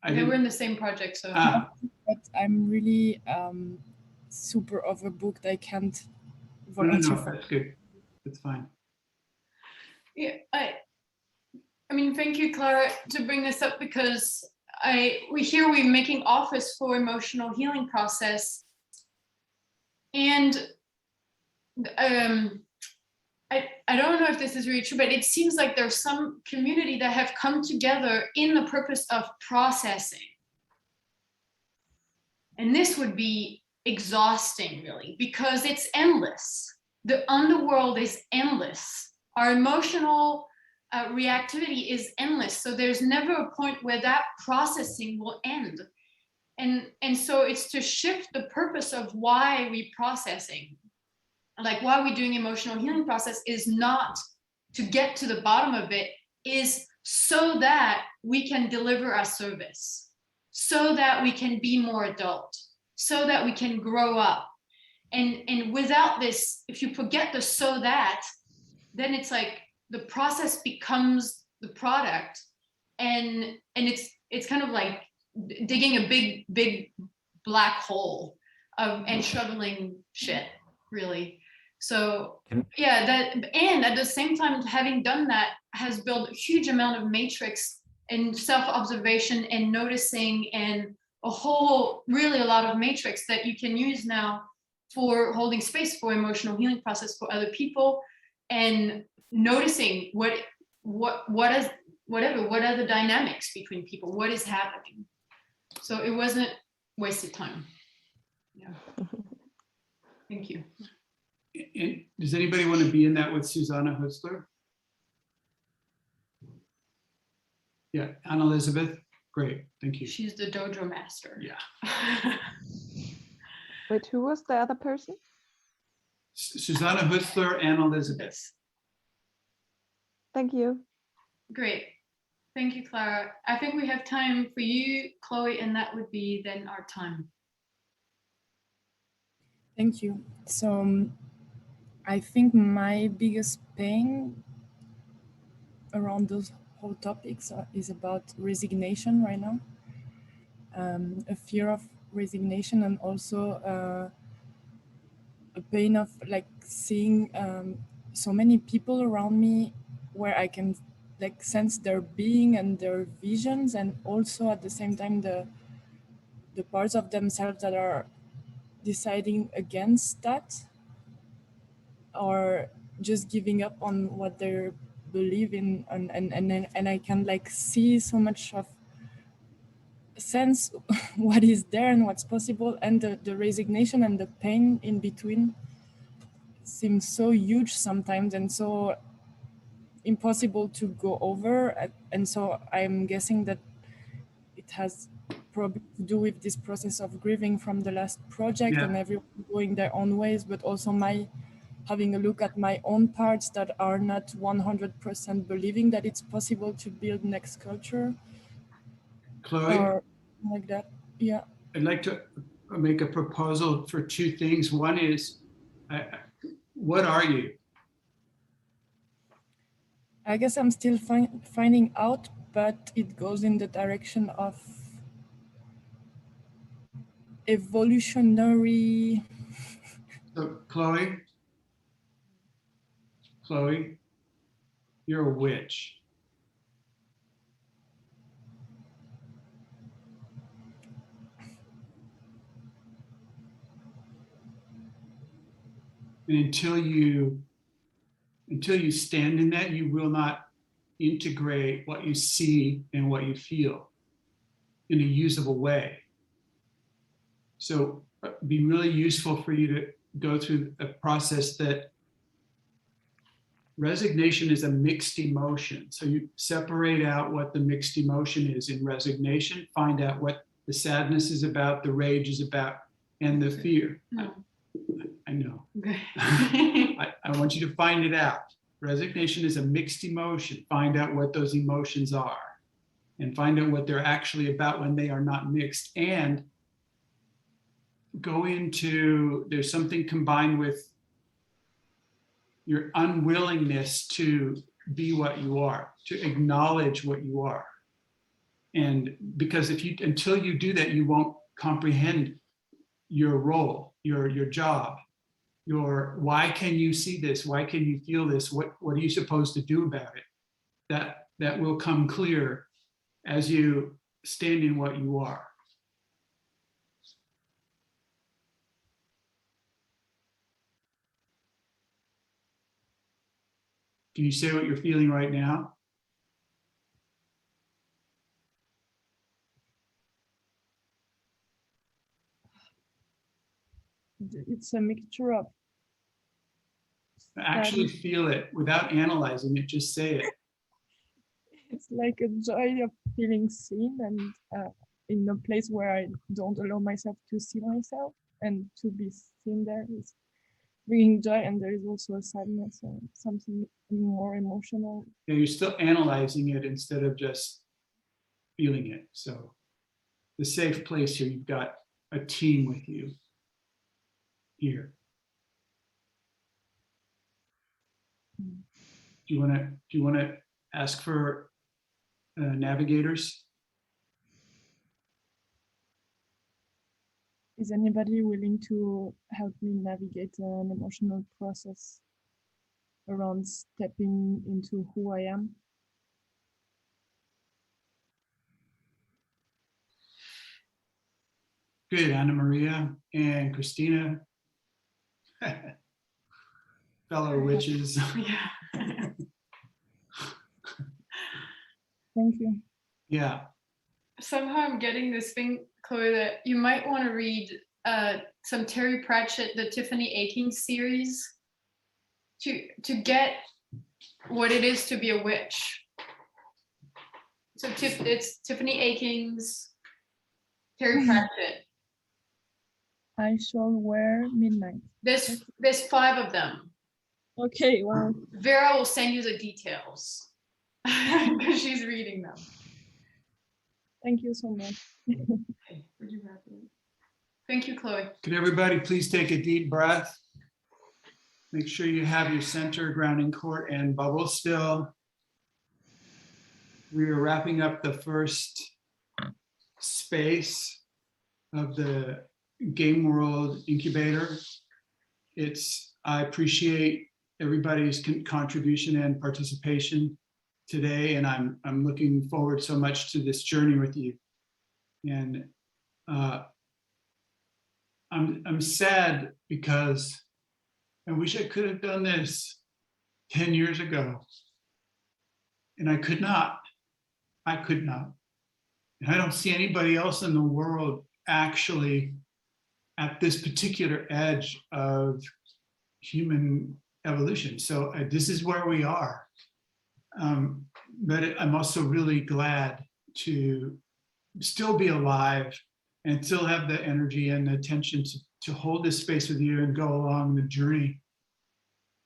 Yeah, we're in the same project, so. But I'm really super overbooked. I can't volunteer. No, that's good. That's fine. Yeah, I mean, thank you, Clara, to bring this up, because we're making office for emotional healing process, and I don't know if this is really true, but it seems like there's some community that have come together in the purpose of processing. And this would be exhausting, really, because it's endless. The underworld is endless. Our emotional reactivity is endless. So there's never a point where that processing will end. And so it's to shift the purpose of why we're processing. Like why we're doing emotional healing process is not to get to the bottom of it, is so that we can deliver our service, so that we can be more adult, so that we can grow up. And without this, if you forget the so that, then it's like the process becomes the product, and it's kind of like digging a big black hole and shoveling shit, really. So yeah, and at the same time, having done that has built a huge amount of matrix and self-observation and noticing, and a lot of matrix that you can use now for holding space for emotional healing process for other people, and noticing what are the dynamics between people, what is happening. So it wasn't wasted time. Yeah. Thank you. And does anybody want to be in that with Susanna Hutzler? Yeah, Anne-Elizabeth, great, thank you. She's the dojo master. Yeah. Wait, who was the other person? Susanna Hutzler, Anne-Elizabeth. Thank you. Great. Thank you, Clara. I think we have time for you, Chloe, and that would be then our time. Thank you. So I think my biggest pain around those whole topics is about resignation right now. A fear of resignation, and also a pain of like seeing so many people around me where I can like sense their being and their visions, and also at the same time the parts of themselves that are deciding against that, or just giving up on what they believe in, and I can like see so much of sense what is there and what's possible, and the resignation and the pain in between seems so huge sometimes and so impossible to go over. And so I'm guessing that it has probably to do with this process of grieving from the last project, Yeah. and everyone going their own ways, but also my having a look at my own parts that are not 100% believing that it's possible to build next culture. Chloe, or like that. Yeah. I'd like to make a proposal for two things. One is, what are you? I guess I'm still finding out, but it goes in the direction of evolutionary. So Chloe, you're a witch. And until you stand in that, you will not integrate what you see and what you feel in a usable way. So it'd be really useful for you to go through a process that resignation is a mixed emotion. So you separate out what the mixed emotion is in resignation, find out what the sadness is about, the rage is about, and the fear. I know. I want you to find it out. Resignation is a mixed emotion. Find out what those emotions are and find out what they're actually about when they are not mixed. And go into, there's something combined with your unwillingness to be what you are, to acknowledge what you are. And because until you do that, you won't comprehend your role, your job, why can you see this? Why can you feel this? What are you supposed to do about it? That will come clear as you stand in what you are. Can you say what you're feeling right now? It's a mixture of. Actually feel it without analyzing it, just say it. It's like a joy of feeling seen and in a place where I don't allow myself to see myself, and to be seen there is bringing joy, and there is also a sadness and something more emotional. Yeah, you're still analyzing it instead of just feeling it. So the safe place here, you've got a team with you here. Do you want to ask for navigators? Is anybody willing to help me navigate an emotional process around stepping into who I am? Good, Anna Maria and Christina. Fellow witches. Yeah. Thank you. Yeah. Somehow I'm getting this thing, Chloe, that you might want to read some Terry Pratchett, the Tiffany Aching series, to get what it is to be a witch. So it's Tiffany Aching's Terry Pratchett. I shall wear midnight. There's 5 of them. Okay, well. Vera will send you the details because she's reading them. Thank you so much. Thank you, Chloe. Could everybody please take a deep breath? Make sure you have your center, grounding core, and bubble still. We are wrapping up the first space of the Gameworld Incubator. I appreciate everybody's contribution and participation today, and I'm looking forward so much to this journey with you. And I'm sad because I wish I could have done this 10 years ago, and I could not. I could not. And I don't see anybody else in the world actually at this particular edge of human evolution. So this is where we are. But I'm also really glad to still be alive and still have the energy and the attention to hold this space with you and go along the journey.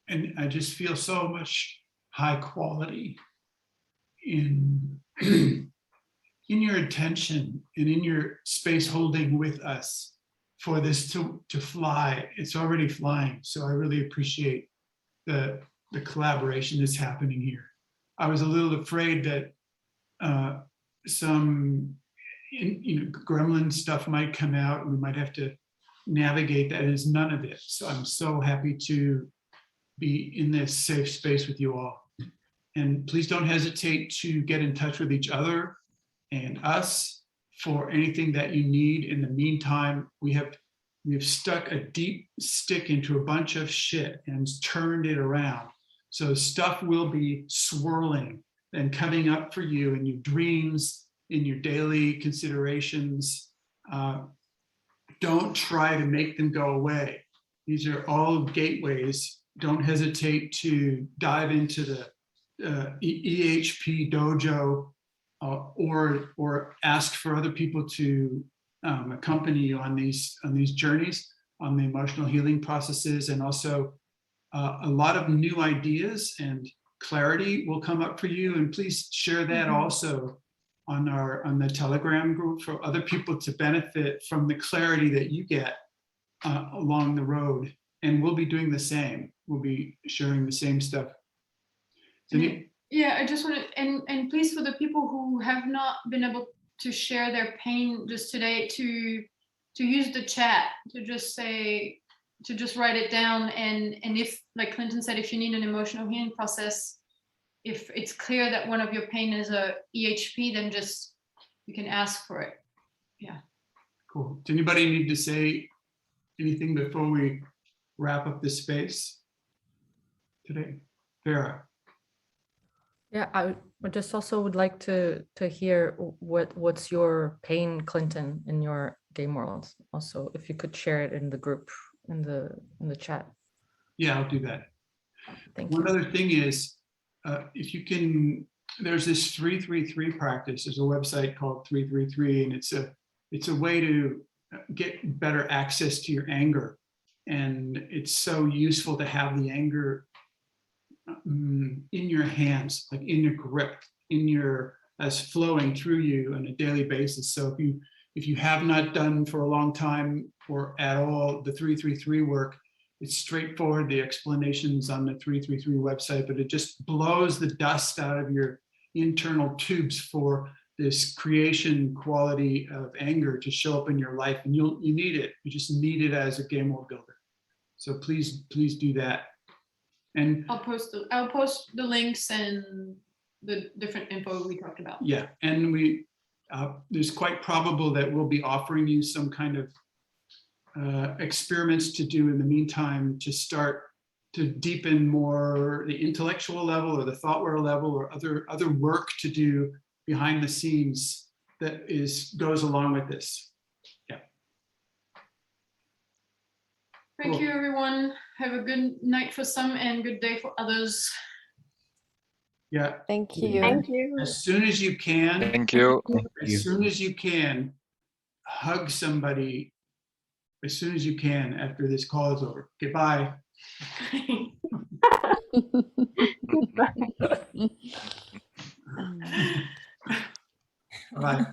And I just feel so much high quality in your attention and in your space holding with us for this to fly. It's already flying. So I really appreciate the collaboration that's happening here. I was a little afraid that some gremlin stuff might come out and we might have to navigate that. It is none of it. So I'm so happy to be in this safe space with you all. And please don't hesitate to get in touch with each other and us for anything that you need. In the meantime, we have stuck a deep stick into a bunch of shit and turned it around. So stuff will be swirling and coming up for you in your dreams, in your daily considerations. Don't try to make them go away. These are all gateways. Don't hesitate to dive into the EHP dojo or ask for other people to accompany you on these journeys, on the emotional healing processes, and also a lot of new ideas and clarity will come up for you. And please share that also on the Telegram group for other people to benefit from the clarity that you get along the road. And we'll be doing the same. We'll be sharing the same stuff. Yeah, I just want to, and please, for the people who have not been able to share their pain just today, to use the chat, to just write it down. And if, like Clinton said, if you need an emotional healing process, if it's clear that one of your pain is a EHP, then just, you can ask for it. Yeah. Cool. Does anybody need to say anything before we wrap up this space today? Vera. Yeah, I just also would like to hear what's your pain, Clinton, in your game world. Also, if you could share it in the group, in the chat. Yeah, I'll do that. Thank you. One other thing is, if you can, there's this 333 practice. There's a website called 333, and it's a way to get better access to your anger. And it's so useful to have the anger in your hands, like in your grip, as flowing through you on a daily basis. So if you have not done for a long time or at all the 333 work, it's straightforward. The explanations on the 333 website, but it just blows the dust out of your internal tubes for this creation quality of anger to show up in your life. And you need it. You just need it as a game world builder. So please do that. And I'll post the links and the different info we talked about. Yeah, and there's quite probable that we'll be offering you some kind of experiments to do in the meantime to start to deepen more the intellectual level or the thought world level or other work to do behind the scenes that goes along with this. Yeah. Thank Cool. you, everyone. Have a good night for some and good day for others. Yeah. Thank you. Thank you. As soon as you can. Thank you. As soon as you can, hug somebody as soon as you can after this call is over. Goodbye. Bye.